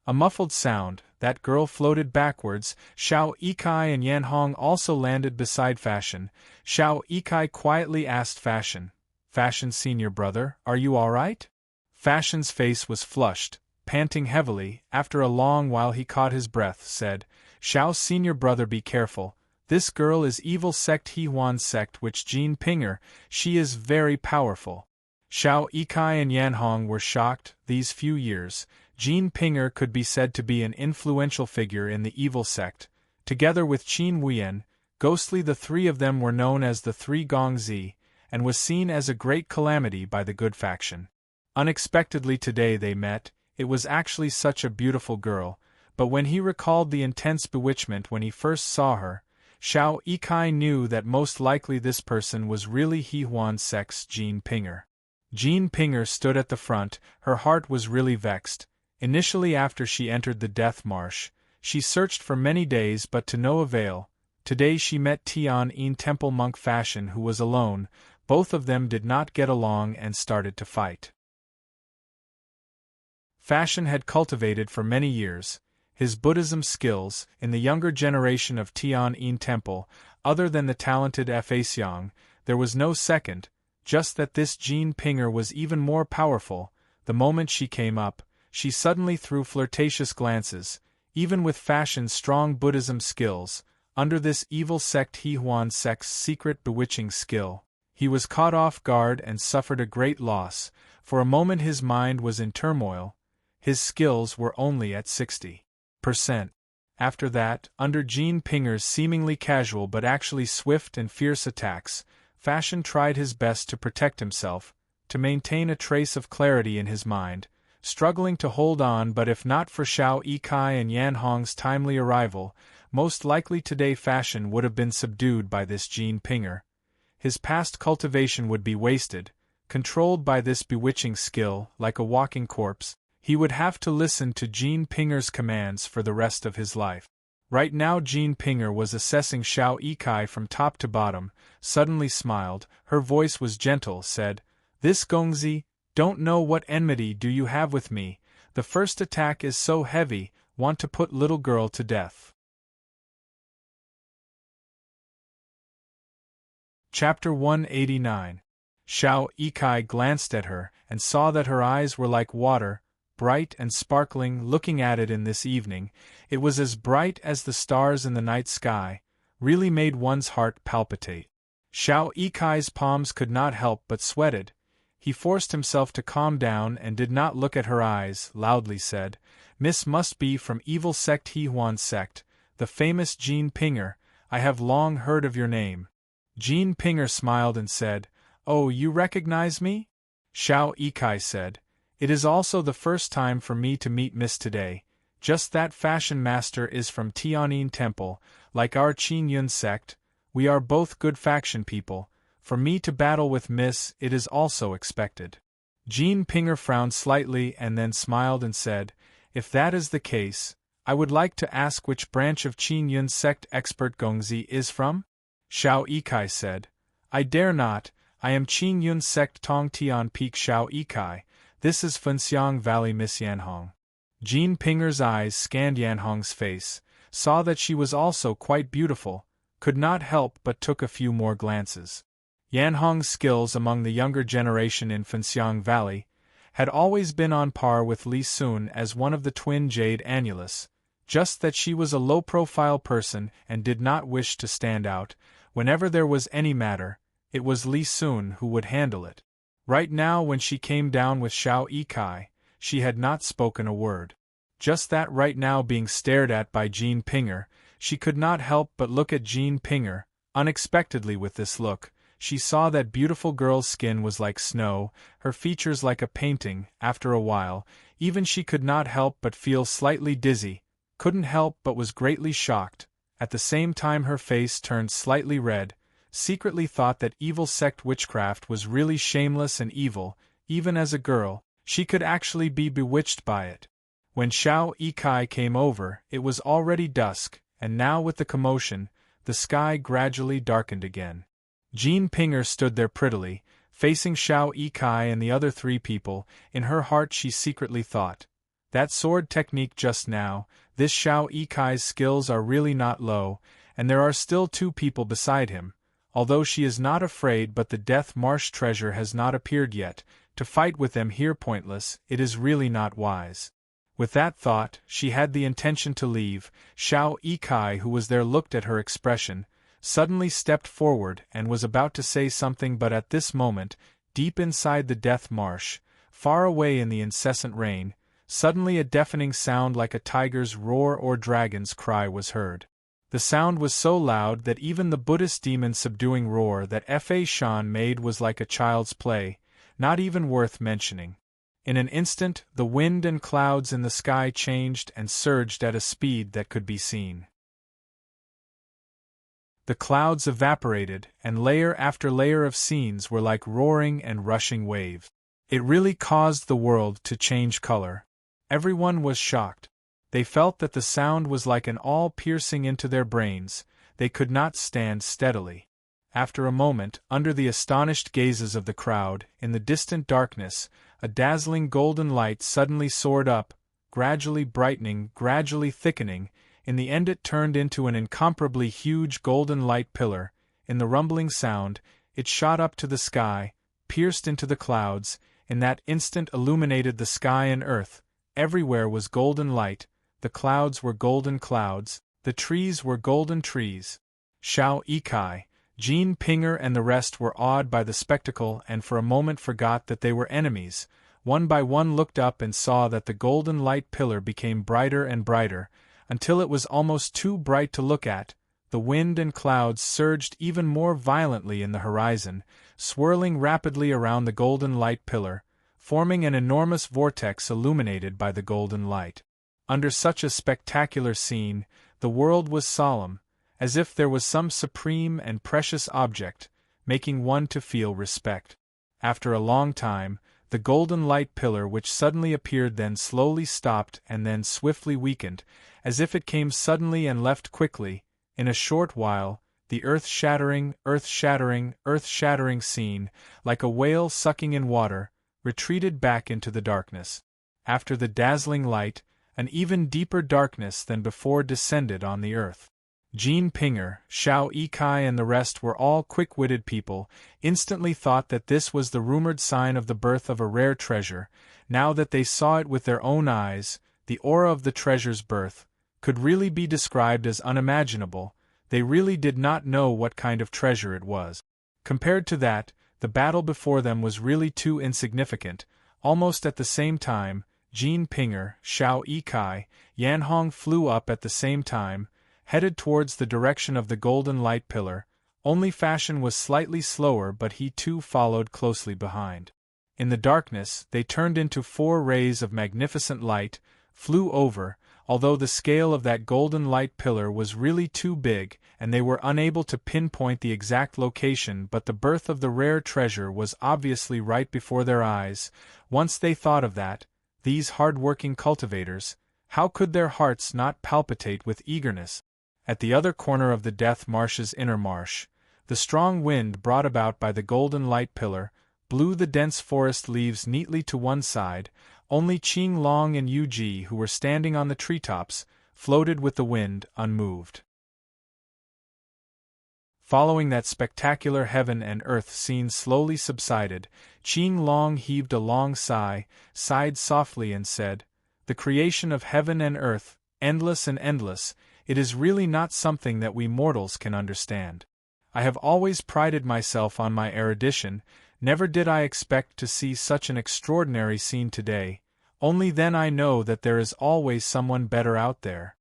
A: A muffled sound, that girl floated backwards. Xiao Yikai and Yan Hong also landed beside Fashion. Xiao Yikai quietly asked Fashion, "Fashion's senior brother, are you all right?" Fashion's face was flushed, panting heavily. After a long while he caught his breath, said, Xiao's senior brother, be careful. This girl is evil sect He-Huan sect which Jin Pinger, she is very powerful. Xiao Yikai and Yanhong were shocked. These few years, Jin Pinger could be said to be an influential figure in the evil sect. Together with Qin Wuyan, ghostly, the three of them were known as the Three Gongzi, and was seen as a great calamity by the good faction. Unexpectedly today they met. It was actually such a beautiful girl, but when he recalled the intense bewitchment when he first saw her, Xiao Yikai knew that most likely this person was really He-Huan sect's Jin Pinger. Jin Pinger stood at the front. Her heart was really vexed. Initially, after she entered the Death Marsh, she searched for many days but to no avail. Today she met Tian Temple monk Fashion, who was alone. Both of them did not get along and started to fight. Fashion had cultivated for many years his Buddhism skills in the younger generation of Tian Temple. Other than the talented Fa Xiang, there was no second, just that this Jin Pinger was even more powerful. The moment she came up, she suddenly threw flirtatious glances. Even with Fashion's strong Buddhism skills, under this evil sect He-Huan sect's secret bewitching skill, he was caught off guard and suffered a great loss. For a moment his mind was in turmoil. His skills were only at 60%. After that, under Jin Pinger's seemingly casual but actually swift and fierce attacks, Fashion tried his best to protect himself, to maintain a trace of clarity in his mind, struggling to hold on. But if not for Xiao Yikai and Yanhong's timely arrival, most likely today Fashion would have been subdued by this Jin Pinger. His past cultivation would be wasted. Controlled by this bewitching skill, like a walking corpse, he would have to listen to Jin Pinger's commands for the rest of his life. Right now Jin Pinger was assessing Xiao Yikai from top to bottom, suddenly smiled. Her voice was gentle, said, "This Gongzi, don't know what enmity do you have with me? The first attack is so heavy, want to put little girl to death." Chapter 189. Xiao Yikai glanced at her and saw that her eyes were like water, bright and sparkling. Looking at it in this evening, it was as bright as the stars in the night sky, really made one's heart palpitate. Xiao Yikai's palms could not help but sweated. He forced himself to calm down and did not look at her eyes, loudly said, "Miss must be from evil sect He-Huan sect, the famous Jin Pinger. I have long heard of your name." Jin Pinger smiled and said, "Oh, you recognize me?" Xiao Yikai said, "It is also the first time for me to meet Miss today. Just that Fashion Master is from Tianyin Temple, like our Qin Yun sect. We are both good faction people. For me to battle with Miss, it is also expected." Jin Pinger frowned slightly and then smiled and said, "If that is the case, I would like to ask which branch of Qin Yun sect expert Gongzi is from?" Xiao Yikai said, "I dare not. I am Qin Yun sect Tong Tian Peak Xiao Yikai. This is Fenxiang Valley Miss Yanhong." Jin Pinger's eyes scanned Yanhong's face, saw that she was also quite beautiful, could not help but took a few more glances. Yanhong's skills among the younger generation in Fenxiang Valley had always been on par with Li Sun as one of the twin Jade Annulus, just that she was a low-profile person and did not wish to stand out. Whenever there was any matter, it was Li Sun who would handle it. Right now, when she came down with Xiao Yikai, she had not spoken a word. Just that right now, being stared at by Jin Pinger, she could not help but look at Jin Pinger. Unexpectedly, with this look, she saw that beautiful girl's skin was like snow, her features like a painting. After a while, even she could not help but feel slightly dizzy, couldn't help but was greatly shocked. At the same time her face turned slightly red, secretly thought that evil sect witchcraft was really shameless and evil. Even as a girl, she could actually be bewitched by it. When Xiao Yikai came over, it was already dusk, and now with the commotion, the sky gradually darkened again. Jin Pinger stood there prettily, facing Xiao Yikai and the other three people. In her heart she secretly thought, that sword technique just now, this Xiao Yikai's skills are really not low, and there are still two people beside him. Although she is not afraid, but the Death Marsh treasure has not appeared yet. To fight with them here pointless, it is really not wise. With that thought, she had the intention to leave. Xiao Yikai, who was there, looked at her expression, suddenly stepped forward and was about to say something, but at this moment, deep inside the Death Marsh, far away in the incessant rain, suddenly a deafening sound like a tiger's roar or dragon's cry was heard. The sound was so loud that even the Buddhist demon subduing roar that Fa Shan made was like a child's play, not even worth mentioning. In an instant, the wind and clouds in the sky changed and surged at a speed that could be seen. The clouds evaporated, and layer after layer of scenes were like roaring and rushing waves. It really caused the world to change color. Everyone was shocked. They felt that the sound was like an awl piercing into their brains. They could not stand steadily. After a moment, under the astonished gazes of the crowd, in the distant darkness, a dazzling golden light suddenly soared up, gradually brightening, gradually thickening. In the end it turned into an incomparably huge golden light pillar. In the rumbling sound, it shot up to the sky, pierced into the clouds, in that instant illuminated the sky and earth. Everywhere was golden light, the clouds were golden clouds, the trees were golden trees. Xiao Yikai, Jean Pinger and the rest were awed by the spectacle and for a moment forgot that they were enemies. One by one looked up and saw that the golden light pillar became brighter and brighter, until it was almost too bright to look at. The wind and clouds surged even more violently in the horizon, swirling rapidly around the golden light pillar, forming an enormous vortex illuminated by the golden light. Under such a spectacular scene, the world was solemn, as if there was some supreme and precious object, making one to feel respect. After a long time, the golden light pillar which suddenly appeared then slowly stopped and then swiftly weakened, as if it came suddenly and left quickly. In a short while, the earth-shattering scene, like a whale sucking in water, retreated back into the darkness. After the dazzling light, an even deeper darkness than before descended on the earth. Jean Pinger, Xiao Yikai and the rest were all quick-witted people, instantly thought that this was the rumored sign of the birth of a rare treasure. Now that they saw it with their own eyes, the aura of the treasure's birth could really be described as unimaginable. They really did not know what kind of treasure it was. Compared to that, the battle before them was really too insignificant. Almost at the same time, Jean Pinger, Xiao Yikai, Yanhong flew up at the same time, headed towards the direction of the golden light pillar. Only Fashion was slightly slower, but he too followed closely behind. In the darkness, they turned into 4 rays of magnificent light, flew over, although the scale of that golden light pillar was really too big, and they were unable to pinpoint the exact location, but the birth of the rare treasure was obviously right before their eyes. Once they thought of that, these hard-working cultivators, how could their hearts not palpitate with eagerness? At the other corner of the Death Marsh's inner marsh, the strong wind brought about by the golden light pillar blew the dense forest leaves neatly to one side. Only Qing Long and Yu Ji, who were standing on the treetops, floated with the wind, unmoved. Following that spectacular heaven and earth scene slowly subsided, Qing Long heaved a long sigh, sighed softly and said, "The creation of heaven and earth, endless and endless, it is really not something that we mortals can understand. I have always prided myself on my erudition, never did I expect to see such an extraordinary scene today. Only then I know that there is always someone better out there."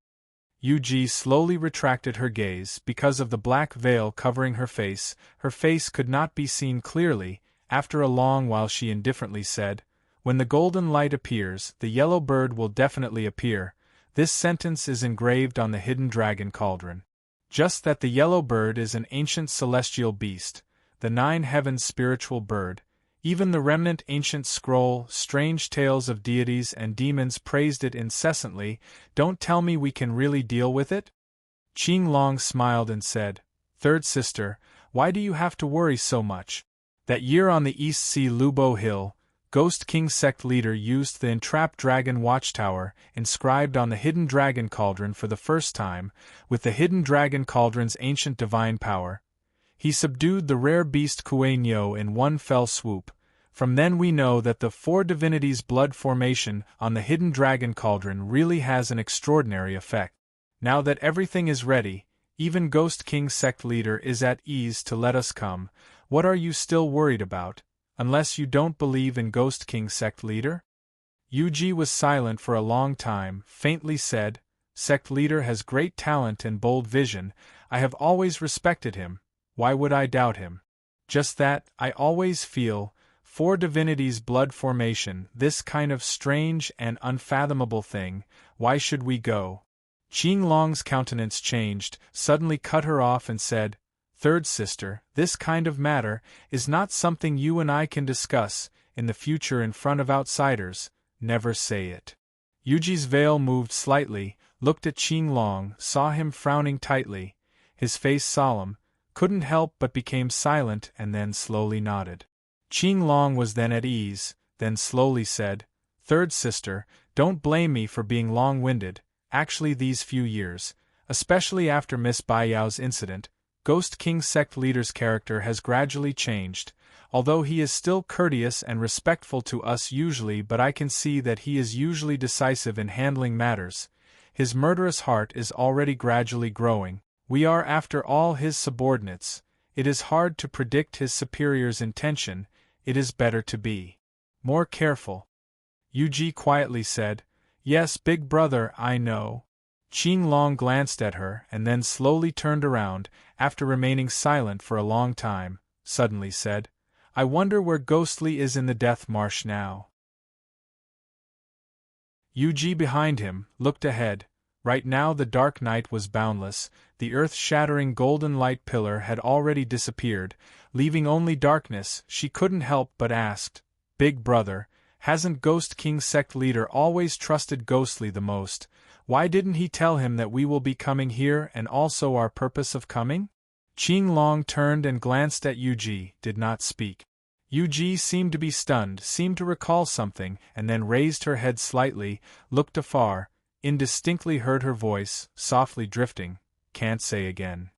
A: Yu Ji slowly retracted her gaze because of the black veil covering her face. Her face could not be seen clearly. After a long while she indifferently said, "When the golden light appears, the yellow bird will definitely appear. This sentence is engraved on the hidden dragon cauldron. Just that the yellow bird is an ancient celestial beast, the 9 heavens spiritual bird. Even the remnant ancient scroll, strange tales of deities and demons praised it incessantly. Don't tell me we can really deal with it?" Qing Long smiled and said, "Third sister, why do you have to worry so much? That year on the East Sea Lubo Hill, Ghost King sect leader used the entrapped dragon watchtower, inscribed on the hidden dragon cauldron for the first time, with the hidden dragon cauldron's ancient divine power. He subdued the rare beast Kuei Nyo in one fell swoop. From then we know that the four divinities' blood formation on the hidden dragon cauldron really has an extraordinary effect. Now that everything is ready, even Ghost King sect leader is at ease to let us come. What are you still worried about, unless you don't believe in Ghost King sect leader? Yuji was silent for a long time, faintly said, "Sect leader has great talent and bold vision. I have always respected him. Why would I doubt him? Just that, I always feel, four divinities' blood formation, this kind of strange and unfathomable thing, why should we go?" Qing Long's countenance changed, suddenly cut her off and said, "Third sister, this kind of matter is not something you and I can discuss in the future in front of outsiders. Never say it." Yuji's veil moved slightly, looked at Qing Long, saw him frowning tightly, his face solemn, couldn't help but became silent and then slowly nodded. Qing Long was then at ease, then slowly said, "Third sister, don't blame me for being long-winded. Actually these few years, especially after Miss Baiyao's incident, Ghost King sect leader's character has gradually changed, although he is still courteous and respectful to us usually, but I can see that he is usually decisive in handling matters. His murderous heart is already gradually growing. We are after all his subordinates. It is hard to predict his superior's intention. It is better to be more careful." Yuji quietly said, "Yes, big brother, I know." Qing Long glanced at her and then slowly turned around, after remaining silent for a long time, suddenly said, "I wonder where Ghostly is in the Death Marsh now." Yuji behind him looked ahead. Right now the dark night was boundless, the earth-shattering golden light pillar had already disappeared, leaving only darkness. She couldn't help but ask, "Big brother, hasn't Ghost King sect leader always trusted Ghostly the most? Why didn't he tell him that we will be coming here and also our purpose of coming?" Qing Long turned and glanced at Yuji, did not speak. Yuji seemed to be stunned, seemed to recall something, and then raised her head slightly, looked afar, indistinctly heard her voice, softly drifting, "Can't say again."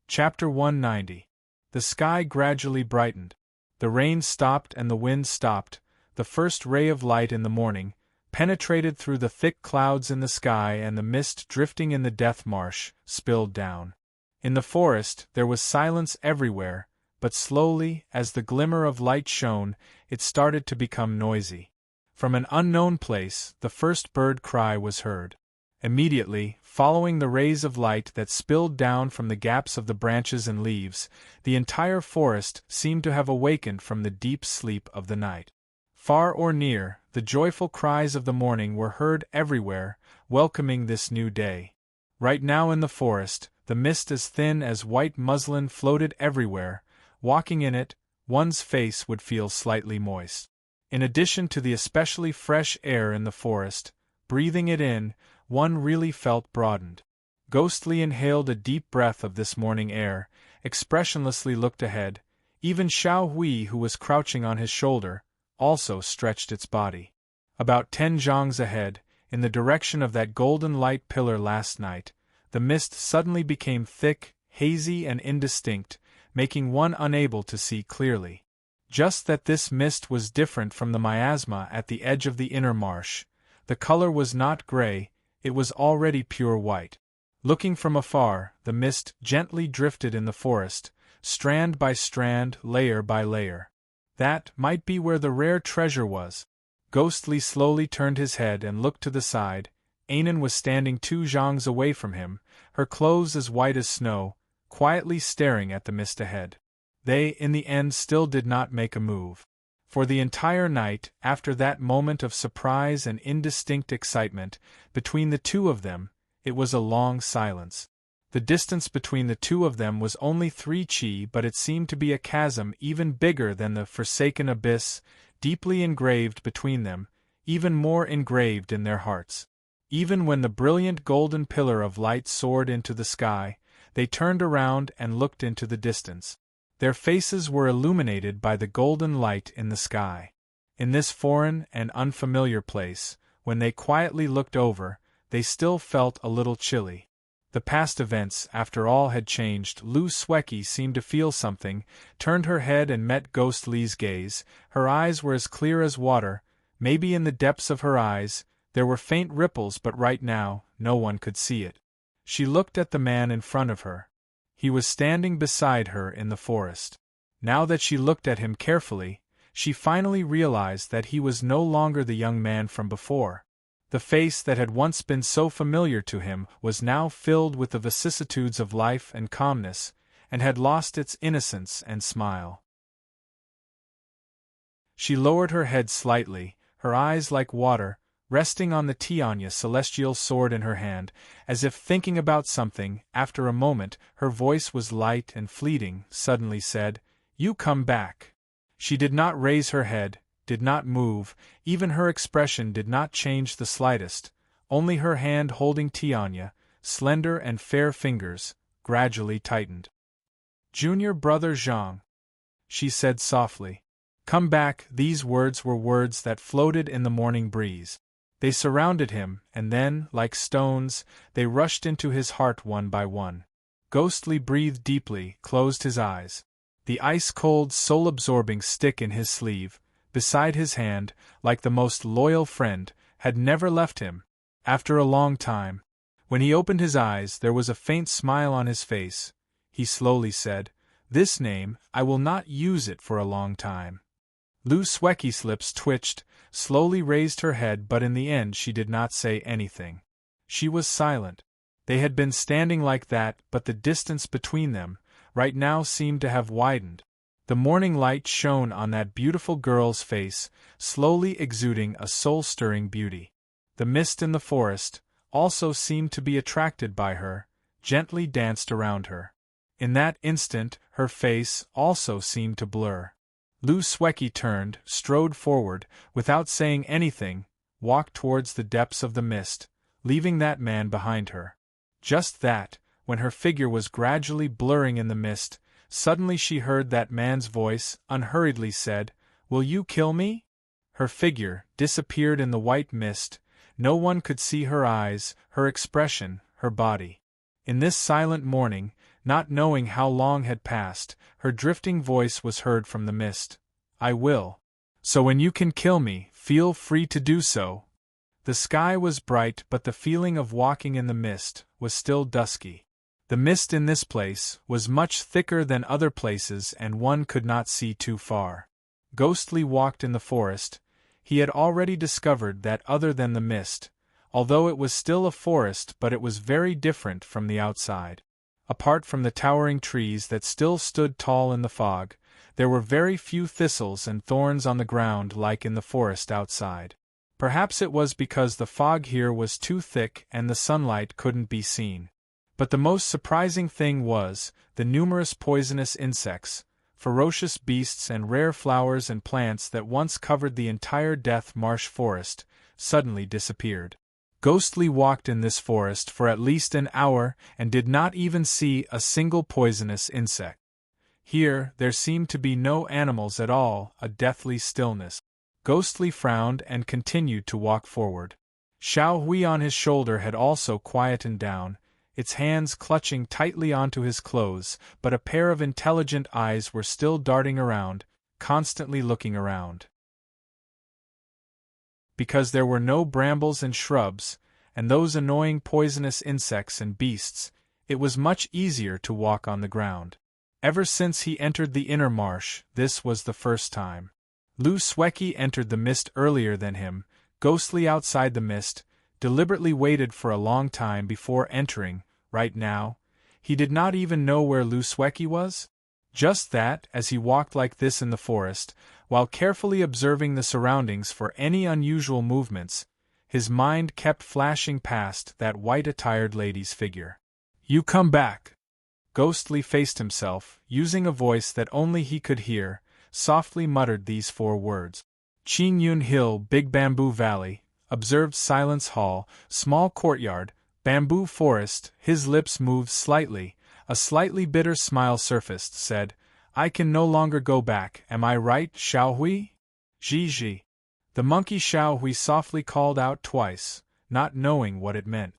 A: Chapter 190. The sky gradually brightened. The rain stopped and the wind stopped. The first ray of light in the morning penetrated through the thick clouds in the sky, and the mist drifting in the death marsh spilled down. In the forest there was silence everywhere, but slowly, as the glimmer of light shone, it started to become noisy. From an unknown place, the first bird cry was heard. Immediately, following the rays of light that spilled down from the gaps of the branches and leaves, the entire forest seemed to have awakened from the deep sleep of the night. Far or near, the joyful cries of the morning were heard everywhere, welcoming this new day. Right now in the forest, the mist as thin as white muslin floated everywhere. Walking in it, one's face would feel slightly moist. In addition to the especially fresh air in the forest, breathing it in, one really felt broadened. Ghostly inhaled a deep breath of this morning air, expressionlessly looked ahead. Even Xiao Hui, who was crouching on his shoulder, also stretched its body. About 10 zhangs ahead, in the direction of that golden light pillar last night, the mist suddenly became thick, hazy and indistinct, making one unable to see clearly. Just that this mist was different from the miasma at the edge of the inner marsh. The color was not gray, it was already pure white. Looking from afar, the mist gently drifted in the forest, strand by strand, layer by layer. That might be where the rare treasure was. Ghostly slowly turned his head and looked to the side. Anan was standing 2 zhangs away from him, her clothes as white as snow, quietly staring at the mist ahead. They, in the end, still did not make a move. For the entire night, after that moment of surprise and indistinct excitement, between the two of them, it was a long silence. The distance between the two of them was only 3 chi, but it seemed to be a chasm even bigger than the forsaken abyss, deeply engraved between them, even more engraved in their hearts. Even when the brilliant golden pillar of light soared into the sky, they turned around and looked into the distance. Their faces were illuminated by the golden light in the sky. In this foreign and unfamiliar place, when they quietly looked over, they still felt a little chilly. The past events, after all, had changed. Lu Sweki seemed to feel something, turned her head and met Ghost Li's gaze. Her eyes were as clear as water. Maybe in the depths of her eyes there were faint ripples, but right now no one could see it. She looked at the man in front of her. He was standing beside her in the forest. Now that she looked at him carefully, she finally realized that he was no longer the young man from before. The face that had once been so familiar to him was now filled with the vicissitudes of life and calmness, and had lost its innocence and smile. She lowered her head slightly, her eyes like water, resting on the Tianya celestial sword in her hand, as if thinking about something. After a moment, her voice was light and fleeting, suddenly said, "You come back." She did not raise her head, did not move, even her expression did not change the slightest, only her hand holding Tianya, slender and fair fingers, gradually tightened. "Junior brother Zhang," she said softly. "Come back." These words were words that floated in the morning breeze. They surrounded him, and then, like stones, they rushed into his heart one by one. Ghostly breathed deeply, closed his eyes. The ice-cold, soul-absorbing stick in his sleeve, beside his hand, like the most loyal friend, had never left him. After a long time, when he opened his eyes, there was a faint smile on his face. He slowly said, "This name, I will not use it for a long time." Lu Sweki's lips twitched, slowly raised her head, but in the end she did not say anything. She was silent. They had been standing like that, but the distance between them, right now, seemed to have widened. The morning light shone on that beautiful girl's face, slowly exuding a soul-stirring beauty. The mist in the forest also seemed to be attracted by her, gently danced around her. In that instant, her face also seemed to blur. Lu Sweki turned, strode forward, without saying anything, walked towards the depths of the mist, leaving that man behind her. Just that, when her figure was gradually blurring in the mist, suddenly she heard that man's voice, unhurriedly said, "Will you kill me?" Her figure disappeared in the white mist. No one could see her eyes, her expression, her body. In this silent morning, not knowing how long had passed, her drifting voice was heard from the mist. "I will. So when you can kill me, feel free to do so." The sky was bright, but the feeling of walking in the mist was still dusky. The mist in this place was much thicker than other places, and one could not see too far. Ghostly walked in the forest. He had already discovered that other than the mist, although it was still a forest, but it was very different from the outside. Apart from the towering trees that still stood tall in the fog, there were very few thistles and thorns on the ground like in the forest outside. Perhaps it was because the fog here was too thick and the sunlight couldn't be seen. But the most surprising thing was, the numerous poisonous insects, ferocious beasts and rare flowers and plants that once covered the entire Death Marsh forest, suddenly disappeared. Ghostly walked in this forest for at least an hour and did not even see a single poisonous insect. Here, there seemed to be no animals at all, a deathly stillness. Ghostly frowned and continued to walk forward. Xiao Hui on his shoulder had also quietened down, its hands clutching tightly onto his clothes, but a pair of intelligent eyes were still darting around, constantly looking around. Because there were no brambles and shrubs, and those annoying poisonous insects and beasts, it was much easier to walk on the ground. Ever since he entered the inner marsh, this was the first time. Lu Sweki entered the mist earlier than him, ghostly outside the mist, deliberately waited for a long time before entering. Right now, he did not even know where Lu Sweki was. Just that, as he walked like this in the forest, while carefully observing the surroundings for any unusual movements, his mind kept flashing past that white-attired lady's figure. "You come back." Ghostly faced himself, using a voice that only he could hear, softly muttered these 4 words. Qing Yun Hill, Big Bamboo Valley, observed Silence Hall, small courtyard, bamboo forest. His lips moved slightly, a slightly bitter smile surfaced, said, "I can no longer go back, am I right, Xiao Hui?" "Ji." The monkey Xiao Hui softly called out twice, not knowing what it meant.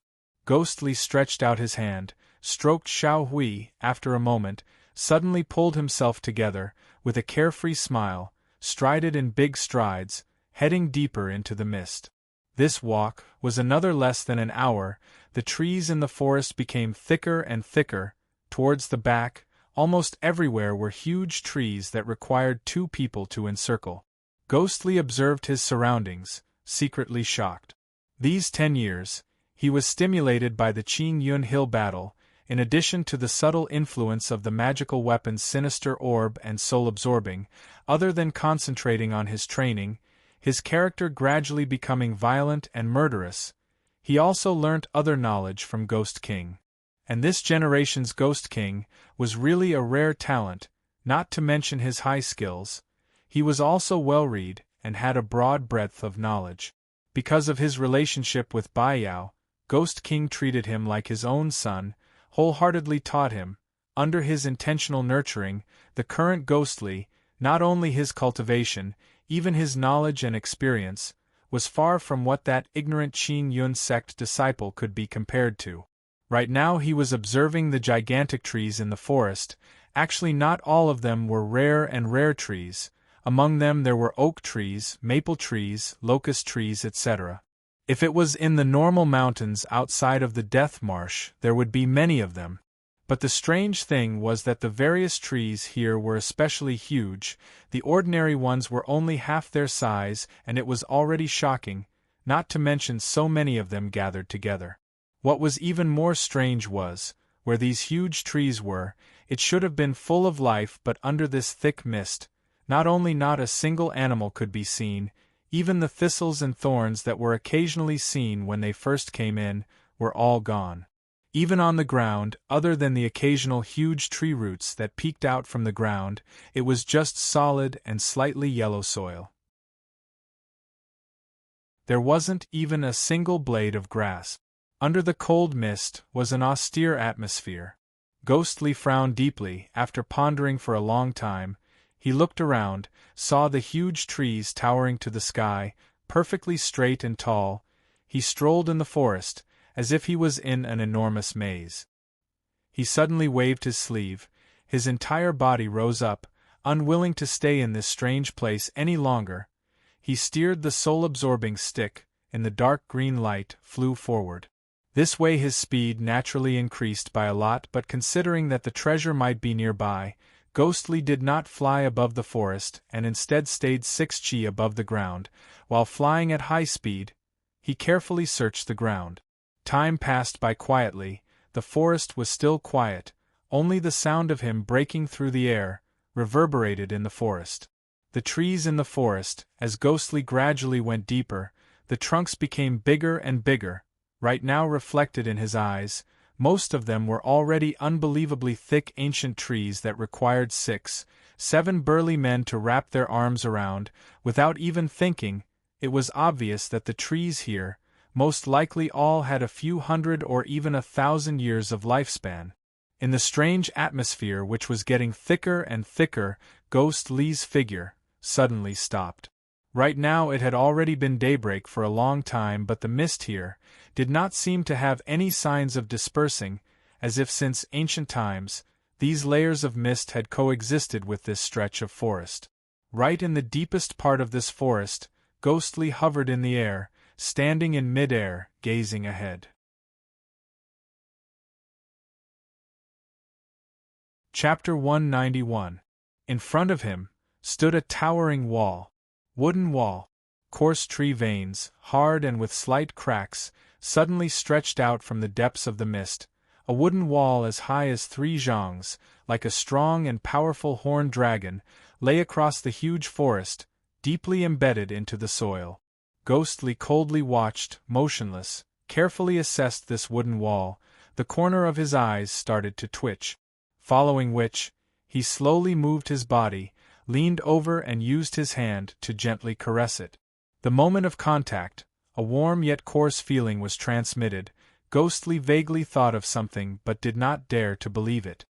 A: Ghostly stretched out his hand, stroked Xiao Hui, after a moment, suddenly pulled himself together, with a carefree smile, strided in big strides, heading deeper into the mist. This walk was another less than an hour. The trees in the forest became thicker and thicker. Towards the back, almost everywhere were huge trees that required two people to encircle. Ghostly observed his surroundings, secretly shocked. These 10 years, he was stimulated by the Qin Yun Hill battle, in addition to the subtle influence of the magical weapon's sinister orb and soul-absorbing. Other than concentrating on his training, his character gradually becoming violent and murderous, he also learnt other knowledge from Ghost King. And this generation's Ghost King was really a rare talent, not to mention his high skills. He was also well-read, and had a broad breadth of knowledge. Because of his relationship with Bai Yao, Ghost King treated him like his own son, wholeheartedly taught him, under his intentional nurturing, the current Ghostly. Not only his cultivation, even his knowledge and experience, was far from what that ignorant Qin Yun sect disciple could be compared to. Right now he was observing the gigantic trees in the forest. Actually, not all of them were rare trees. Among them there were oak trees, maple trees, locust trees, etc. If it was in the normal mountains outside of the Death Marsh, there would be many of them. But the strange thing was that the various trees here were especially huge. The ordinary ones were only half their size, and it was already shocking, not to mention so many of them gathered together. What was even more strange was, where these huge trees were, it should have been full of life, but under this thick mist, not a single animal could be seen. Even the thistles and thorns that were occasionally seen when they first came in, were all gone. Even on the ground, other than the occasional huge tree roots that peeked out from the ground, it was just solid and slightly yellow soil. There wasn't even a single blade of grass. Under the cold mist was an austere atmosphere. Ghostly frowned deeply. After pondering for a long time, he looked around, saw the huge trees towering to the sky, perfectly straight and tall. He strolled in the forest, as if he was in an enormous maze. He suddenly waved his sleeve. His entire body rose up, unwilling to stay in this strange place any longer. He steered the soul-absorbing stick, in the dark green light, flew forward. This way his speed naturally increased by a lot, but considering that the treasure might be nearby, Ghostly did not fly above the forest and instead stayed 6 chi above the ground. While flying at high speed, he carefully searched the ground. Time passed by quietly. The forest was still quiet, only the sound of him breaking through the air reverberated in the forest. The trees in the forest, as Ghostly gradually went deeper, the trunks became bigger and bigger. Right now reflected in his eyes, most of them were already unbelievably thick ancient trees that required 6, 7 burly men to wrap their arms around. Without even thinking, it was obvious that the trees here, most likely all had a few hundred or even 1,000 years of lifespan. In the strange atmosphere which was getting thicker and thicker, Ghostly's figure suddenly stopped. Right now it had already been daybreak for a long time, but the mist here did not seem to have any signs of dispersing, as if since ancient times, these layers of mist had coexisted with this stretch of forest. Right in the deepest part of this forest, Ghostly hovered in the air, standing in mid-air, gazing ahead. Chapter 191. In front of him stood a towering wall. Wooden wall. Coarse tree veins, hard and with slight cracks, suddenly stretched out from the depths of the mist. A wooden wall as high as 3 zhangs, like a strong and powerful horned dragon, lay across the huge forest, deeply embedded into the soil. Ghostly coldly watched, motionless, carefully assessed this wooden wall. The corner of his eyes started to twitch. Following which, he slowly moved his body, leaned over and used his hand to gently caress it. The moment of contact, a warm yet coarse feeling was transmitted. Ghostly vaguely thought of something but did not dare to believe it.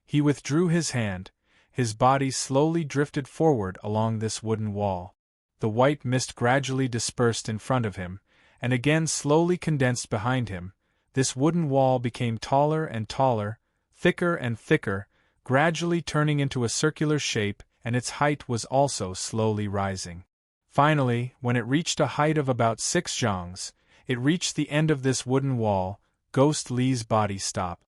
A: He withdrew his hand. His body slowly drifted forward along this wooden wall. The white mist gradually dispersed in front of him, and again slowly condensed behind him. this wooden wall became taller and taller, thicker and thicker, gradually turning into a circular shape, and its height was also slowly rising. Finally, when it reached a height of about 6 zhangs, it reached the end of this wooden wall. Ghost Li's body stopped.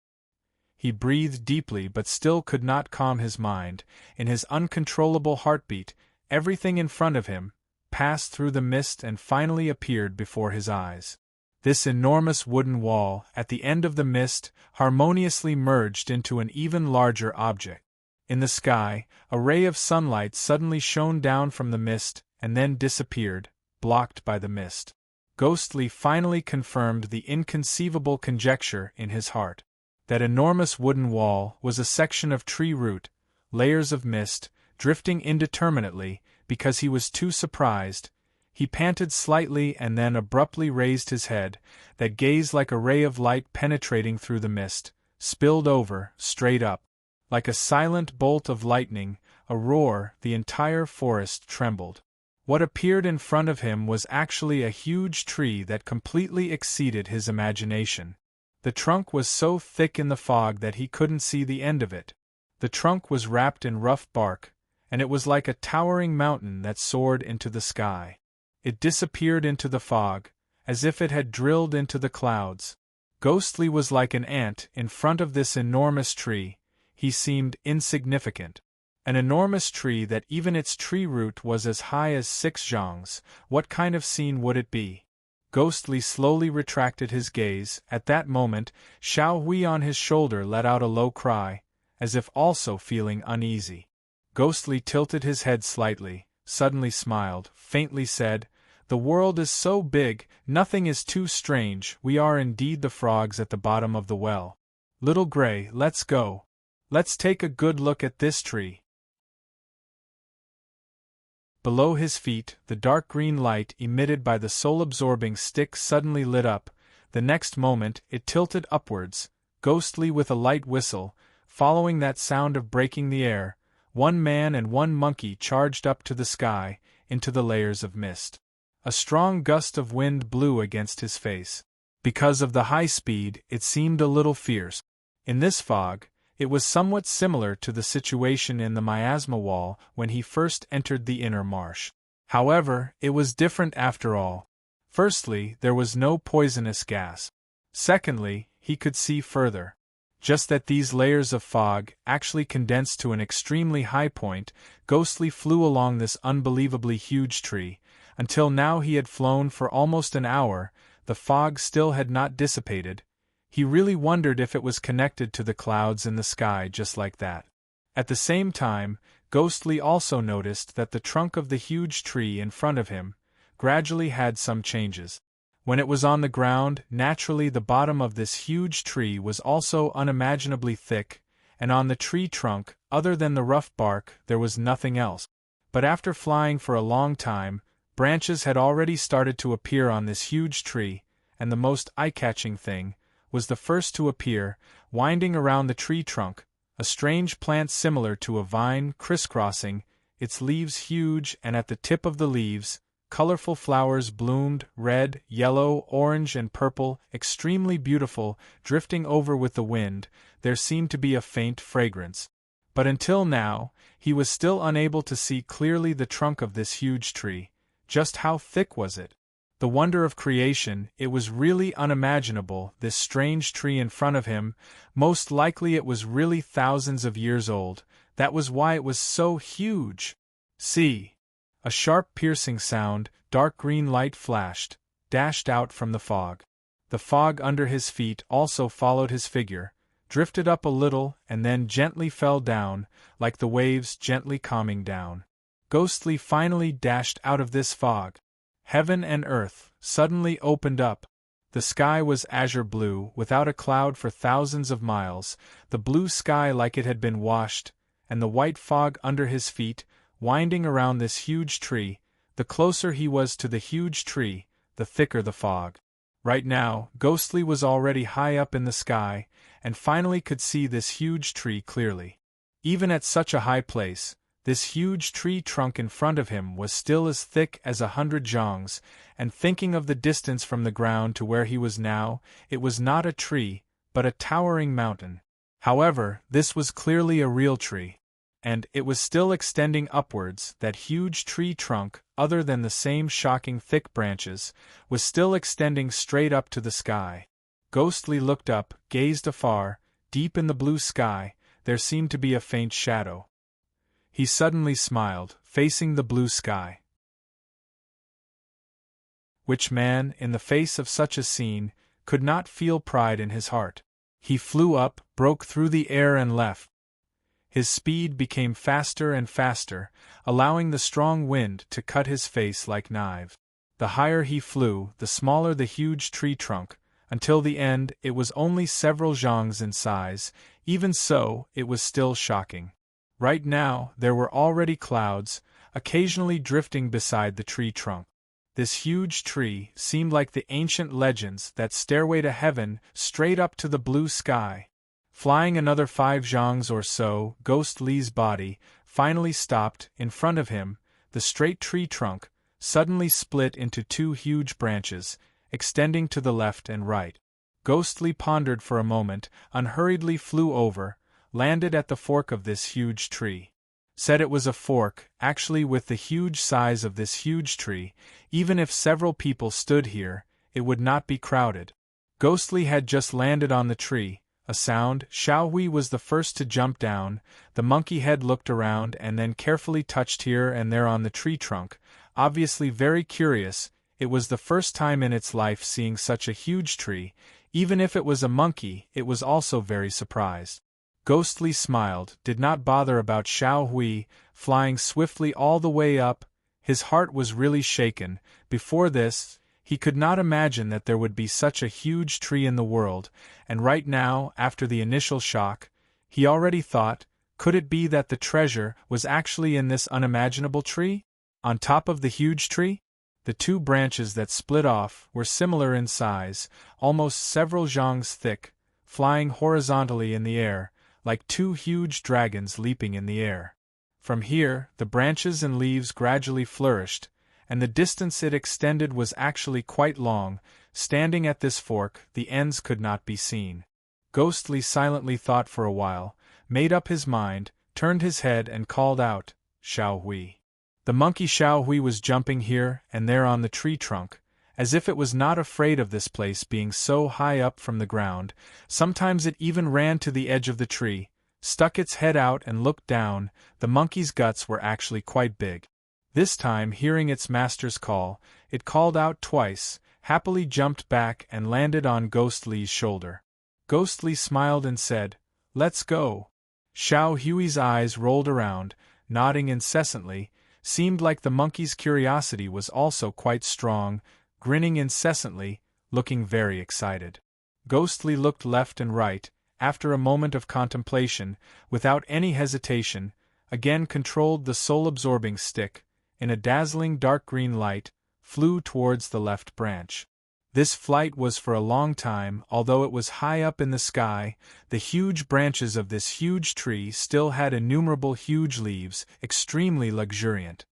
A: He breathed deeply but still could not calm his mind. In his uncontrollable heartbeat, everything in front of him passed through the mist and finally appeared before his eyes. This enormous wooden wall, at the end of the mist, harmoniously merged into an even larger object. In the sky, a ray of sunlight suddenly shone down from the mist and then disappeared, blocked by the mist. Ghost Li finally confirmed the inconceivable conjecture in his heart. That enormous wooden wall was a section of tree root, layers of mist, drifting indeterminately. Because he was too surprised, he panted slightly and then abruptly raised his head. That gaze, like a ray of light penetrating through the mist, spilled over, straight up. Like a silent bolt of lightning, a roar, the entire forest trembled. What appeared in front of him was actually a huge tree that completely exceeded his imagination. The trunk was so thick in the fog that he couldn't see the end of it. The trunk was wrapped in rough bark, and it was like a towering mountain that soared into the sky. It disappeared into the fog, as if it had drilled into the clouds. Ghost Li was like an ant in front of this enormous tree. He seemed insignificant. An enormous tree that even its tree root was as high as 6 zhangs. What kind of scene would it be? Ghost Li slowly retracted his gaze. At that moment, Xiao Hui on his shoulder let out a low cry, as if also feeling uneasy. Ghost Li tilted his head slightly, suddenly smiled, faintly said, "The world is so big, nothing is too strange. We are indeed the frogs at the bottom of the well. Little Gray, let's go. Let's take a good look at this tree." Below his feet, the dark green light emitted by the soul-absorbing stick suddenly lit up. The next moment, it tilted upwards, Ghost Li with a light whistle. Following that sound of breaking the air, one man and one monkey charged up to the sky, into the layers of mist. A strong gust of wind blew against his face. Because of the high speed, it seemed a little fierce. In this fog, it was somewhat similar to the situation in the miasma wall when he first entered the inner marsh. However, it was different after all. Firstly, there was no poisonous gas. Secondly, he could see further. Just that these layers of fog actually condensed to an extremely high point. Ghost Li flew along this unbelievably huge tree. Until now he had flown for almost an hour. The fog still had not dissipated. He really wondered if it was connected to the clouds in the sky just like that. At the same time, Ghost Li also noticed that the trunk of the huge tree in front of him gradually had some changes. When it was on the ground, naturally the bottom of this huge tree was also unimaginably thick, and on the tree trunk, other than the rough bark, there was nothing else. But after flying for a long time, branches had already started to appear on this huge tree, and the most eye-catching thing was the first to appear, winding around the tree trunk, a strange plant similar to a vine, crisscrossing, its leaves huge, and at the tip of the leaves, colorful flowers bloomed, red, yellow, orange, and purple, extremely beautiful, drifting over with the wind. There seemed to be a faint fragrance. But until now, he was still unable to see clearly the trunk of this huge tree. Just how thick was it? The wonder of creation, it was really unimaginable, this strange tree in front of him. Most likely it was really thousands of years old. That was why it was so huge. See! A sharp piercing sound, dark green light flashed, dashed out from the fog. The fog under his feet also followed his figure, drifted up a little, and then gently fell down, like the waves gently calming down. Ghost Li finally dashed out of this fog. Heaven and earth suddenly opened up. The sky was azure blue, without a cloud for thousands of miles, the blue sky like it had been washed, and the white fog under his feet, winding around this huge tree. The closer he was to the huge tree, the thicker the fog. Right now, Ghost Li was already high up in the sky, and finally could see this huge tree clearly. Even at such a high place, This huge tree trunk in front of him was still as thick as 100 zhongs, and thinking of the distance from the ground to where he was now, it was not a tree, but a towering mountain. However, this was clearly a real tree. And it was still extending upwards. That huge tree trunk, other than the same shocking thick branches, was still extending straight up to the sky. Ghostly looked up, gazed afar. Deep in the blue sky, there seemed to be a faint shadow. He suddenly smiled, facing the blue sky. Which man, in the face of such a scene, could not feel pride in his heart? He flew up, broke through the air and left. His speed became faster and faster, allowing the strong wind to cut his face like knives. The higher he flew, the smaller the huge tree trunk, until the end it was only several zhongs in size. Even so, it was still shocking. Right now, there were already clouds, occasionally drifting beside the tree trunk. This huge tree seemed like the ancient legends, that stairway to heaven, straight up to the blue sky. Flying another 5 zhongs or so, Ghostly's body finally stopped. In front of him, the straight tree trunk suddenly split into 2 huge branches, extending to the left and right. Ghostly pondered for a moment, unhurriedly flew over, landed at the fork of this huge tree. Said it was a fork. Actually, with the huge size of this huge tree, even if several people stood here, it would not be crowded. Ghostly had just landed on the tree. A sound. Xiao Hui was the first to jump down. The monkey head looked around and then carefully touched here and there on the tree trunk, obviously very curious. It was the first time in its life seeing such a huge tree. Even if it was a monkey, it was also very surprised. Ghostly smiled, did not bother about Xiao Hui, flying swiftly all the way up. His heart was really shaken. Before this, he could not imagine that there would be such a huge tree in the world, and right now, after the initial shock, he already thought, could it be that the treasure was actually in this unimaginable tree? On top of the huge tree? The 2 branches that split off were similar in size, almost several zhongs thick, flying horizontally in the air, like 2 huge dragons leaping in the air. From here, the branches and leaves gradually flourished, and the distance it extended was actually quite long. Standing at this fork, the ends could not be seen. Ghostly silently thought for a while, made up his mind, turned his head and called out, "Xiao Hui." The monkey Xiao Hui was jumping here and there on the tree trunk, as if it was not afraid of this place being so high up from the ground. Sometimes it even ran to the edge of the tree, stuck its head out and looked down. The monkey's guts were actually quite big. This time, hearing its master's call, it called out twice, happily jumped back and landed on Ghostly's shoulder. Ghostly smiled and said, "Let's go." Xiao Hui's eyes rolled around, nodding incessantly. Seemed like the monkey's curiosity was also quite strong, grinning incessantly, looking very excited. Ghostly looked left and right. After a moment of contemplation, without any hesitation, again controlled the soul-absorbing stick, in a dazzling dark green light, flew towards the left branch. This flight was for a long time. Although it was high up in the sky, the huge branches of this huge tree still had innumerable huge leaves, extremely luxuriant.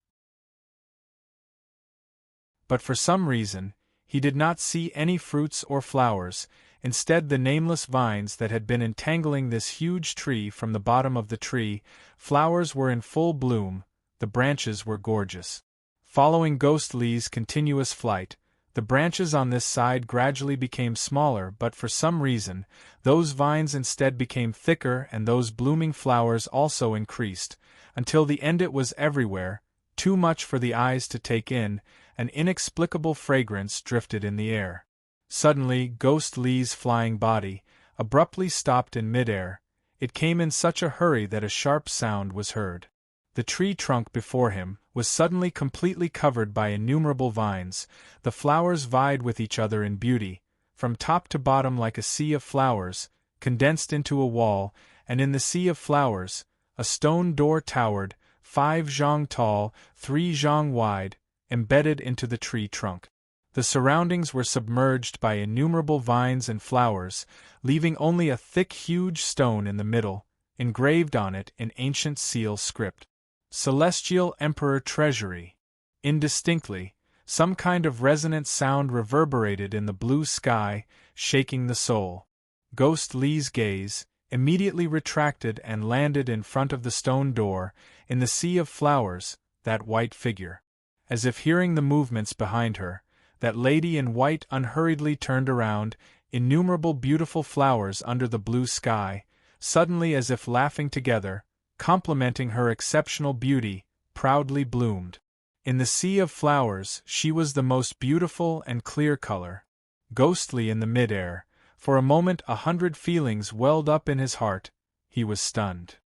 A: But for some reason, he did not see any fruits or flowers. Instead, the nameless vines that had been entangling this huge tree from the bottom of the tree, flowers were in full bloom. The branches were gorgeous. Following Ghostly's continuous flight, the branches on this side gradually became smaller, but for some reason, those vines instead became thicker and those blooming flowers also increased, until the end it was everywhere, too much for the eyes to take in. An inexplicable fragrance drifted in the air. Suddenly, Ghostly's flying body abruptly stopped in midair. It came in such a hurry that a sharp sound was heard. The tree trunk before him was suddenly completely covered by innumerable vines. The flowers vied with each other in beauty, from top to bottom like a sea of flowers, condensed into a wall, and in the sea of flowers, a stone door towered, 5 zhong tall, 3 zhong wide, embedded into the tree trunk. The surroundings were submerged by innumerable vines and flowers, leaving only a thick huge stone in the middle, engraved on it in ancient seal script. Celestial Emperor Treasury. Indistinctly, some kind of resonant sound reverberated in the blue sky, shaking the soul. Ghost Lee's gaze immediately retracted and landed in front of the stone door, in the sea of flowers, that white figure. As if hearing the movements behind her, that lady in white unhurriedly turned around, innumerable beautiful flowers under the blue sky, suddenly as if laughing together, complimenting her exceptional beauty, proudly bloomed. In the sea of flowers she was the most beautiful and clear color. Ghostly in the mid-air, for a moment 100 feelings welled up in his heart. He was stunned.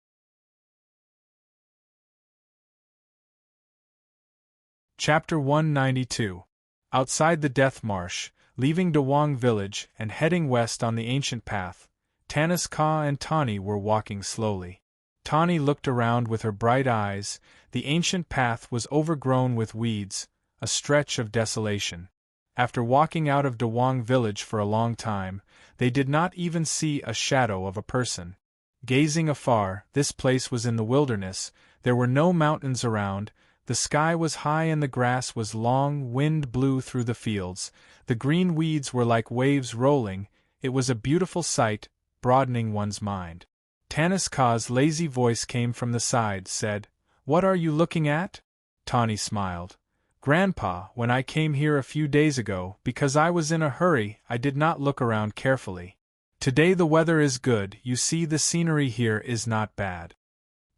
A: Chapter 192. Outside the Death Marsh, leaving Dawang village and heading west on the ancient path, Tanis Ka and Tani were walking slowly. Tani looked around with her bright eyes. The ancient path was overgrown with weeds, a stretch of desolation. After walking out of Dawang village for a long time, they did not even see a shadow of a person. Gazing afar, this place was in the wilderness. There were no mountains around. The sky was high and the grass was long. Wind blew through the fields. The green weeds were like waves rolling. It was a beautiful sight, broadening one's mind. Tanis Ka's lazy voice came from the side, said, "What are you looking at?" Tani smiled. "Grandpa, when I came here a few days ago, because I was in a hurry, I did not look around carefully. Today the weather is good, you see the scenery here is not bad."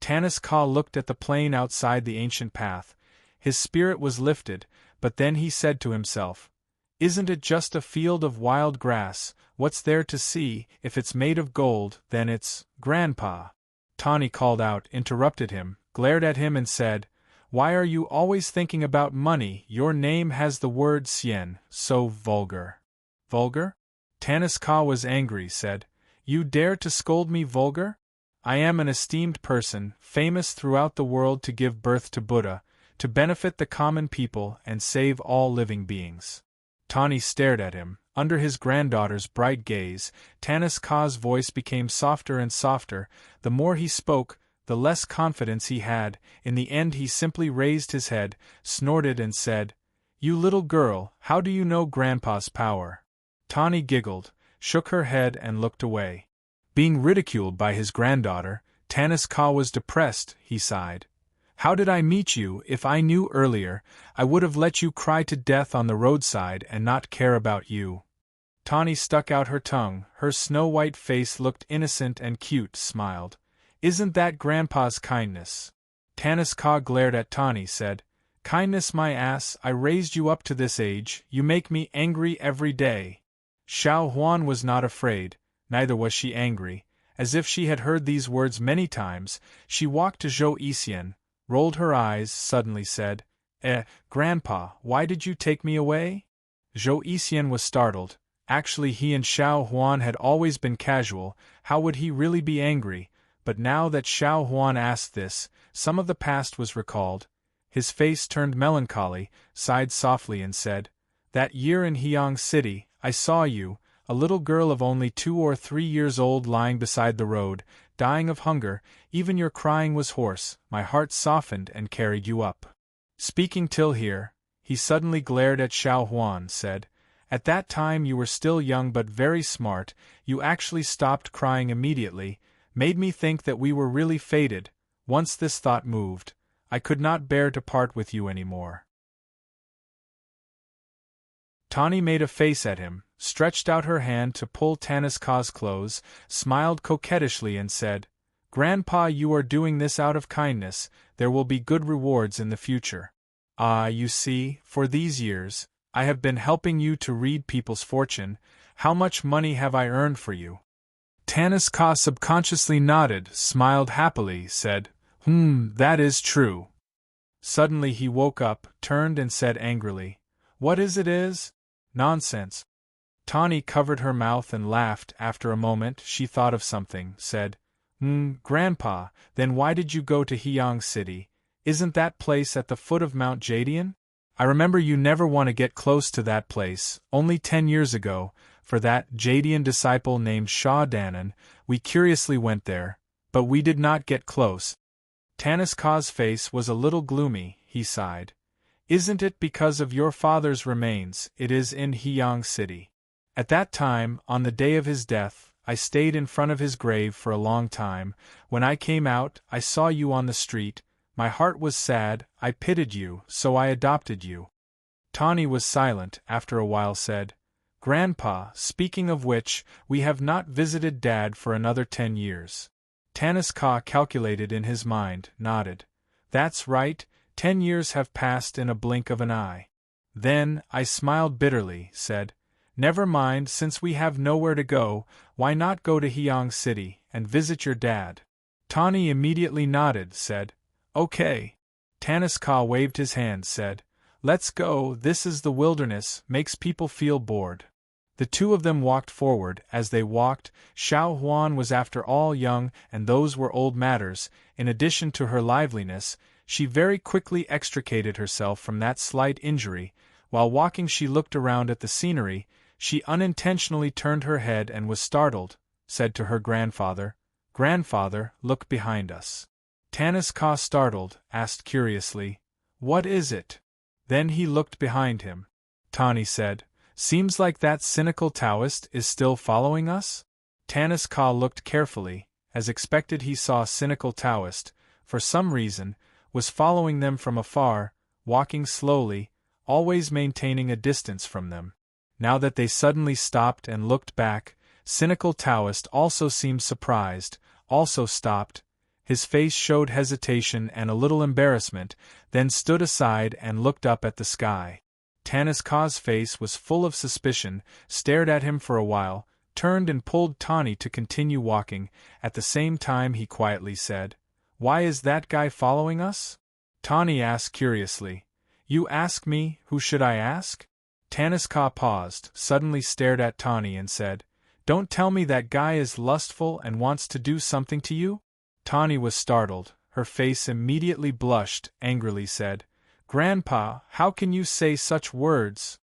A: Tanis Ka looked at the plain outside the ancient path. His spirit was lifted, but then he said to himself, "Isn't it just a field of wild grass? What's there to see? If it's made of gold, then it's—" "Grandpa!" Tani called out, interrupted him, glared at him and said, "Why are you always thinking about money? Your name has the word Sien, so vulgar." "Vulgar?" Tanis Ka was angry, said, "You dare to scold me vulgar? I am an esteemed person, famous throughout the world to give birth to Buddha, to benefit the common people and save all living beings." Tani stared at him. Under his granddaughter's bright gaze, Tanis Ka's voice became softer and softer. The more he spoke, the less confidence he had. In the end he simply raised his head, snorted and said, "You little girl, how do you know Grandpa's power?" Tani giggled, shook her head and looked away. Being ridiculed by his granddaughter, Tanis Ka was depressed. He sighed. "How did I meet you? If I knew earlier, I would have let you cry to death on the roadside and not care about you." Tani stuck out her tongue, her snow-white face looked innocent and cute, smiled. "Isn't that Grandpa's kindness?" Tanis Ka glared at Tani, said, "Kindness my ass, I raised you up to this age, you make me angry every day." Xiao Huan was not afraid, neither was she angry. As if she had heard these words many times, she walked to Zhou Yisian, rolled her eyes, suddenly said, Grandpa, why did you take me away?" Zhou Yisian was startled. Actually he and Xiao Huan had always been casual, how would he really be angry? But now that Xiao Huan asked this, some of the past was recalled. His face turned melancholy, sighed softly and said, "That year in Hyang City, I saw you, a little girl of only 2 or 3 years old lying beside the road, dying of hunger, even your crying was hoarse, my heart softened and carried you up." Speaking till here, he suddenly glared at Xiao Huan, said, "At that time you were still young but very smart, you actually stopped crying immediately, made me think that we were really fated. Once this thought moved, I could not bear to part with you anymore." Tani made a face at him, stretched out her hand to pull Tanis Ka's clothes, smiled coquettishly and said, "Grandpa, you are doing this out of kindness, there will be good rewards in the future. Ah, you see, for these years, I have been helping you to read people's fortune. How much money have I earned for you?" Tanis Ka subconsciously nodded, smiled happily, said, That is true." Suddenly he woke up, turned and said angrily, "What is? Nonsense." Tani covered her mouth and laughed. After a moment she thought of something, said, Grandpa, then why did you go to Hyang City? Isn't that place at the foot of Mount Jadian? I remember you never want to get close to that place. Only 10 years ago, for that Jadian disciple named Sha Danan, we curiously went there, but we did not get close. Tanaska's face was a little gloomy, he sighed. Isn't it because of your father's remains it is in Hyang City? At that time, on the day of his death, I stayed in front of his grave for a long time. When I came out, I saw you on the street. My heart was sad, I pitied you, so I adopted you. Tawny was silent, after a while said, Grandpa, speaking of which, we have not visited Dad for another 10 years. Tanaska calculated in his mind, nodded. That's right, 10 years have passed in a blink of an eye. Then, I smiled bitterly, said, Never mind, since we have nowhere to go, why not go to Hyang City, and visit your dad? Tawny immediately nodded, said, Okay. Tanaska waved his hand, said, Let's go, this is the wilderness, makes people feel bored. The two of them walked forward. As they walked, Xiao Huan was after all young, and those were old matters. In addition to her liveliness, she very quickly extricated herself from that slight injury. While walking she looked around at the scenery. She unintentionally turned her head and was startled, said to her grandfather, Grandfather, look behind us. Tanaska, startled, asked curiously, What is it? Then he looked behind him. Tawny said, Seems like that cynical Taoist is still following us? Tanaska looked carefully. As expected, he saw a cynical Taoist, for some reason, was following them from afar, walking slowly, always maintaining a distance from them. Now that they suddenly stopped and looked back, cynical Taoist also seemed surprised, also stopped. His face showed hesitation and a little embarrassment, then stood aside and looked up at the sky. Tanaska's face was full of suspicion, stared at him for a while, turned and pulled Tawny to continue walking. At the same time he quietly said, Why is that guy following us? Tawny asked curiously, You ask me, who should I ask? Tanaska paused, suddenly stared at Tawny and said, Don't tell me that guy is lustful and wants to do something to you? Tawny was startled, her face immediately blushed, angrily said, Grandpa, how can you say such words?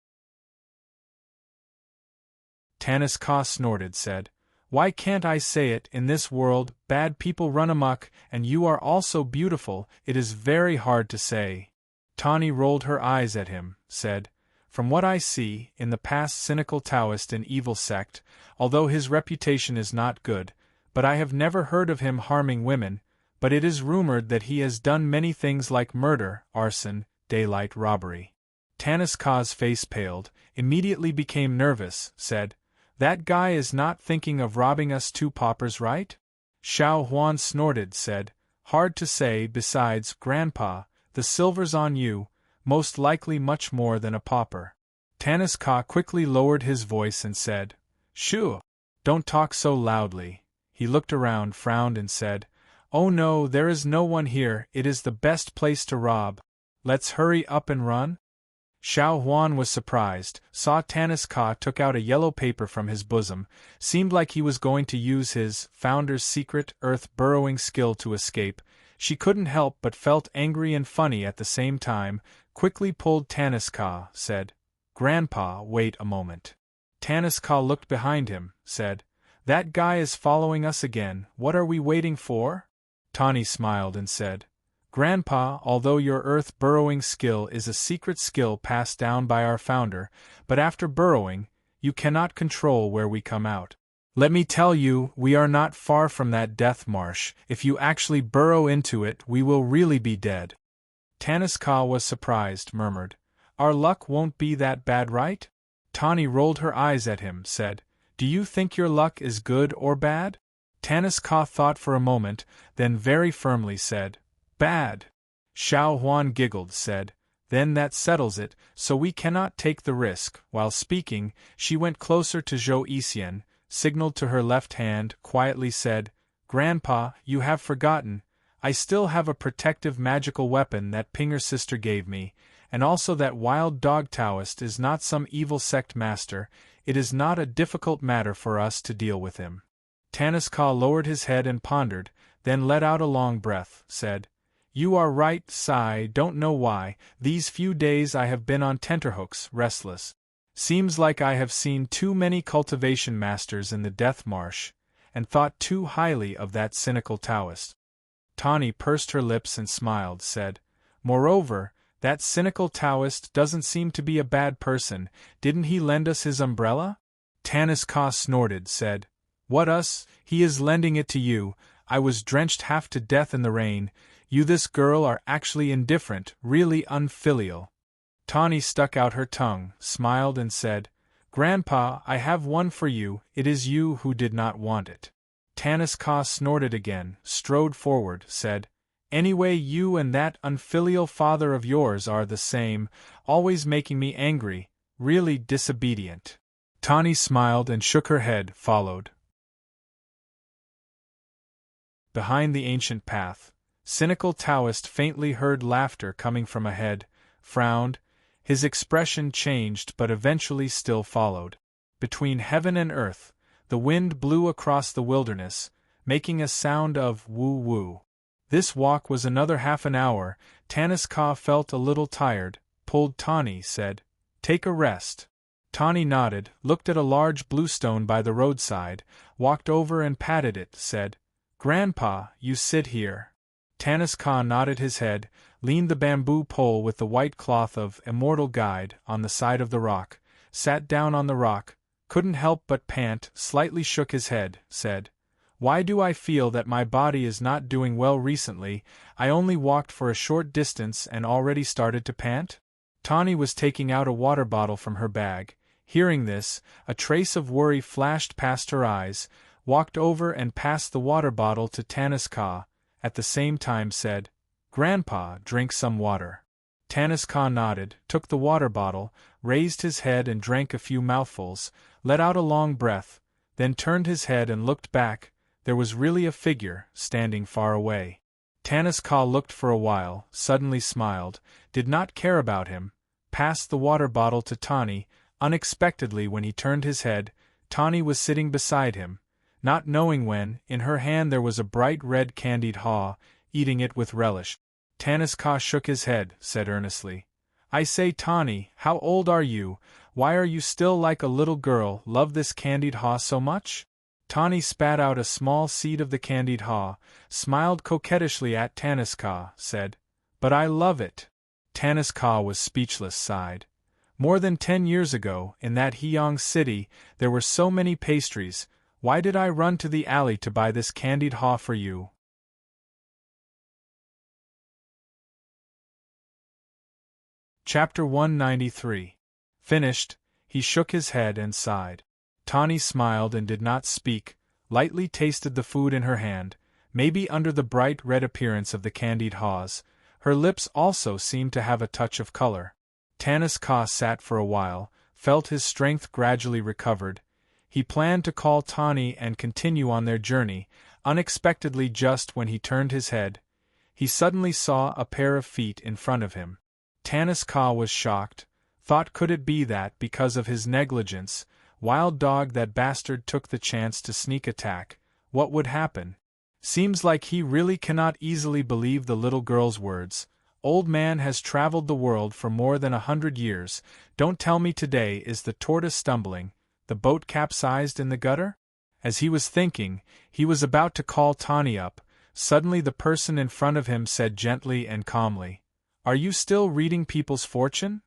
A: Tanaska snorted, said, Why can't I say it? In this world, bad people run amok, and you are also beautiful, it is very hard to say. Tawny rolled her eyes at him, said, From what I see, in the past cynical Taoist and evil sect, although his reputation is not good, but I have never heard of him harming women, but it is rumored that he has done many things like murder, arson, daylight robbery. Tanaska's face paled, immediately became nervous, said, That guy is not thinking of robbing us two paupers, right? Xiao Huan snorted, said, Hard to say, besides, Grandpa, the silver's on you, most likely much more than a pauper. Tanaska quickly lowered his voice and said, Shoo! Don't talk so loudly. He looked around, frowned and said, Oh no, there is no one here, it is the best place to rob. Let's hurry up and run? Xiao Huan was surprised, saw Tanaska took out a yellow paper from his bosom, seemed like he was going to use his founder's secret earth-burrowing skill to escape. She couldn't help but felt angry and funny at the same time, quickly pulled Tanaska, said, Grandpa, wait a moment. Tanaska looked behind him, said, That guy is following us again, what are we waiting for? Tawny smiled and said, Grandpa, although your earth-burrowing skill is a secret skill passed down by our founder, but after burrowing, you cannot control where we come out. Let me tell you, we are not far from that death marsh. If you actually burrow into it, we will really be dead. Tanaska was surprised, murmured, Our luck won't be that bad, right? Tawny rolled her eyes at him, said, Do you think your luck is good or bad? Tanaska thought for a moment, then very firmly said, Bad. Xiao Huan giggled, said, Then that settles it, so we cannot take the risk. While speaking, she went closer to Zhou Yisian, signaled to her left hand, quietly said, Grandpa, you have forgotten, I still have a protective magical weapon that Pinger's sister gave me, and also that wild dog Taoist is not some evil sect master, it is not a difficult matter for us to deal with him. Tanaska lowered his head and pondered, then let out a long breath, said, You are right, Sai, don't know why, these few days I have been on tenterhooks, restless. Seems like I have seen too many cultivation masters in the Death Marsh, and thought too highly of that cynical Taoist. Tawny pursed her lips and smiled, said, "Moreover, that cynical Taoist doesn't seem to be a bad person. Didn't he lend us his umbrella?" Tanis Ka snorted, said, "What us? He is lending it to you. I was drenched half to death in the rain. You this girl are actually indifferent, really unfilial." Tawny stuck out her tongue, smiled and said, "Grandpa, I have one for you. It is you who did not want it." Tanis Ka snorted again, strode forward, said, "Anyway, you and that unfilial father of yours are the same, always making me angry, really disobedient." Tawny smiled and shook her head, followed. Behind the ancient path, cynical Taoist faintly heard laughter coming from ahead, frowned, his expression changed but eventually still followed. Between heaven and earth, the wind blew across the wilderness, making a sound of woo-woo. This walk was another half an hour. Tanis Ka felt a little tired, pulled Tawny, said, "Take a rest." Tawny nodded, looked at a large blue stone by the roadside, walked over and patted it, said, "Grandpa, you sit here." Tanis Ka nodded his head, leaned the bamboo pole with the white cloth of Immortal guide on the side of the rock, sat down on the rock, couldn't help but pant, slightly shook his head, said, "Why do I feel that my body is not doing well recently? I only walked for a short distance and already started to pant?" Tawny was taking out a water bottle from her bag. Hearing this, a trace of worry flashed past her eyes, walked over and passed the water bottle to Tanis Ka, at the same time said, "Grandpa, drink some water." Tanis Ka nodded, took the water bottle, raised his head and drank a few mouthfuls, let out a long breath, then turned his head and looked back. There was really a figure, standing far away. Tanis Ka looked for a while, suddenly smiled, did not care about him, passed the water bottle to Tawny. Unexpectedly, when he turned his head, Tawny was sitting beside him, not knowing when, in her hand there was a bright red candied haw, eating it with relish. Tanis Ka shook his head, said earnestly, "I say, Tawny, how old are you? Why are you still like a little girl? Love this candied haw so much?" Tawny spat out a small seed of the candied haw, smiled coquettishly at Tanis Ka, said, "But I love it." Tanis Ka was speechless, sighed. More than 10 years ago, in that Hyang city, there were so many pastries. Why did I run to the alley to buy this candied haw for you? Chapter 193. Finished, he shook his head and sighed. Tawny smiled and did not speak, lightly tasted the food in her hand, maybe under the bright red appearance of the candied haws, her lips also seemed to have a touch of color. Tanis Ka sat for a while, felt his strength gradually recovered. He planned to call Tawny and continue on their journey. Unexpectedly, just when he turned his head, he suddenly saw a pair of feet in front of him. Tanis Ka was shocked, thought could it be that, because of his negligence, wild dog that bastard took the chance to sneak attack, what would happen? Seems like he really cannot easily believe the little girl's words. Old man has traveled the world for more than 100 years, don't tell me today is the tortoise stumbling, the boat capsized in the gutter? As he was thinking, he was about to call Tawny up. Suddenly the person in front of him said gently and calmly, "Are you still reading people's fortune?"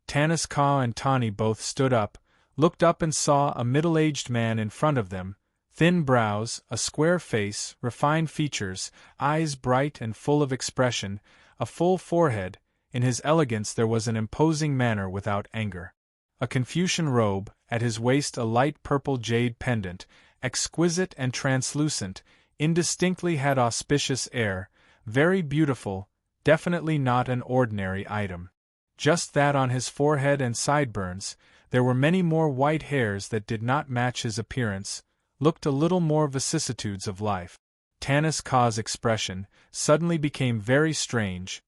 A: Tanis Ka and Tawny both stood up, looked up and saw a middle-aged man in front of them, thin brows, a square face, refined features, eyes bright and full of expression, a full forehead. In his elegance there was an imposing manner without anger. A Confucian robe, at his waist a light purple jade pendant, exquisite and translucent, indistinctly had auspicious air, very beautiful, definitely not an ordinary item. Just that on his forehead and sideburns, there were many more white hairs that did not match his appearance, looked a little more vicissitudes of life. Tanis Ka's expression suddenly became very strange.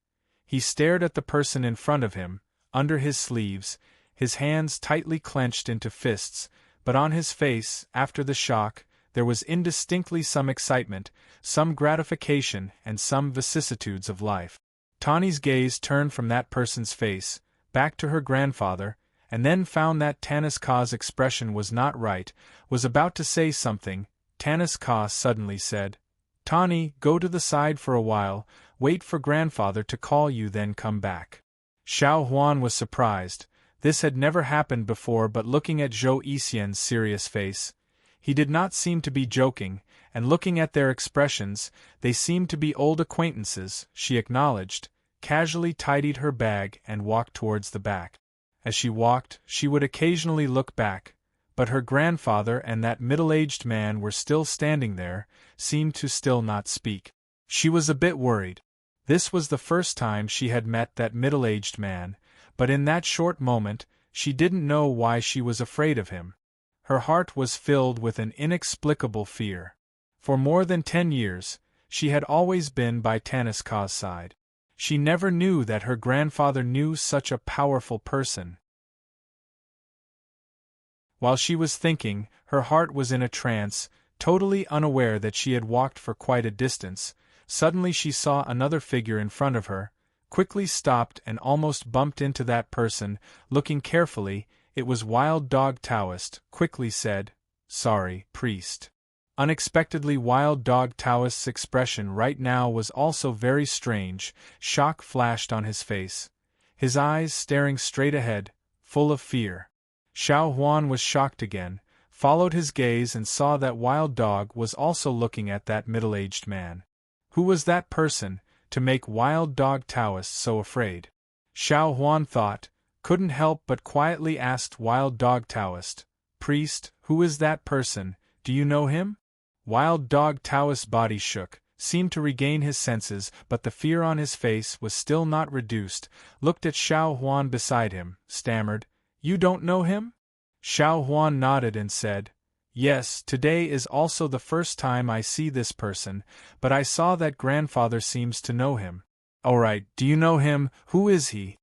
A: He stared at the person in front of him, under his sleeves, his hands tightly clenched into fists, but on his face, after the shock, there was indistinctly some excitement, some gratification and some vicissitudes of life. Tawny's gaze turned from that person's face, back to her grandfather, and then found that Tanis Ka's expression was not right, was about to say something. Tanis Ka suddenly said, Tawny, go to the side for a while, wait for grandfather to call you, then come back. Xiao Huan was surprised. This had never happened before, but looking at Zhou Yixian's serious face, he did not seem to be joking, and looking at their expressions, they seemed to be old acquaintances. She acknowledged, casually tidied her bag and walked towards the back. As she walked, she would occasionally look back, but her grandfather and that middle-aged man were still standing there, seemed to still not speak. She was a bit worried. This was the first time she had met that middle-aged man, but in that short moment, she didn't know why she was afraid of him. Her heart was filled with an inexplicable fear. For more than 10 years, she had always been by Taniska's side. She never knew that her grandfather knew such a powerful person. While she was thinking, her heart was in a trance, totally unaware that she had walked for quite a distance. Suddenly she saw another figure in front of her, quickly stopped and almost bumped into that person. Looking carefully, it was Wild Dog Taoist, quickly said, "Sorry, priest." Unexpectedly, Wild Dog Taoist's expression right now was also very strange. Shock flashed on his face, his eyes staring straight ahead, full of fear. Xiao Huan was shocked again, followed his gaze and saw that Wild Dog was also looking at that middle-aged man. Who was that person, to make Wild Dog Taoist so afraid? Xiao Huan thought, couldn't help but quietly asked Wild Dog Taoist, "Priest, who is that person, do you know him?" Wild Dog Taoist's body shook, seemed to regain his senses, but the fear on his face was still not reduced, looked at Xiao Huan beside him, stammered, "You don't know him?" Xiao Huan nodded and said, "Yes, today is also the first time I see this person, but I saw that grandfather seems to know him." "All right, do you know him? Who is he?"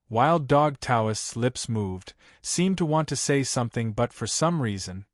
A: Wild Dog Taoist's lips moved, seemed to want to say something, but for some reason,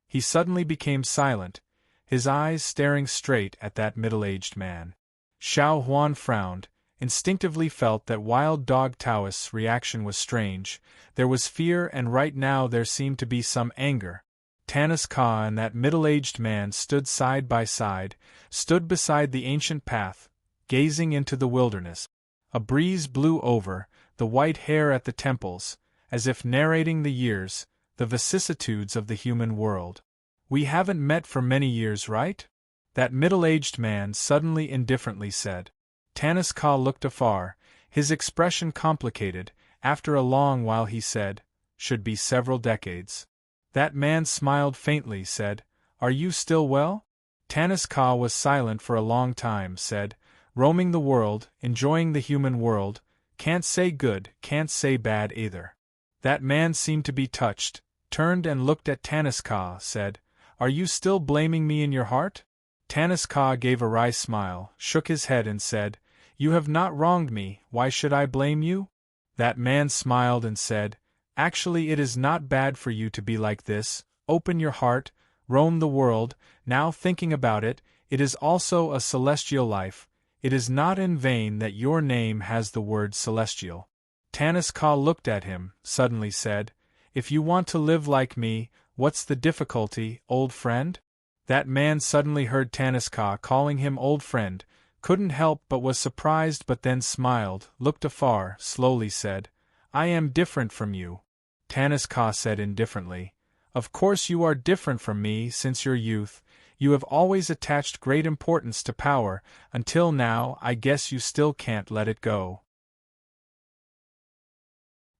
A: he suddenly became silent, his eyes staring straight at that middle-aged man. Xiao Huan frowned, instinctively felt that Wild Dog Taoist's reaction was strange. There was fear, and right now there seemed to be some anger. Taniska and that middle-aged man stood side by side, stood beside the ancient path, gazing into the wilderness. A breeze blew over, the white hair at the temples, as if narrating the years, the vicissitudes of the human world. "We haven't met for many years, right?" that middle-aged man suddenly indifferently said. Taniska looked afar, his expression complicated. After a long while he said, "Should be several decades." That man smiled faintly, said, "Are you still well?" Taniska was silent for a long time, said, "Roaming the world, enjoying the human world, can't say good, can't say bad either." That man seemed to be touched, turned and looked at Taniska, said, "Are you still blaming me in your heart?" Taniska gave a wry smile, shook his head and said, "You have not wronged me, why should I blame you?" That man smiled and said, "Actually it is not bad for you to be like this, open your heart, roam the world, now thinking about it, it is also a celestial life, it is not in vain that your name has the word celestial." Taniska looked at him, suddenly said, "If you want to live like me, what's the difficulty, old friend?" That man suddenly heard Taniska calling him old friend, couldn't help but was surprised, but then smiled, looked afar, slowly said, "I am different from you." Taniska said indifferently, "Of course you are different from me since your youth, you have always attached great importance to power, until now I guess you still can't let it go."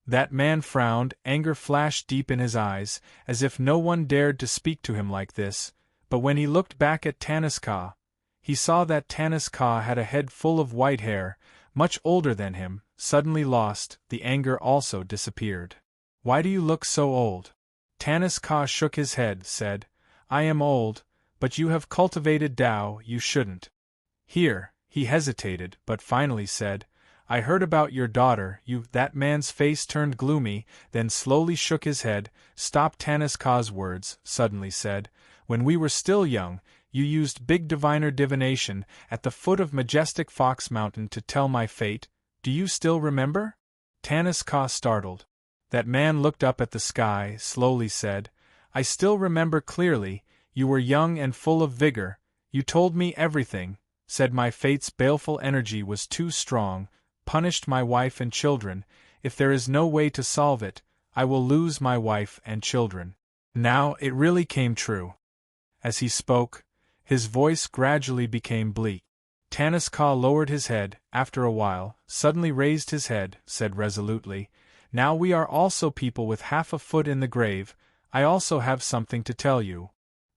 A: That man frowned, anger flashed deep in his eyes, as if no one dared to speak to him like this, but when he looked back at Taniska, he saw that Taniska had a head full of white hair, much older than him. Suddenly lost, the anger also disappeared. "Why do you look so old?" Taniska shook his head, said, "I am old, but you have cultivated Tao, you shouldn't." Here, he hesitated, but finally said, "I heard about your daughter, you—" That man's face turned gloomy, then slowly shook his head, stopped Taniska's words, suddenly said, "When we were still young, you used big diviner divination at the foot of majestic Fox Mountain to tell my fate, do you still remember?" Taniska startled. That man looked up at the sky, slowly said, "I still remember clearly, you were young and full of vigor, You told me everything, said my fate's baleful energy was too strong, punished my wife and children. If there is no way to solve it, I will lose my wife and children. Now it really came true. As he spoke, his voice gradually became bleak. Tanis Ka lowered his head, after a while, suddenly raised his head, said resolutely, Now we are also people with half a foot in the grave. I also have something to tell you.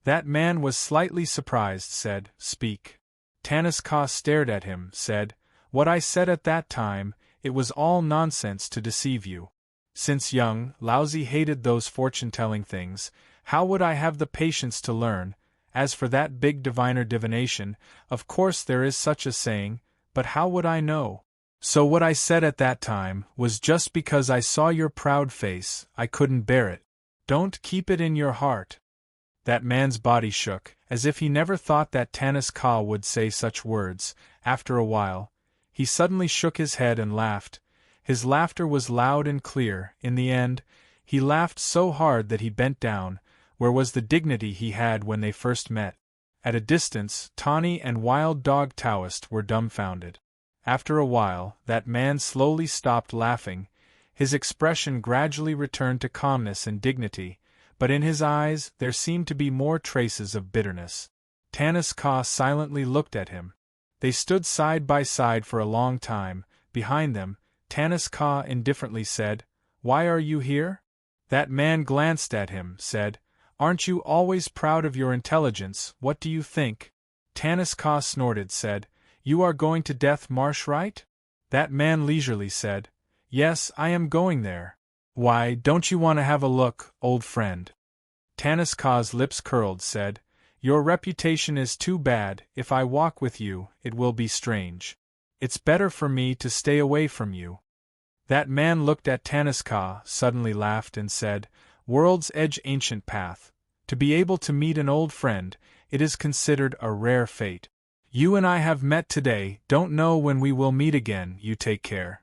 A: That man was slightly surprised, said, Speak. Tanis Ka stared at him, said, What I said at that time, it was all nonsense to deceive you. Since young, Lousy hated those fortune-telling things. How would I have the patience to learn? As for that big diviner divination, of course there is such a saying, but how would I know? So what I said at that time was just because I saw your proud face, I couldn't bear it. Don't keep it in your heart. That man's body shook, as if he never thought that Tanis Ka would say such words. After a while, he suddenly shook his head and laughed. His laughter was loud and clear. In the end, he laughed so hard that he bent down. Where was the dignity he had when they first met? At a distance, Tawny and Wild Dog Taoist were dumbfounded. After a while, that man slowly stopped laughing. His expression gradually returned to calmness and dignity, but in his eyes there seemed to be more traces of bitterness. Tanis Ka silently looked at him. They stood side by side for a long time. Behind them, Tanis Ka indifferently said, Why are you here? That man glanced at him, said, Aren't you always proud of your intelligence? What do you think? Tanis Ka snorted, said, You are going to Death Marsh, right? That man leisurely said, Yes, I am going there. Why, don't you want to have a look, old friend? Tanis Ka's lips curled, said, Your reputation is too bad. If I walk with you, it will be strange. It's better for me to stay away from you. That man looked at Tanis Ka, suddenly laughed and said, World's Edge ancient path. To be able to meet an old friend, it is considered a rare fate. You and I have met today, don't know when we will meet again, you take care.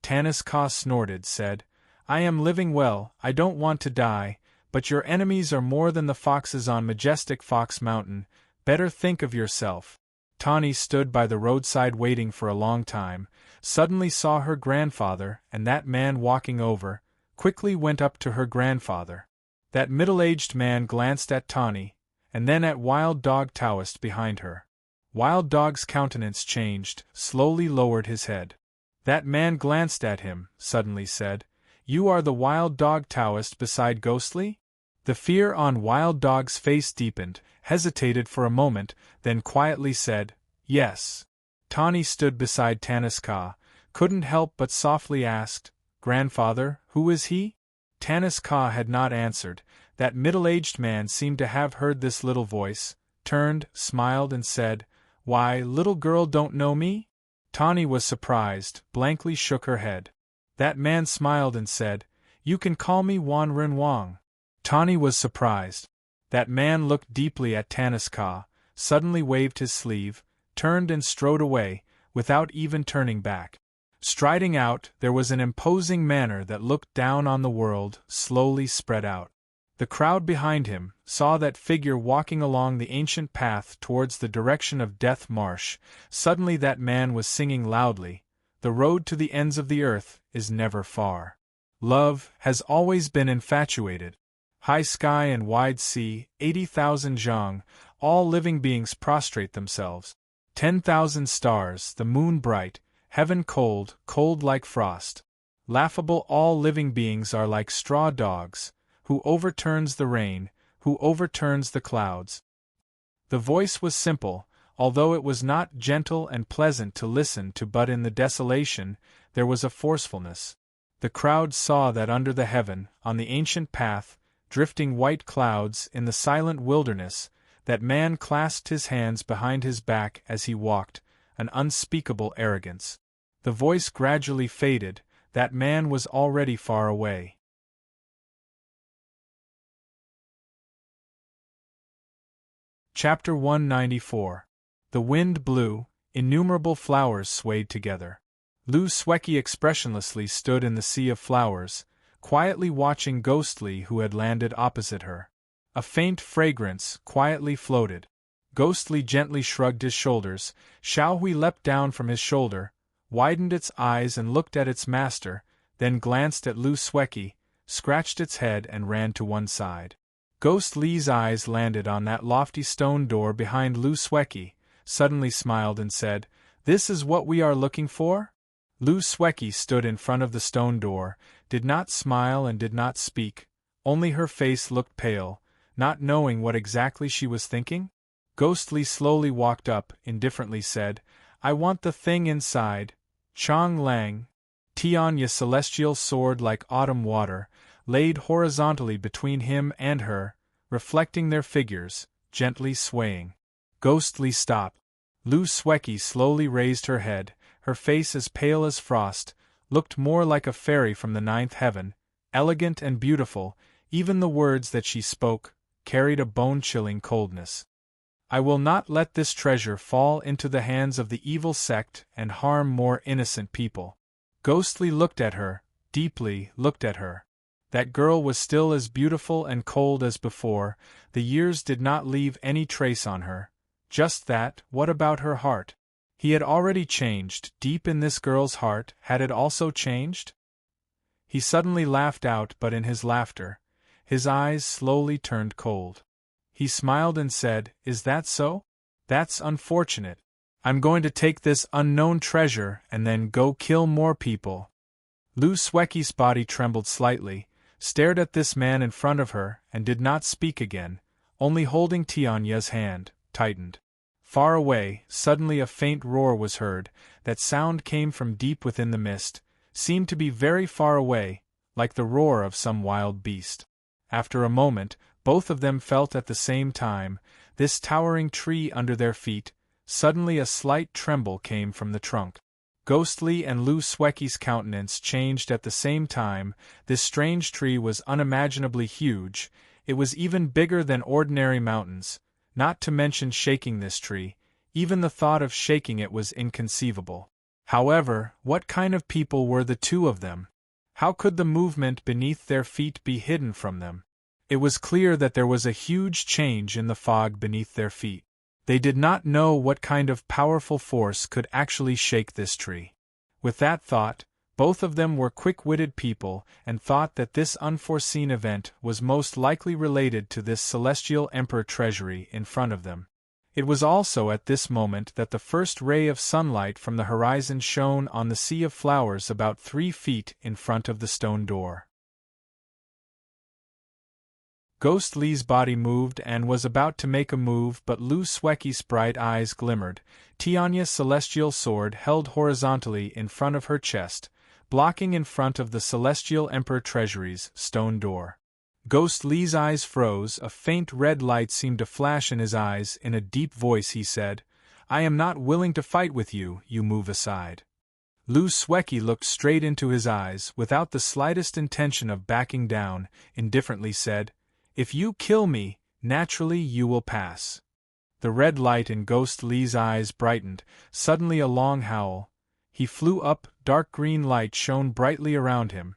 A: Tanis Ka snorted, said, I am living well, I don't want to die, but your enemies are more than the foxes on majestic Fox Mountain, better think of yourself. Tawny stood by the roadside waiting for a long time, suddenly saw her grandfather and that man walking over, quickly went up to her grandfather. That middle-aged man glanced at Tawny, and then at Wild Dog Taoist behind her. Wild Dog's countenance changed, slowly lowered his head. That man glanced at him, suddenly said, You are the Wild Dog Taoist beside Ghostly? The fear on Wild Dog's face deepened, hesitated for a moment, then quietly said, Yes. Tawny stood beside Tanis Ka, couldn't help but softly asked, Grandfather, who is he? Tanis Ka had not answered. That middle-aged man seemed to have heard this little voice, turned, smiled and said, Why, little girl don't know me? Tawny was surprised, blankly shook her head. That man smiled and said, You can call me Wan Ren Wang. Tawny was surprised. That man looked deeply at Tanis Ka, suddenly waved his sleeve, turned and strode away, without even turning back. Striding out, there was an imposing manner that looked down on the world, slowly spread out. The crowd behind him saw that figure walking along the ancient path towards the direction of Death Marsh. Suddenly that man was singing loudly, The road to the ends of the earth is never far. Love has always been infatuated. High sky and wide sea, 80,000 zhang, all living beings prostrate themselves. 10,000 stars, the moon bright, heaven cold, cold like frost. Laughable, all living beings are like straw dogs. Who overturns the rain, who overturns the clouds? The voice was simple, although it was not gentle and pleasant to listen to, but in the desolation, there was a forcefulness. The crowd saw that under the heaven, on the ancient path, drifting white clouds in the silent wilderness, that man clasped his hands behind his back as he walked, an unspeakable arrogance. The voice gradually faded, that man was already far away. Chapter 194. The wind blew, innumerable flowers swayed together. Lu Sweki expressionlessly stood in the sea of flowers, quietly watching Ghostly who had landed opposite her. A faint fragrance quietly floated. Ghostly gently shrugged his shoulders. Xiaohui leapt down from his shoulder, widened its eyes and looked at its master, then glanced at Lu Sueki, scratched its head and ran to one side. Ghost Li's eyes landed on that lofty stone door behind Lu Sueki, suddenly smiled and said, "This is what we are looking for?" Lu Sueki stood in front of the stone door, did not smile and did not speak, only her face looked pale, not knowing what exactly she was thinking. Ghost Li slowly walked up, indifferently said, "I want the thing inside." Chang Lang, Tianya celestial sword like autumn water, laid horizontally between him and her, reflecting their figures, gently swaying. Ghost Li stopped. Lu Sueki slowly raised her head, her face as pale as frost, looked more like a fairy from the ninth heaven, elegant and beautiful. Even the words that she spoke carried a bone-chilling coldness. "I will not let this treasure fall into the hands of the evil sect and harm more innocent people." Ghostly looked at her, deeply looked at her. That girl was still as beautiful and cold as before, the years did not leave any trace on her. Just that, what about her heart? He had already changed. Deep in this girl's heart, had it also changed? He suddenly laughed out, but in his laughter, his eyes slowly turned cold. He smiled and said, "Is that so? That's unfortunate. I'm going to take this unknown treasure and then go kill more people." Lu Sueki's body trembled slightly, stared at this man in front of her, and did not speak again, only holding Tianya's hand, tightened. Far away, suddenly a faint roar was heard. That sound came from deep within the mist, seemed to be very far away, like the roar of some wild beast. After a moment, both of them felt at the same time, this towering tree under their feet. Suddenly a slight tremble came from the trunk. Ghostly and Lu Sueki's countenance changed at the same time. This strange tree was unimaginably huge, it was even bigger than ordinary mountains, not to mention shaking this tree, even the thought of shaking it was inconceivable. However, what kind of people were the two of them? How could the movement beneath their feet be hidden from them? It was clear that there was a huge change in the fog beneath their feet. They did not know what kind of powerful force could actually shake this tree. With that thought, both of them were quick-witted people and thought that this unforeseen event was most likely related to this celestial emperor treasury in front of them. It was also at this moment that the first ray of sunlight from the horizon shone on the sea of flowers about 3 feet in front of the stone door. Ghost Li's body moved and was about to make a move, but Lu Sueki's bright eyes glimmered. Tianya's celestial sword held horizontally in front of her chest, blocking in front of the celestial emperor treasury's stone door. Ghost Li's eyes froze, a faint red light seemed to flash in his eyes. In a deep voice he said, "I am not willing to fight with you, you move aside." Lu Sueki looked straight into his eyes, without the slightest intention of backing down, indifferently said, "If you kill me, naturally you will pass." The red light in Ghost Li's eyes brightened, suddenly a long howl. He flew up, dark green light shone brightly around him,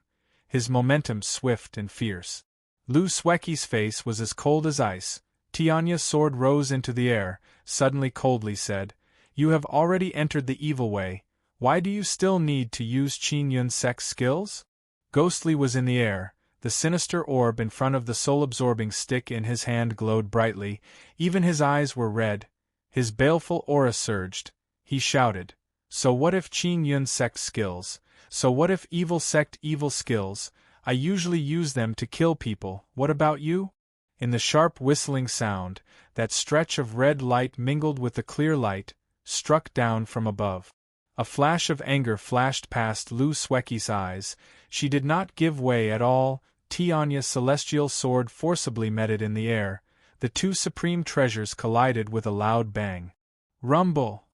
A: his momentum swift and fierce. Lu Sueki's face was as cold as ice. Tianya's sword rose into the air, suddenly coldly said, "You have already entered the evil way, why do you still need to use Qin Yun Sek's skills?" Ghostly was in the air. The sinister orb in front of the soul-absorbing stick in his hand glowed brightly, even his eyes were red, his baleful aura surged. He shouted, "So what if Qin Yun Sect skills? So what if evil sect evil skills? I usually use them to kill people, what about you?" In the sharp whistling sound, that stretch of red light mingled with the clear light, struck down from above. A flash of anger flashed past Lu Sueki's eyes. She did not give way at all. Tianya's celestial sword forcibly met it in the air. The two supreme treasures collided with a loud bang. Rumble!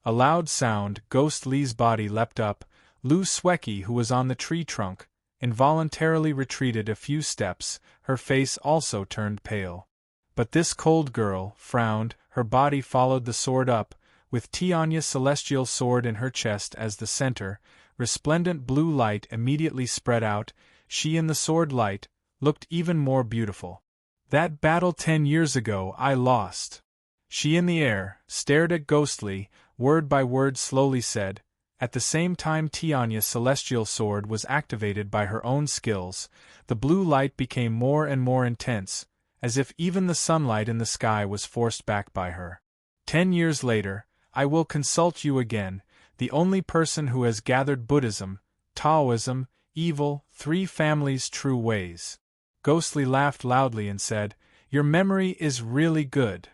A: A loud sound. Ghost Li's body leapt up. Lu Sueki, who was on the tree trunk, involuntarily retreated a few steps. Her face also turned pale. But this cold girl frowned. Her body followed the sword up, with Tianya's celestial sword in her chest as the center. Resplendent blue light immediately spread out. She in the sword light looked even more beautiful. That battle 10 years ago I lost. She in the air, stared at Ghostly, word by word slowly said. At the same time Tianya's celestial sword was activated by her own skills, the blue light became more and more intense, as if even the sunlight in the sky was forced back by her. 10 years later, I will consult you again, the only person who has gathered Buddhism, Taoism, evil, 3 families' true ways. Ghostly laughed loudly and said, Your memory is really good.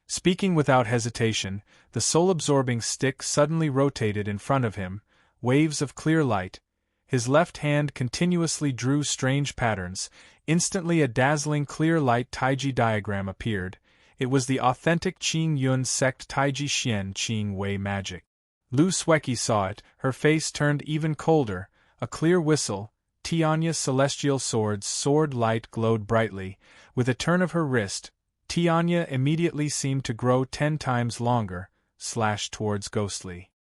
A: Speaking without hesitation, the soul-absorbing stick suddenly rotated in front of him, waves of clear light. His left hand continuously drew strange patterns. Instantly a dazzling clear light Taiji diagram appeared. It was the authentic Qing Yun sect Taiji Xian Qing Wei magic. Lu Sueki saw it, her face turned even colder, a clear whistle. Tianya's celestial sword light glowed brightly. With a turn of her wrist, Tianya immediately seemed to grow 10 times longer, slashed towards Ghostly.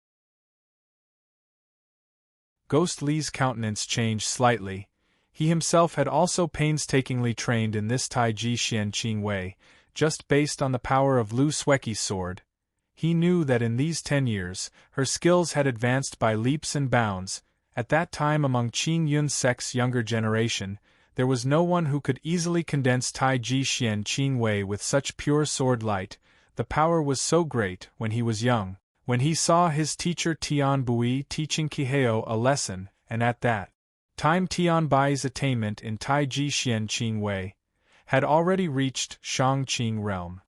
A: Ghostly's countenance changed slightly. He himself had also painstakingly trained in this Taiji Xian Qing Wei, just based on the power of Lu Sueki's sword. He knew that in these 10 years, her skills had advanced by leaps and bounds. At that time among Qing Yun sect's younger generation, there was no one who could easily condense Taiji Xian Qing Wei with such pure sword light. The power was so great when he was young, when he saw his teacher Tian Bui teaching Qiheo a lesson, and at that time Tian Bai's attainment in Taiji Xian Qing Wei had already reached Shang Qing realm.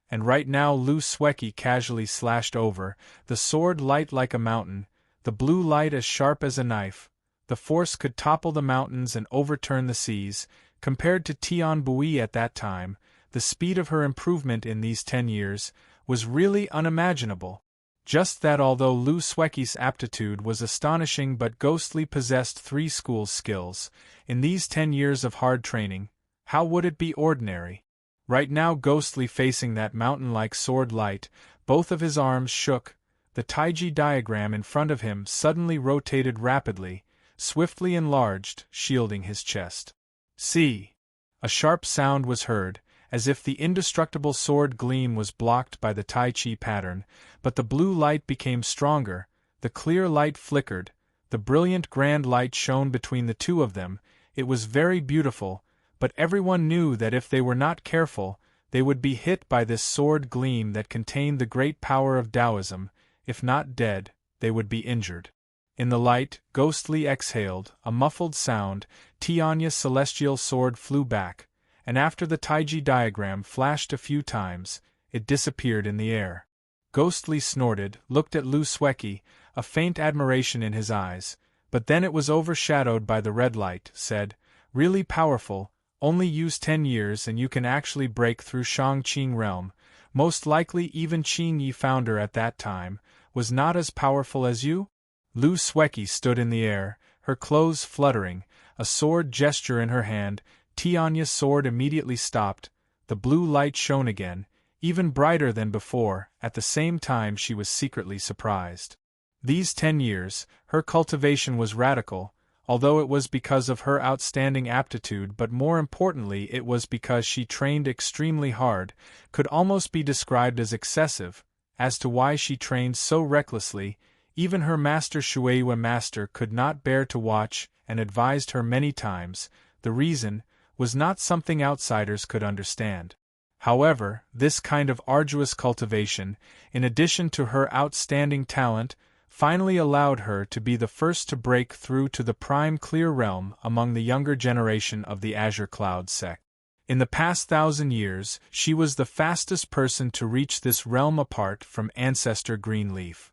A: And right now Lu Sueki casually slashed over, the sword light like a mountain, the blue light as sharp as a knife. The force could topple the mountains and overturn the seas. Compared to Tian Bui at that time, the speed of her improvement in these 10 years was really unimaginable. Just that although Lu Sueki's aptitude was astonishing but Ghostly possessed 3 school skills, in these 10 years of hard training, how would it be ordinary? Right now Ghostly facing that mountain-like sword light, both of his arms shook, the Taiji diagram in front of him suddenly rotated rapidly, swiftly enlarged, shielding his chest. See! A sharp sound was heard, as if the indestructible sword gleam was blocked by the Tai Chi pattern, but the blue light became stronger, the clear light flickered, the brilliant grand light shone between the two of them. It was very beautiful, but everyone knew that if they were not careful, they would be hit by this sword gleam that contained the great power of Taoism. If not dead, they would be injured. In the light, Ghostly exhaled, a muffled sound. Tianya's celestial sword flew back, and after the Taiji diagram flashed a few times, it disappeared in the air. Ghostly snorted, looked at Lu Sueki, a faint admiration in his eyes, but then it was overshadowed by the red light, said, Really powerful, only use 10 years and you can actually break through Shang Qing realm. Most likely even Qing Yi founder at that time was not as powerful as you? Lu Sueki stood in the air, her clothes fluttering, a sword gesture in her hand. Tianya's sword immediately stopped, the blue light shone again, even brighter than before. At the same time she was secretly surprised. These 10 years, her cultivation was radical, although it was because of her outstanding aptitude, but more importantly it was because she trained extremely hard, could almost be described as excessive. As to why she trained so recklessly, even her master Shueiyue master could not bear to watch and advised her many times. The reason was not something outsiders could understand. However, this kind of arduous cultivation, in addition to her outstanding talent, finally allowed her to be the first to break through to the prime clear realm among the younger generation of the Azure Cloud sect. In the past 1,000 years, she was the fastest person to reach this realm apart from ancestor Greenleaf.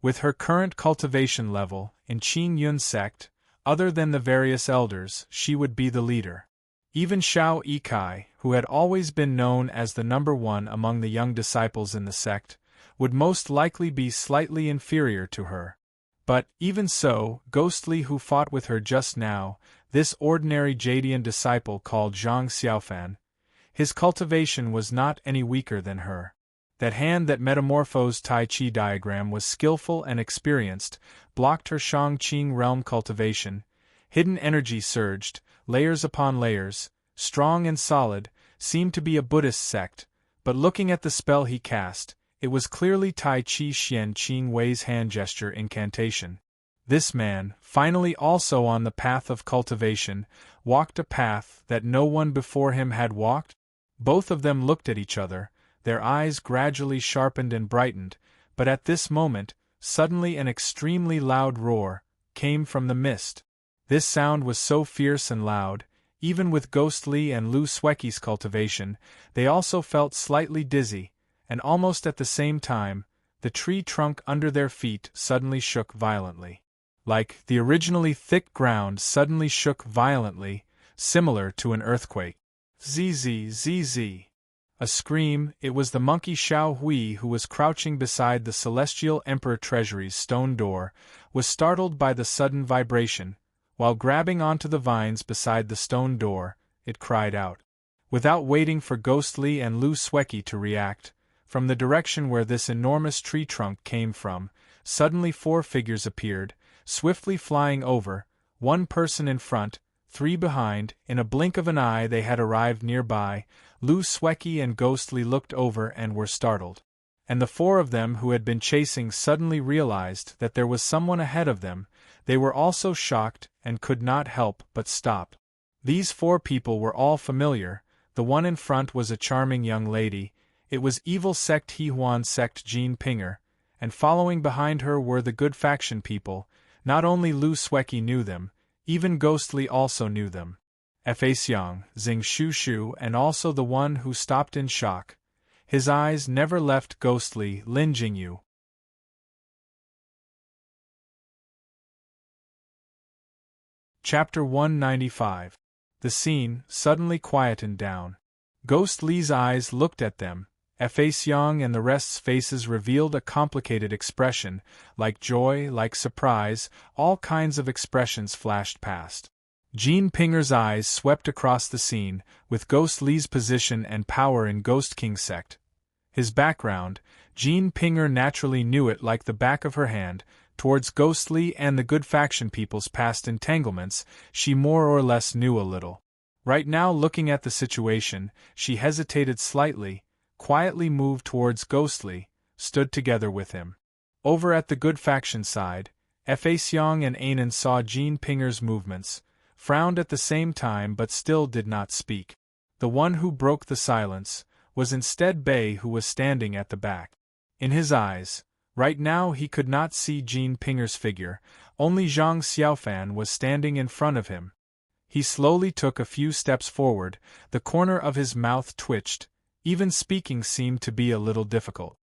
A: With her current cultivation level, in Qing Yun sect, other than the various elders, she would be the leader. Even Xiao Yikai, who had always been known as the #1 among the young disciples in the sect, would most likely be slightly inferior to her. But, even so, Ghostly who fought with her just now, this ordinary Jadian disciple called Zhang Xiaofan, his cultivation was not any weaker than her. That hand that metamorphosed Tai Chi diagram was skillful and experienced, blocked her Shang Qing realm cultivation. Hidden energy surged, layers upon layers, strong and solid, seemed to be a Buddhist sect, but looking at the spell he cast, it was clearly Tai Chi Xian Qing Wei's hand gesture incantation. This man, finally also on the path of cultivation, walked a path that no one before him had walked? Both of them looked at each other, their eyes gradually sharpened and brightened, but at this moment, suddenly an extremely loud roar came from the mist. This sound was so fierce and loud, even with Ghostly and Lu Swecky's cultivation, they also felt slightly dizzy, and almost at the same time, the tree trunk under their feet suddenly shook violently. Like the originally thick ground suddenly shook violently, similar to an earthquake. Zzz. A scream. It was the monkey Xiao Hui who was crouching beside the Celestial Emperor Treasury's stone door, was startled by the sudden vibration. While grabbing onto the vines beside the stone door, it cried out. Without waiting for Ghostly and Lu Swecky to react, from the direction where this enormous tree trunk came from, suddenly 4 figures appeared, swiftly flying over, 1 person in front, 3 behind. In a blink of an eye they had arrived nearby. Lu Swecky and Ghostly looked over and were startled. And the 4 of them who had been chasing suddenly realized that there was someone ahead of them. They were also shocked and could not help but stop. These 4 people were all familiar. The one in front was a charming young lady. It was evil sect Hehuan sect Jean Pinger, and following behind her were the good faction people. Not only Lu Swecky knew them, even Ghostly also knew them. Fa Xiang, Xing Shu, and also the one who stopped in shock. His eyes never left Ghostly. Lin Jingyu. Chapter 195. The scene suddenly quietened down. Ghostly's eyes looked at them. Fa Xiang and the rest's faces revealed a complicated expression, like joy, like surprise, all kinds of expressions flashed past. Jean Pinger's eyes swept across the scene, with Ghostly's position and power in Ghost King sect. His background, Jean Pinger naturally knew it like the back of her hand. Towards Ghostly and the good faction people's past entanglements, she more or less knew a little. Right now, looking at the situation, she hesitated slightly, quietly moved towards Ghostly, stood together with him. Over at the good faction side, Fa Xiang and Anan saw Jean Pinger's movements, frowned at the same time but still did not speak. The one who broke the silence was instead Bei, who was standing at the back. In his eyes, right now he could not see Jean Pinger's figure, only Zhang Xiaofan was standing in front of him. He slowly took a few steps forward, the corner of his mouth twitched, even speaking seemed to be a little difficult.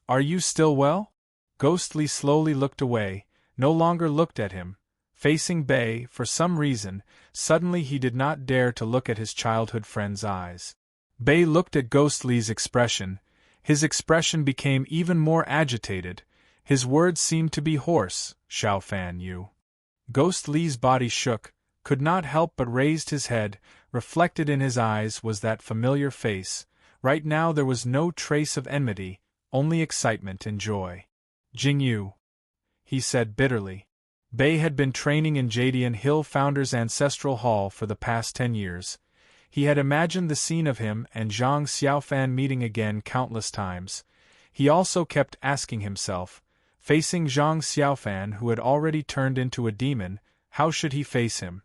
A: Are you still well? Ghostly slowly looked away, no longer looked at him. Facing Bei, for some reason, suddenly he did not dare to look at his childhood friend's eyes. Bei looked at Ghostly's expression. His expression became even more agitated. His words seemed to be hoarse. Xiaofan, you. Ghostly's body shook, could not help but raised his head. Reflected in his eyes was that familiar face. Right now there was no trace of enmity, only excitement and joy. Jingyu, he said bitterly. Bei had been training in Jadian Hill Founder's ancestral hall for the past 10 years. He had imagined the scene of him and Zhang Xiaofan meeting again countless times. He also kept asking himself, facing Zhang Xiaofan who had already turned into a demon, how should he face him?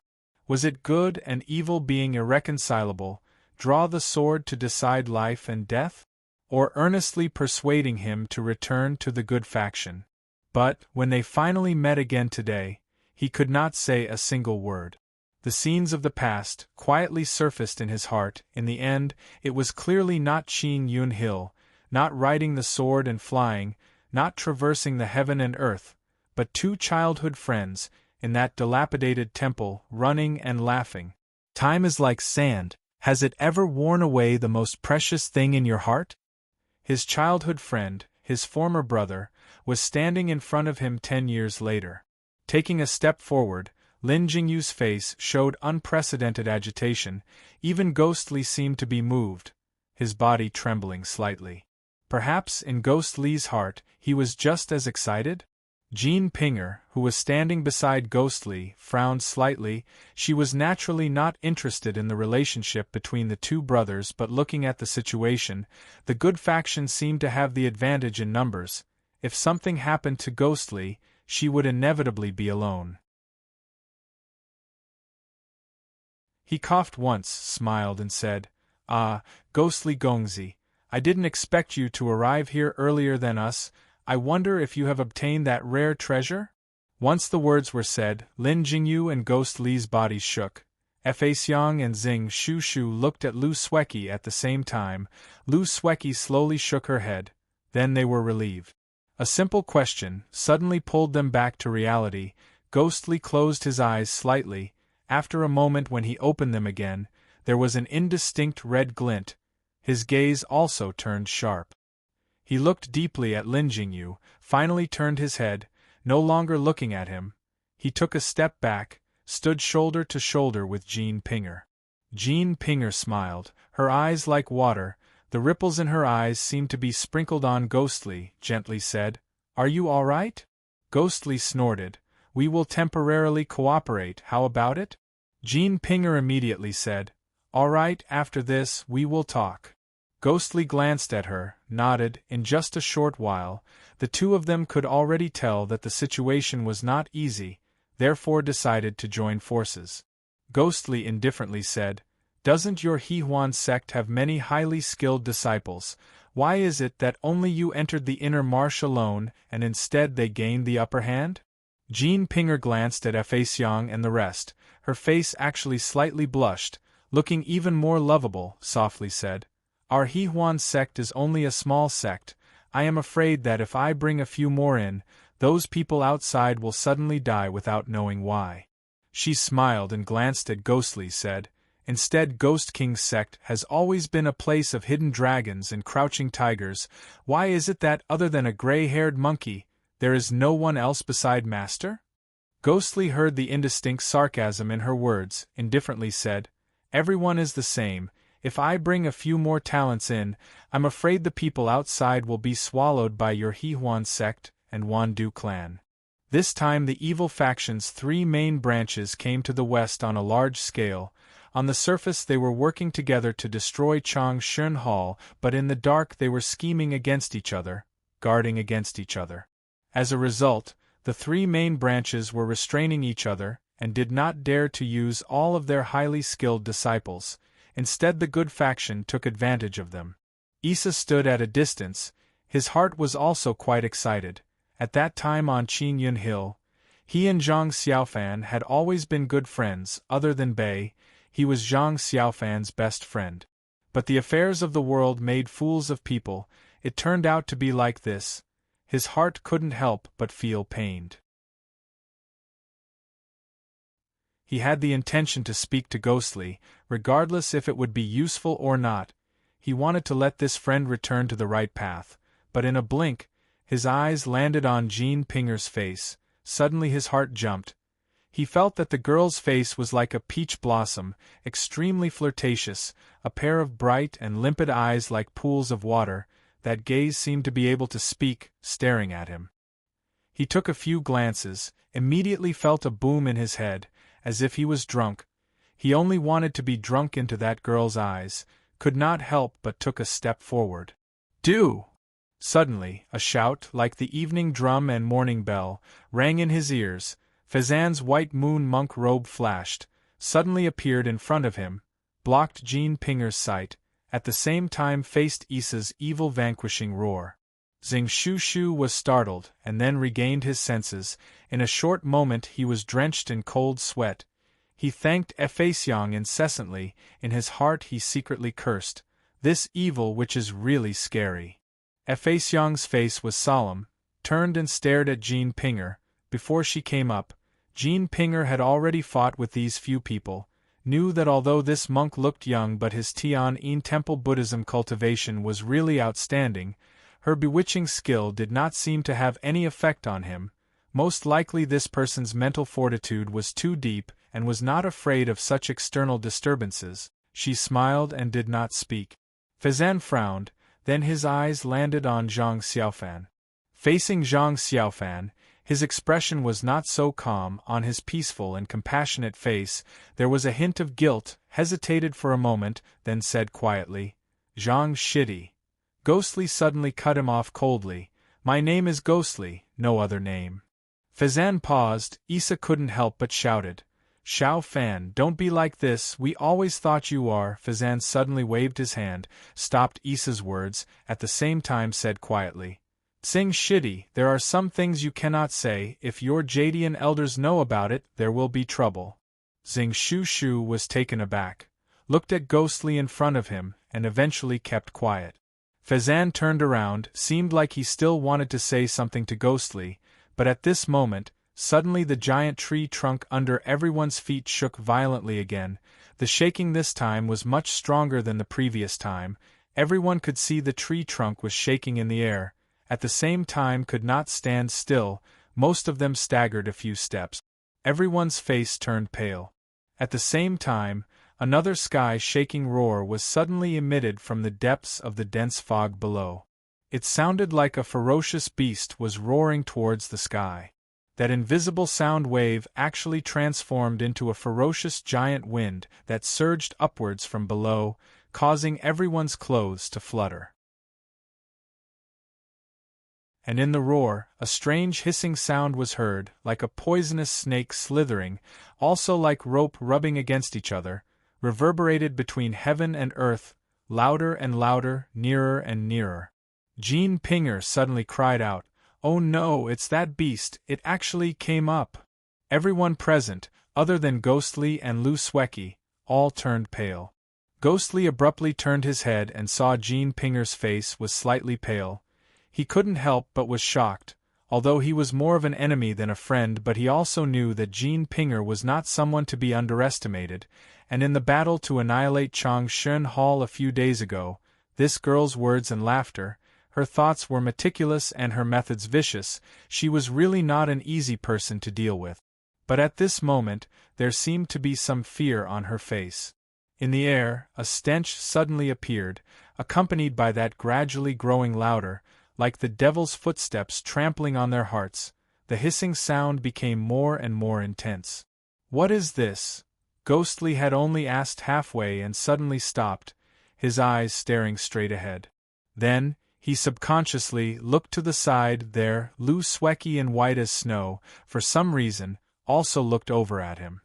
A: Was it good and evil being irreconcilable, draw the sword to decide life and death? Or earnestly persuading him to return to the good faction? But, when they finally met again today, he could not say a single word. The scenes of the past quietly surfaced in his heart. In the end, it was clearly not Qing Yun Hill, not riding the sword and flying, not traversing the heaven and earth, but 2 childhood friends, in that dilapidated temple, running and laughing. Time is like sand. Has it ever worn away the most precious thing in your heart? His childhood friend, his former brother, was standing in front of him 10 years later. Taking a step forward, Lin Jingyu's face showed unprecedented agitation. Even Ghostly seemed to be moved, his body trembling slightly. Perhaps in Ghostly's heart he was just as excited? Jean Pinger, who was standing beside Ghostly, frowned slightly. She was naturally not interested in the relationship between the two brothers, but looking at the situation, the good faction seemed to have the advantage in numbers. If something happened to Ghostly, she would inevitably be alone. He coughed once, smiled and said, "Ah, Ghostly Gongzi, I didn't expect you to arrive here earlier than us. I wonder if you have obtained that rare treasure?" Once the words were said, Lin Jingyu and Ghost Li's bodies shook. Fa Xiang and Xing Shushu looked at Lu Sueki at the same time. Lu Sueki slowly shook her head. Then they were relieved. A simple question suddenly pulled them back to reality. Ghostly closed his eyes slightly. After a moment, when he opened them again, there was an indistinct red glint. His gaze also turned sharp. He looked deeply at Lin Jingyu, finally turned his head, no longer looking at him. He took a step back, stood shoulder to shoulder with Jean Pinger. Jean Pinger smiled, her eyes like water. The ripples in her eyes seemed to be sprinkled on. Ghostly gently said, "Are you all right?" Ghostly snorted, "We will temporarily cooperate, how about it?" Jean Pinger immediately said, "All right, after this, we will talk." Ghostly glanced at her, nodded. In just a short while, the two of them could already tell that the situation was not easy, therefore decided to join forces. Ghostly indifferently said, "Doesn't your Hehuan sect have many highly skilled disciples? Why is it that only you entered the inner marsh alone, and instead they gained the upper hand?" Jean Pinger glanced at Fa Xiang and the rest. Her face actually slightly blushed, looking even more lovable, softly said, "Our Hehuan sect is only a small sect. I am afraid that if I bring a few more in, those people outside will suddenly die without knowing why." She smiled and glanced at Ghostly, said, "Instead, Ghost King's sect has always been a place of hidden dragons and crouching tigers. Why is it that, other than a gray-haired monkey, there is no one else beside Master?" Ghostly heard the indistinct sarcasm in her words, indifferently said, "Everyone is the same. If I bring a few more talents in, I'm afraid the people outside will be swallowed by your Hehuan sect and Wandu clan." This time the evil faction's three main branches came to the west on a large scale. On the surface they were working together to destroy Chang Shun Hall, but in the dark they were scheming against each other, guarding against each other. As a result, the three main branches were restraining each other, and did not dare to use all of their highly skilled disciples. Instead, the good faction took advantage of them. Issa stood at a distance. His heart was also quite excited. At that time on Qingyun Hill, he and Zhang Xiaofan had always been good friends. Other than Bei, he was Zhang Xiaofan's best friend. But the affairs of the world made fools of people. It turned out to be like this. His heart couldn't help but feel pained. He had the intention to speak to Ghostly, regardless if it would be useful or not. He wanted to let this friend return to the right path, but in a blink, his eyes landed on Jean Pinger's face. Suddenly his heart jumped. He felt that the girl's face was like a peach blossom, extremely flirtatious, a pair of bright and limpid eyes like pools of water. That gaze seemed to be able to speak, staring at him. He took a few glances, immediately felt a boom in his head, as if he was drunk. He only wanted to be drunk into that girl's eyes, could not help but took a step forward. "Do!" Suddenly, a shout, like the evening drum and morning bell, rang in his ears. Fazan's white moon monk robe flashed, suddenly appeared in front of him, blocked Jean Pinger's sight, at the same time faced Issa's evil vanquishing roar. Xing Shushu was startled, and then regained his senses. In a short moment he was drenched in cold sweat. He thanked Fa Xiang incessantly. In his heart he secretly cursed, "This evil which is really scary." Fa Xiang's face was solemn, turned and stared at Jean Pinger. Before she came up, Jean Pinger had already fought with these few people, knew that although this monk looked young but his Tian-in temple Buddhism cultivation was really outstanding, her bewitching skill did not seem to have any effect on him. Most likely this person's mental fortitude was too deep and was not afraid of such external disturbances. She smiled and did not speak. Fazan frowned, then his eyes landed on Zhang Xiaofan. Facing Zhang Xiaofan, His expression was not so calm. On his peaceful and compassionate face there was a hint of guilt. Hesitated for a moment, then said quietly, "Zhang Shidi." Ghostly suddenly cut him off coldly. "My name is Ghostly, no other name." Fazan paused. Issa couldn't help but shouted, "Xiao Fan, don't be like this, we always thought you are." Fazan suddenly waved his hand, stopped Issa's words, at the same time said quietly, "Zhang Shidi, there are some things you cannot say. If your Jadian elders know about it, there will be trouble." Zhang Shushu was taken aback, looked at Ghostly in front of him, and eventually kept quiet. Fazan turned around, seemed like he still wanted to say something to Ghostly, but at this moment, suddenly the giant tree trunk under everyone's feet shook violently again. The shaking this time was much stronger than the previous time. Everyone could see the tree trunk was shaking in the air, at the same time could not stand still. Most of them staggered a few steps. Everyone's face turned pale. At the same time, another sky-shaking roar was suddenly emitted from the depths of the dense fog below. It sounded like a ferocious beast was roaring towards the sky. That invisible sound wave actually transformed into a ferocious giant wind that surged upwards from below, causing everyone's clothes to flutter. And in the roar, a strange hissing sound was heard, like a poisonous snake slithering, also like rope rubbing against each other, reverberated between heaven and earth, louder and louder, nearer and nearer. Jean Pinger suddenly cried out, "Oh no, it's that beast, it actually came up!" Everyone present, other than Ghostly and Lu Sweki, all turned pale. Ghostly abruptly turned his head and saw Jean Pinger's face was slightly pale. He couldn't help but was shocked, although he was more of an enemy than a friend, but he also knew that Jean Pinger was not someone to be underestimated, and in the battle to annihilate Changshen Hall a few days ago, this girl's words and laughter, her thoughts were meticulous and her methods vicious. She was really not an easy person to deal with. But at this moment, there seemed to be some fear on her face. In the air, a stench suddenly appeared, accompanied by that gradually growing louder, like the devil's footsteps trampling on their hearts. The hissing sound became more and more intense. "What is this?" Ghostly had only asked halfway and suddenly stopped, his eyes staring straight ahead. Then, he subconsciously looked to the side. There, Lu Sweki, in white as snow, for some reason, also looked over at him.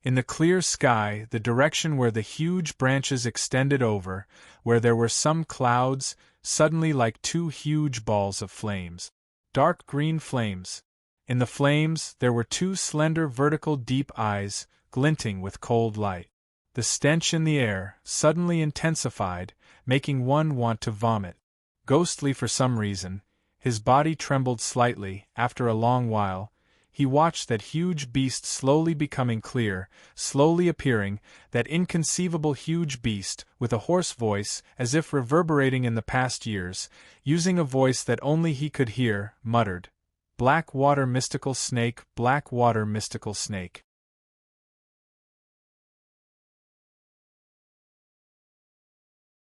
A: In the clear sky, the direction where the huge branches extended over, where there were some clouds, suddenly like two huge balls of flames. Dark green flames. In the flames, there were two slender vertical deep eyes, glinting with cold light. The stench in the air suddenly intensified, making one want to vomit. Ghostly for some reason, his body trembled slightly. After a long while, he watched that huge beast slowly becoming clear, slowly appearing, that inconceivable huge beast, with a hoarse voice, as if reverberating in the past years, using a voice that only he could hear, muttered, "Black water mystical snake, black water mystical snake."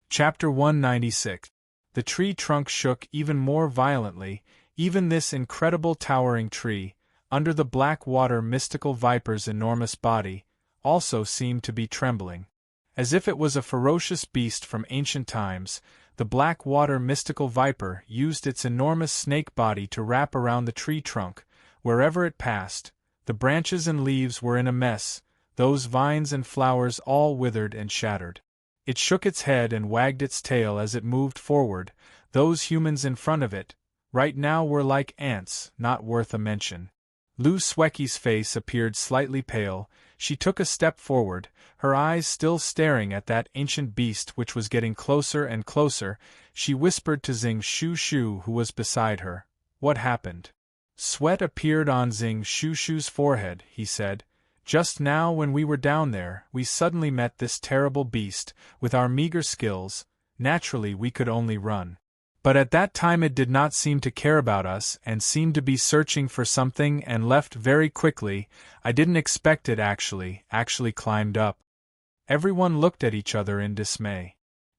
A: Chapter 196. The tree trunk shook even more violently. Even this incredible towering tree, under the black water mystical viper's enormous body, also seemed to be trembling. As if it was a ferocious beast from ancient times, the black water mystical viper used its enormous snake body to wrap around the tree trunk. Wherever it passed, the branches and leaves were in a mess, those vines and flowers all withered and shattered. It shook its head and wagged its tail as it moved forward. Those humans in front of it, right now, were like ants, not worth a mention. Lu Sweki's face appeared slightly pale. She took a step forward, her eyes still staring at that ancient beast which was getting closer and closer. She whispered to Zhang Shushu, who was beside her, "What happened?" Sweat appeared on Zhang Shushu's forehead. He said, "Just now when we were down there, we suddenly met this terrible beast. With our meager skills, naturally we could only run. But at that time it did not seem to care about us and seemed to be searching for something and left very quickly. I didn't expect it actually climbed up." Everyone looked at each other in dismay.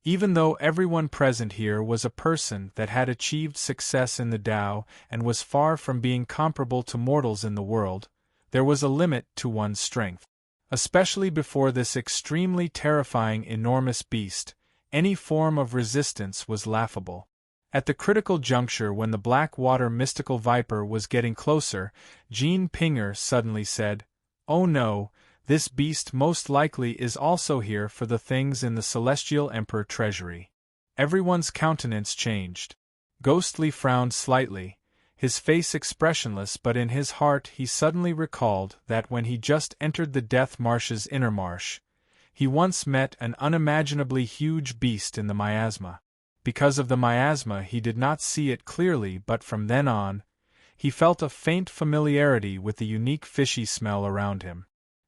A: Even though everyone present here was a person that had achieved success in the Tao and was far from being comparable to mortals in the world, there was a limit to one's strength. Especially before this extremely terrifying enormous beast, any form of resistance was laughable. At the critical juncture when the black water mystical viper was getting closer, Jean Pinger suddenly said, "Oh no, this beast most likely is also here for the things in the Celestial Emperor treasury." Everyone's countenance changed. Ghostly frowned slightly, his face expressionless, but in his heart he suddenly recalled that when he just entered the Death Marsh's inner marsh, he once met an unimaginably huge beast in the miasma. Because of the miasma he did not see it clearly, but from then on, he felt a faint familiarity with the unique fishy smell around him.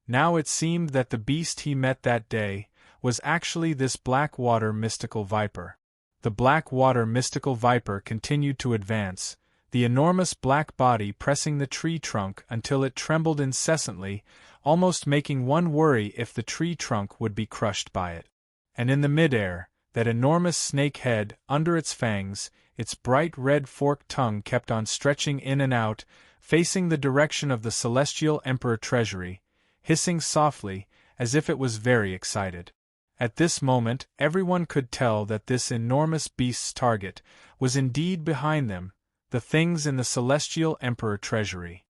A: Now it seemed that the beast he met that day was actually this black water mystical viper. The black water mystical viper continued to advance, the enormous black body pressing the tree trunk until it trembled incessantly, almost making one worry if the tree trunk would be crushed by it. And in the midair, that enormous snake head, under its fangs, its bright red forked tongue kept on stretching in and out, facing the direction of the Celestial Emperor treasury, hissing softly, as if it was very excited. At this moment everyone could tell that this enormous beast's target was indeed behind them, the things in the Celestial Emperor treasury.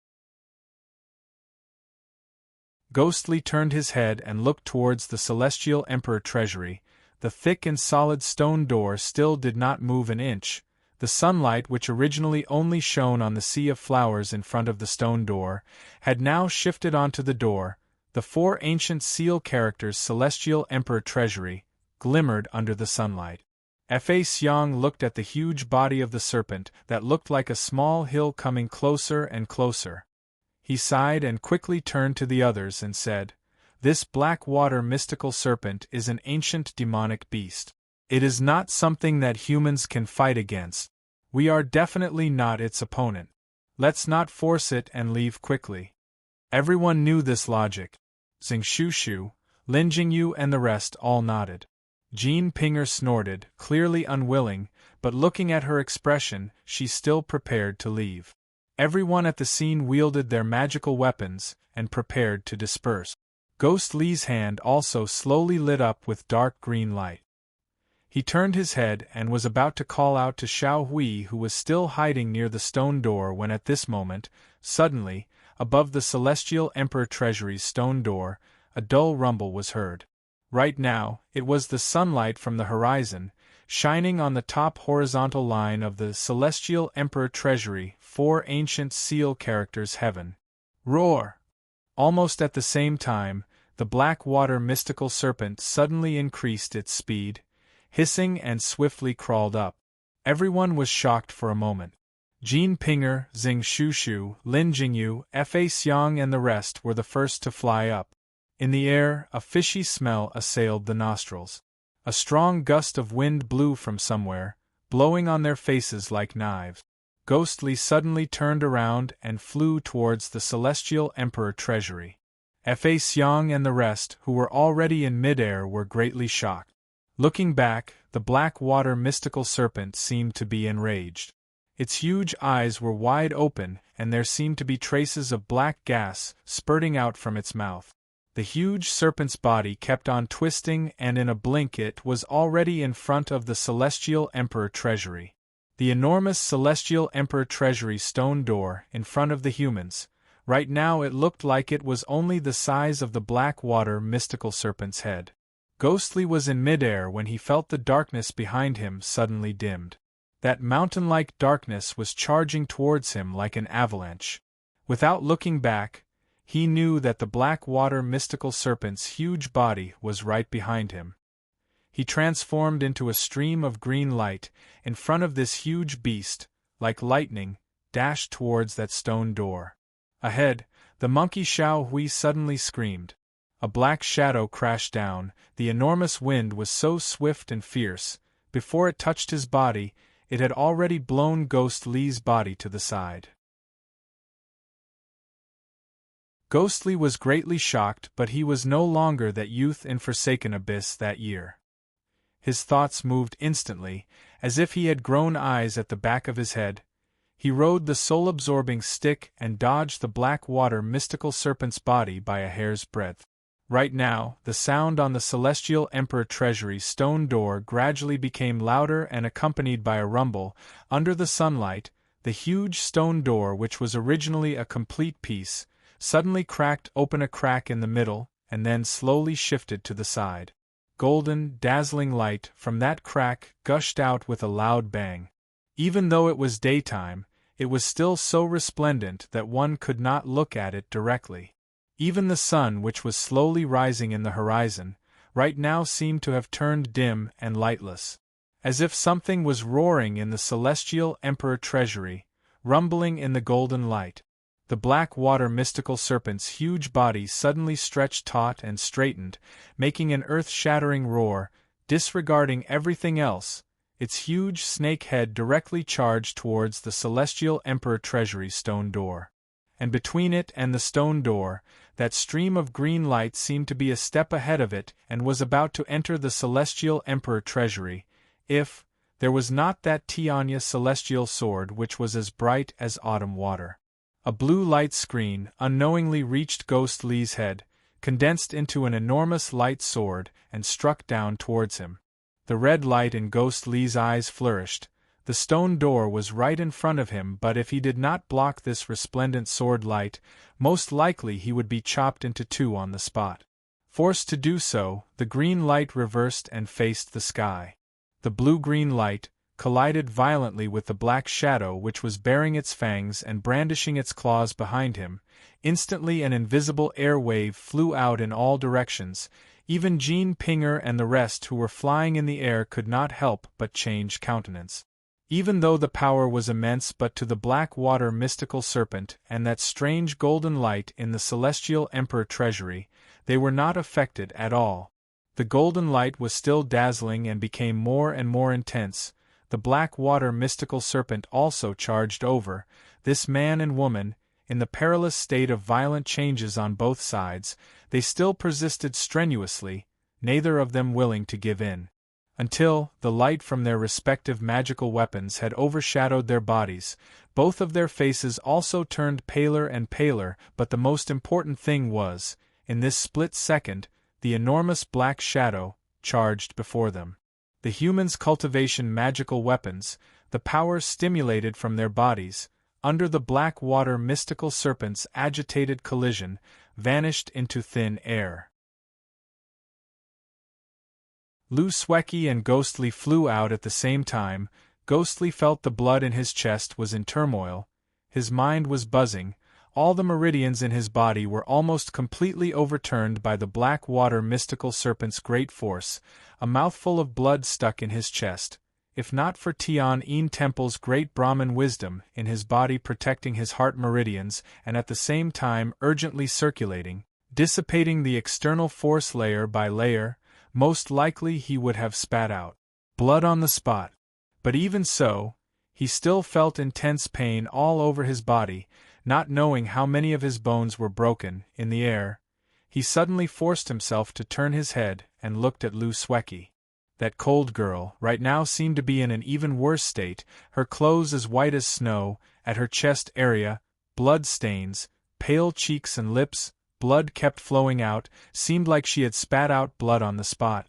A: Ghostly turned his head and looked towards the Celestial Emperor treasury. The thick and solid stone door still did not move an inch. The sunlight, which originally only shone on the sea of flowers in front of the stone door, had now shifted onto the door. The 4 ancient seal characters Celestial Emperor treasury glimmered under the sunlight. Fa Xiang looked at the huge body of the serpent that looked like a small hill coming closer and closer. He sighed and quickly turned to the others and said, "This black water mystical serpent is an ancient demonic beast. It is not something that humans can fight against. We are definitely not its opponent. Let's not force it and leave quickly." Everyone knew this logic. Xing Shushu, Lin Jingyu and the rest all nodded. Jean Pinger snorted, clearly unwilling, but looking at her expression, she still prepared to leave. Everyone at the scene wielded their magical weapons and prepared to disperse. Ghost Li's hand also slowly lit up with dark green light. He turned his head and was about to call out to Xiao Hui, who was still hiding near the stone door, when at this moment, suddenly, above the Celestial Emperor treasury's stone door, a dull rumble was heard. Right now, it was the sunlight from the horizon, shining on the top horizontal line of the Celestial Emperor treasury, 4 ancient seal characters heaven. Roar! Almost at the same time, the black water mystical serpent suddenly increased its speed, hissing and swiftly crawled up. Everyone was shocked for a moment. Jean Pinger, Xing Shushu, Lin Jingyu, Fa Xiang and the rest were the first to fly up. In the air, a fishy smell assailed the nostrils. A strong gust of wind blew from somewhere, blowing on their faces like knives. Ghostly suddenly turned around and flew towards the Celestial Emperor treasury. Fa Xiang and the rest, who were already in midair, were greatly shocked. Looking back, the black water mystical serpent seemed to be enraged. Its huge eyes were wide open, and there seemed to be traces of black gas spurting out from its mouth. The huge serpent's body kept on twisting, and in a blink it was already in front of the Celestial Emperor treasury. The enormous Celestial Emperor treasury stone door, in front of the humans. Right now it looked like it was only the size of the black water mystical serpent's head. Ghostly was in midair when he felt the darkness behind him suddenly dimmed. That mountain-like darkness was charging towards him like an avalanche. Without looking back, he knew that the black water mystical serpent's huge body was right behind him. He transformed into a stream of green light in front of this huge beast, like lightning, dashed towards that stone door. Ahead, the monkey Xiao Hui suddenly screamed. A black shadow crashed down. The enormous wind was so swift and fierce, before it touched his body, it had already blown Ghost Li's body to the side. Ghostly was greatly shocked, but he was no longer that youth in Forsaken Abyss that year. His thoughts moved instantly, as if he had grown eyes at the back of his head. He rode the soul-absorbing stick and dodged the black water mystical serpent's body by a hair's breadth. Right now, the sound on the Celestial Emperor Treasury's stone door gradually became louder and accompanied by a rumble. Under the sunlight, the huge stone door, which was originally a complete piece, suddenly cracked open a crack in the middle, and then slowly shifted to the side. Golden, dazzling light from that crack gushed out with a loud bang. Even though it was daytime, it was still so resplendent that one could not look at it directly. Even the sun, which was slowly rising in the horizon, right now seemed to have turned dim and lightless. As if something was roaring in the Celestial Emperor Treasury, rumbling in the golden light. The black water mystical serpent's huge body suddenly stretched taut and straightened, making an earth-shattering roar, disregarding everything else. Its huge snake head directly charged towards the Celestial Emperor Treasury's stone door. And between it and the stone door, that stream of green light seemed to be a step ahead of it and was about to enter the Celestial Emperor Treasury, if there was not that Tianya celestial sword which was as bright as autumn water. A blue light screen unknowingly reached Ghost Lee's head, condensed into an enormous light sword, and struck down towards him. The red light in Ghost Lee's eyes flourished. The stone door was right in front of him, but if he did not block this resplendent sword light, most likely he would be chopped into two on the spot. Forced to do so, the green light reversed and faced the sky. The blue-green light collided violently with the black shadow which was baring its fangs and brandishing its claws behind him. Instantly an invisible air wave flew out in all directions. Even Jean Pinger and the rest who were flying in the air could not help but change countenance. Even though the power was immense, but to the black water mystical serpent and that strange golden light in the Celestial Emperor Treasury, they were not affected at all. The golden light was still dazzling and became more and more intense. The black water mystical serpent also charged over. This man and woman, in the perilous state of violent changes on both sides, they still persisted strenuously, neither of them willing to give in. Until, the light from their respective magical weapons had overshadowed their bodies, both of their faces also turned paler and paler, but the most important thing was, in this split second, the enormous black shadow charged before them. The humans' cultivation magical weapons, the power stimulated from their bodies, under the black water mystical serpent's agitated collision, vanished into thin air. Lu Sweki and Ghostly flew out at the same time. Ghostly felt the blood in his chest was in turmoil, his mind was buzzing, all the meridians in his body were almost completely overturned by the black water mystical serpent's great force. A mouthful of blood stuck in his chest. If not for Tian En Temple's great Brahmin wisdom in his body protecting his heart meridians and at the same time urgently circulating, dissipating the external force layer by layer, most likely he would have spat out blood on the spot. But even so, he still felt intense pain all over his body, not knowing how many of his bones were broken. In the air, he suddenly forced himself to turn his head and looked at Lu Sweki. That cold girl right now seemed to be in an even worse state, her clothes as white as snow, at her chest area, blood stains, pale cheeks and lips, blood kept flowing out, seemed like she had spat out blood on the spot.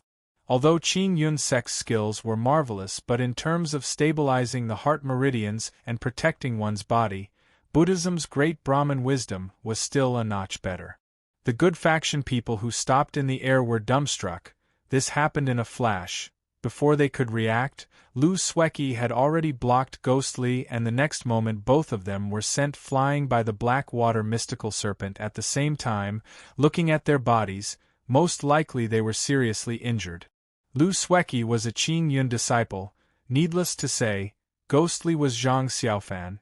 A: Although Qin Yun Sek's skills were marvelous, but in terms of stabilizing the heart meridians and protecting one's body, Buddhism's great Brahmin wisdom was still a notch better. The good faction people who stopped in the air were dumbstruck. This happened in a flash. Before they could react, Lu Sweki had already blocked Ghostly, and the next moment both of them were sent flying by the black water mystical serpent at the same time. Looking at their bodies, most likely they were seriously injured. Lu Sweki was a Qin Yun disciple. Needless to say, Ghostly was Zhang Xiaofan.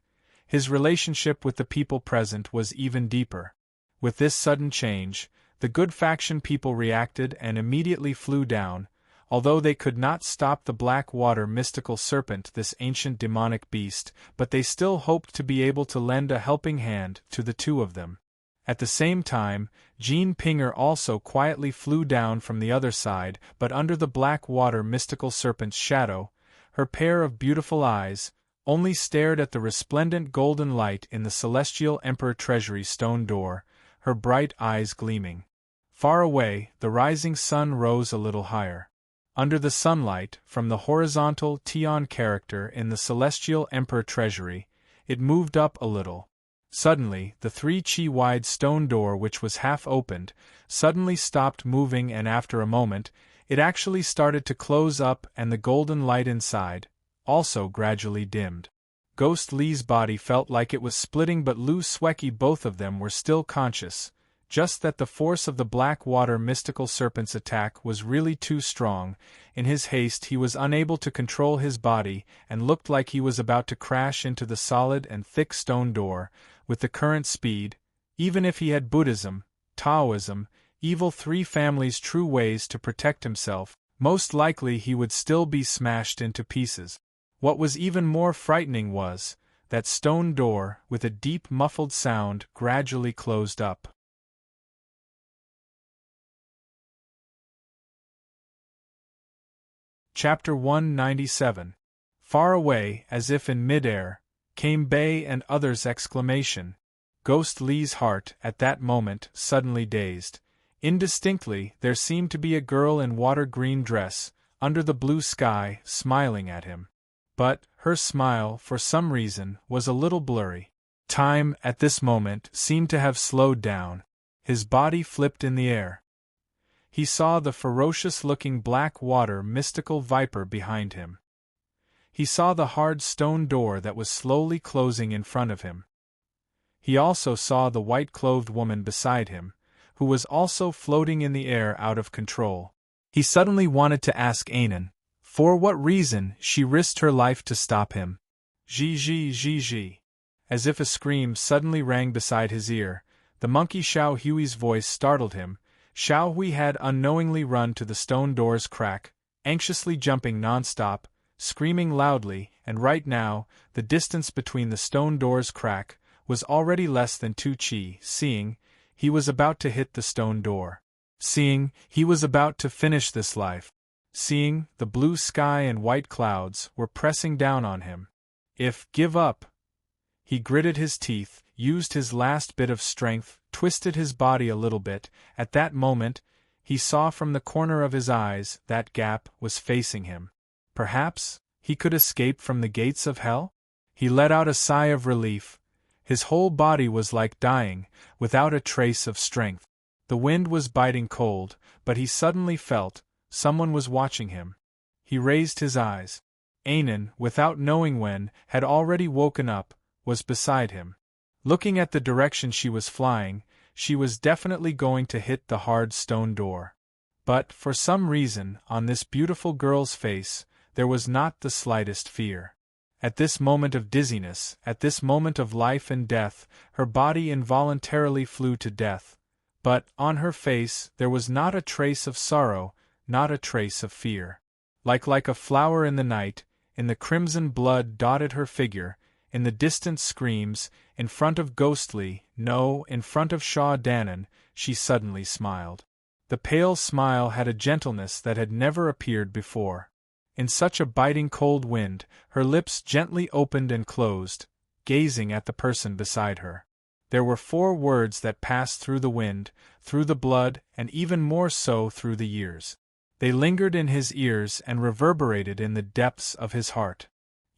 A: His relationship with the people present was even deeper. With this sudden change, the good faction people reacted and immediately flew down, although they could not stop the black water mystical serpent, this ancient demonic beast, but they still hoped to be able to lend a helping hand to the two of them. At the same time, Jean Pinger also quietly flew down from the other side, but under the black water mystical serpent's shadow, her pair of beautiful eyes only stared at the resplendent golden light in the celestial Emperor Treasury stone door, her bright eyes gleaming. Far away, the rising sun rose a little higher. Under the sunlight, from the horizontal Tian character in the celestial Emperor Treasury, it moved up a little. Suddenly, the 3-chi-wide stone door, which was half opened, suddenly stopped moving, and after a moment, it actually started to close up, and the golden light inside also gradually dimmed. Ghost Lee's body felt like it was splitting, but Lu Sweki, both of them were still conscious, just that the force of the black water mystical serpent's attack was really too strong. In his haste he was unable to control his body, and looked like he was about to crash into the solid and thick stone door, with the current speed. Even if he had Buddhism, Taoism, evil three families' true ways to protect himself, most likely he would still be smashed into pieces. What was even more frightening was that stone door, with a deep muffled sound, gradually closed up. Chapter 197. Far away, as if in mid-air, came Bay and others' exclamation. Ghost Lee's heart, at that moment, suddenly dazed. Indistinctly, there seemed to be a girl in water-green dress, under the blue sky, smiling at him. But her smile, for some reason, was a little blurry. Time, at this moment, seemed to have slowed down. His body flipped in the air. He saw the ferocious-looking black water mystical viper behind him. He saw the hard stone door that was slowly closing in front of him. He also saw the white-clothed woman beside him, who was also floating in the air out of control. He suddenly wanted to ask Anan, for what reason she risked her life to stop him. Zhi. As if a scream suddenly rang beside his ear, the monkey Xiao Hui's voice startled him. Xiao Hui had unknowingly run to the stone door's crack, anxiously jumping non-stop, screaming loudly, and right now, the distance between the stone door's crack was already less than 2 chi. Seeing, he was about to hit the stone door. Seeing, he was about to finish this life. Seeing, the blue sky and white clouds were pressing down on him. If give up. He gritted his teeth, used his last bit of strength, twisted his body a little bit. At that moment, he saw from the corner of his eyes that Gap was facing him. Perhaps he could escape from the gates of hell? He let out a sigh of relief. His whole body was like dying, without a trace of strength. The wind was biting cold, but he suddenly felt someone was watching him. He raised his eyes. Anan, without knowing when, had already woken up, was beside him. Looking at the direction she was flying, she was definitely going to hit the hard stone door. But, for some reason, on this beautiful girl's face, there was not the slightest fear. At this moment of dizziness, at this moment of life and death, her body involuntarily flew to death. But, on her face, there was not a trace of sorrow, not a trace of fear. Like a flower in the night, in the crimson blood dotted her figure, in the distant screams, in front of Ghostly, no, in front of Shaw Danan, she suddenly smiled. The pale smile had a gentleness that had never appeared before. In such a biting cold wind, her lips gently opened and closed, gazing at the person beside her. There were 4 words that passed through the wind, through the blood, and even more so through the years. They lingered in his ears and reverberated in the depths of his heart.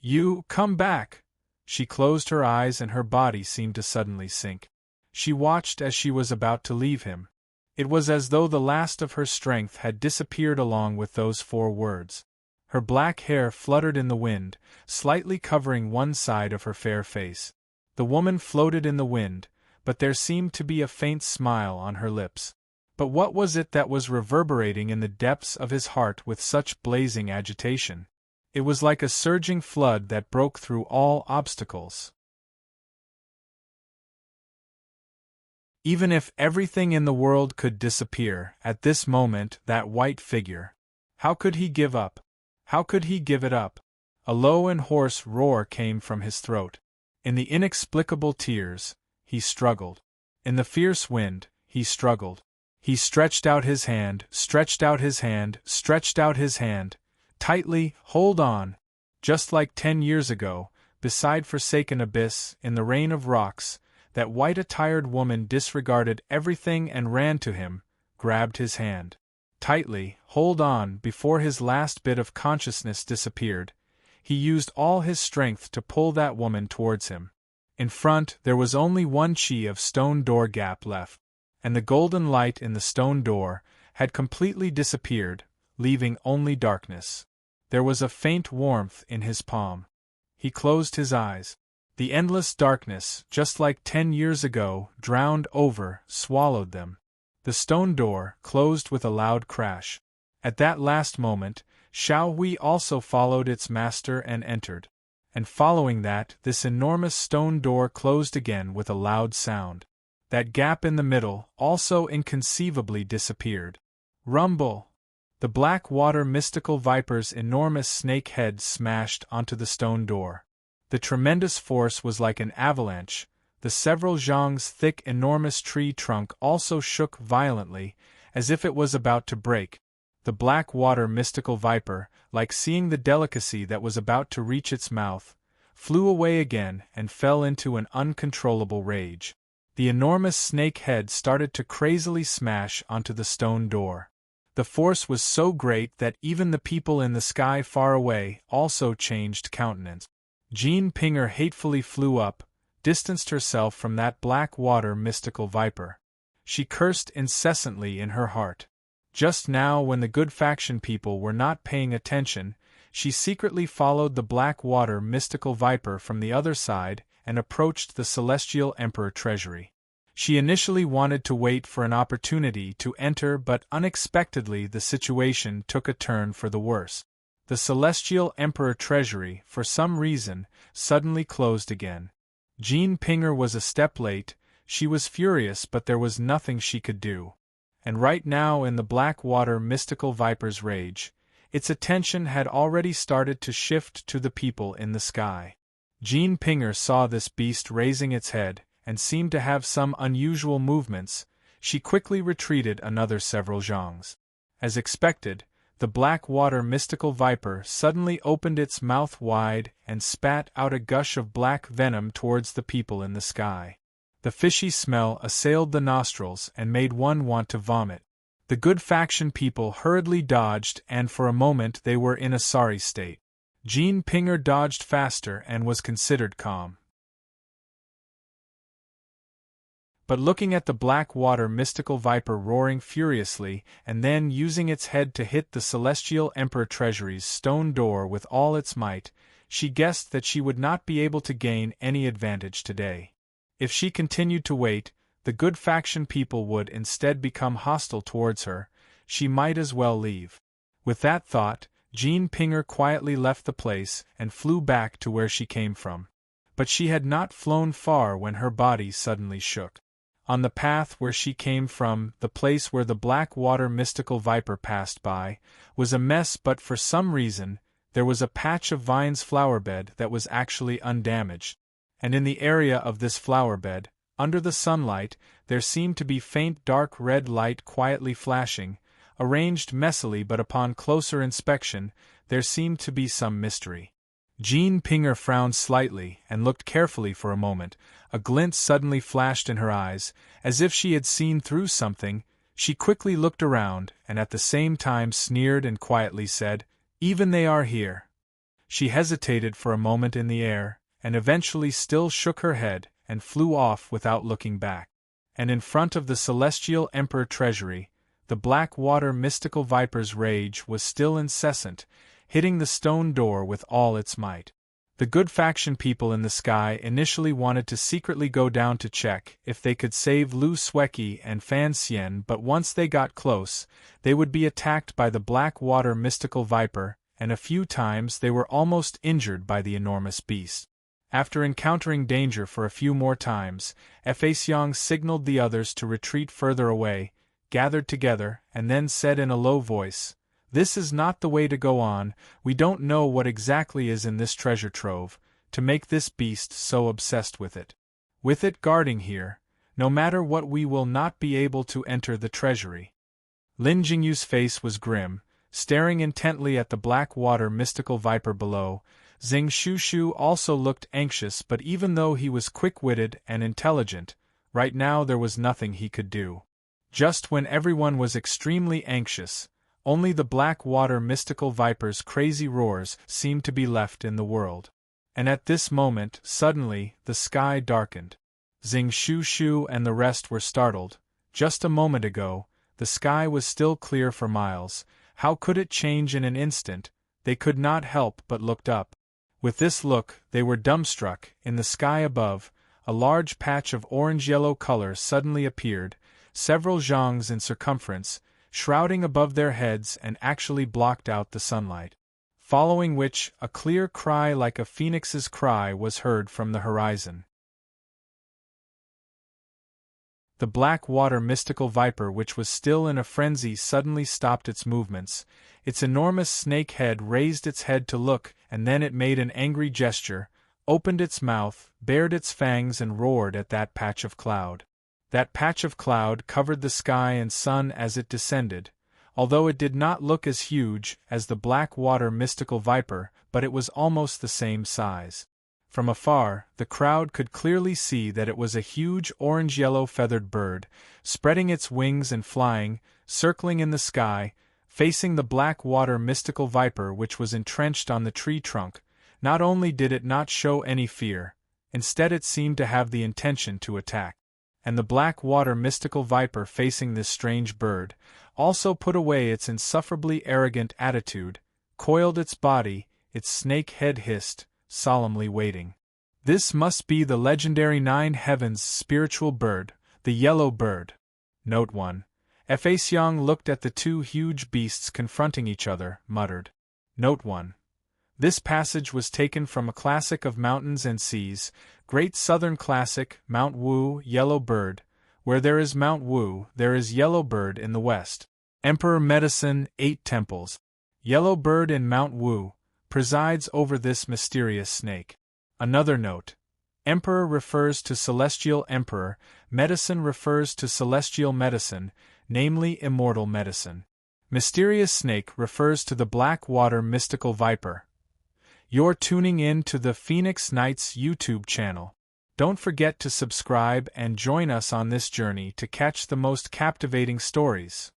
A: "You, come back!" She closed her eyes and her body seemed to suddenly sink. She watched as she was about to leave him. It was as though the last of her strength had disappeared along with those 4 words. Her black hair fluttered in the wind, slightly covering one side of her fair face. The woman floated in the wind, but there seemed to be a faint smile on her lips. But what was it that was reverberating in the depths of his heart with such blazing agitation? It was like a surging flood that broke through all obstacles. Even if everything in the world could disappear, at this moment, that white figure. How could he give up? How could he give it up? A low and hoarse roar came from his throat. In the inexplicable tears, he struggled. In the fierce wind, he struggled. He stretched out his hand, stretched out his hand, stretched out his hand. Tightly, hold on! Just like 10 years ago, beside forsaken abyss, in the rain of rocks, that white-attired woman disregarded everything and ran to him, grabbed his hand. Tightly, hold on! Before his last bit of consciousness disappeared, he used all his strength to pull that woman towards him. In front, there was only 1 chi of stone door gap left, and the golden light in the stone door had completely disappeared, leaving only darkness. There was a faint warmth in his palm. He closed his eyes. The endless darkness, just like 10 years ago, drowned over, swallowed them. The stone door closed with a loud crash. At that last moment, Xiao Hui also followed its master and entered. And following that, this enormous stone door closed again with a loud sound. That gap in the middle also inconceivably disappeared. Rumble! The black water mystical viper's enormous snake head smashed onto the stone door. The tremendous force was like an avalanche. The several zhang's thick enormous tree trunk also shook violently, as if it was about to break. The black water mystical viper, like seeing the delicacy that was about to reach its mouth, flew away again and fell into an uncontrollable rage. The enormous snake head started to crazily smash onto the stone door. The force was so great that even the people in the sky far away also changed countenance. Jean Pinger hatefully flew up, distanced herself from that black water mystical viper. She cursed incessantly in her heart. Just now, when the good faction people were not paying attention, she secretly followed the black water mystical viper from the other side and approached the Celestial Emperor treasury. She initially wanted to wait for an opportunity to enter, but unexpectedly the situation took a turn for the worse. The Celestial Emperor treasury, for some reason, suddenly closed again. Jean Pinger was a step late. She was furious, but there was nothing she could do. And right now, in the black water mystical viper's rage, its attention had already started to shift to the people in the sky. Jean Pinger saw this beast raising its head, and seemed to have some unusual movements. She quickly retreated another several zhangs. As expected, the black water mystical viper suddenly opened its mouth wide and spat out a gush of black venom towards the people in the sky. The fishy smell assailed the nostrils and made one want to vomit. The good faction people hurriedly dodged, and for a moment they were in a sorry state. Jean Pinger dodged faster and was considered calm. But looking at the black water mystical viper roaring furiously and then using its head to hit the Celestial Emperor treasury's stone door with all its might, she guessed that she would not be able to gain any advantage today. If she continued to wait, the good faction people would instead become hostile towards her. She might as well leave. With that thought, Jean Pinger quietly left the place and flew back to where she came from. But she had not flown far when her body suddenly shook. On the path where she came from, the place where the black water mystical viper passed by, was a mess, but for some reason, there was a patch of vines flower bed that was actually undamaged. And in the area of this flower bed, under the sunlight, there seemed to be faint dark red light quietly flashing, arranged messily, but upon closer inspection, there seemed to be some mystery. Jean Pinger frowned slightly and looked carefully for a moment. A glint suddenly flashed in her eyes, as if she had seen through something. She quickly looked around, and at the same time sneered and quietly said, "Even they are here." She hesitated for a moment in the air, and eventually still shook her head, and flew off without looking back. And in front of the Celestial Emperor treasury, the black water mystical viper's rage was still incessant, hitting the stone door with all its might. The good faction people in the sky initially wanted to secretly go down to check if they could save Lu Sueki and Fan Xian, but once they got close, they would be attacked by the black water mystical viper, and a few times they were almost injured by the enormous beast. After encountering danger for a few more times, Fa Xiang signaled the others to retreat further away, gathered together, and then said in a low voice, "This is not the way to go on. We don't know what exactly is in this treasure trove, to make this beast so obsessed with it. With it guarding here, No matter what, we will not be able to enter the treasury. Lin Jingyu's face was grim, staring intently at the black water mystical viper below. Xing Shushu also looked anxious, but even though he was quick-witted and intelligent, right now there was nothing he could do. Just when everyone was extremely anxious, only the black water mystical viper's crazy roars seemed to be left in the world. And at this moment, suddenly, the sky darkened. Xing Shushu and the rest were startled. Just a moment ago, the sky was still clear for miles. How could it change in an instant? They could not help but looked up. With this look, they were dumbstruck. In the sky above, a large patch of orange-yellow color suddenly appeared, several zhongs in circumference, shrouding above their heads and actually blocked out the sunlight. Following which, a clear cry like a phoenix's cry was heard from the horizon. The black water mystical viper, which was still in a frenzy, suddenly stopped its movements. Its enormous snake head raised its head to look, and then it made an angry gesture, opened its mouth, bared its fangs and roared at that patch of cloud. That patch of cloud covered the sky and sun as it descended, although it did not look as huge as the black water mystical viper, but it was almost the same size. From afar, the crowd could clearly see that it was a huge orange-yellow feathered bird, spreading its wings and flying, circling in the sky, facing the black water mystical viper, which was entrenched on the tree trunk. Not only did it not show any fear, instead it seemed to have the intention to attack. And the black water mystical viper, facing this strange bird, also put away its insufferably arrogant attitude, coiled its body, its snake head hissed, solemnly waiting. This must be the legendary Nine Heavens spiritual bird, the yellow bird. Note 1. Fa Xiang looked at the two huge beasts confronting each other, muttered. Note 1. This passage was taken from a classic of mountains and seas, Great Southern Classic, Mount Wu, Yellow Bird. Where there is Mount Wu, there is Yellow Bird in the west. Emperor Medicine, 8 Temples. Yellow Bird in Mount Wu presides over this mysterious snake. Another note. Emperor refers to celestial emperor, medicine refers to celestial medicine, namely immortal medicine. Mysterious snake refers to the black water mystical viper. You're tuning in to the Phoenix Knights YouTube channel. Don't forget to subscribe and join us on this journey to catch the most captivating stories.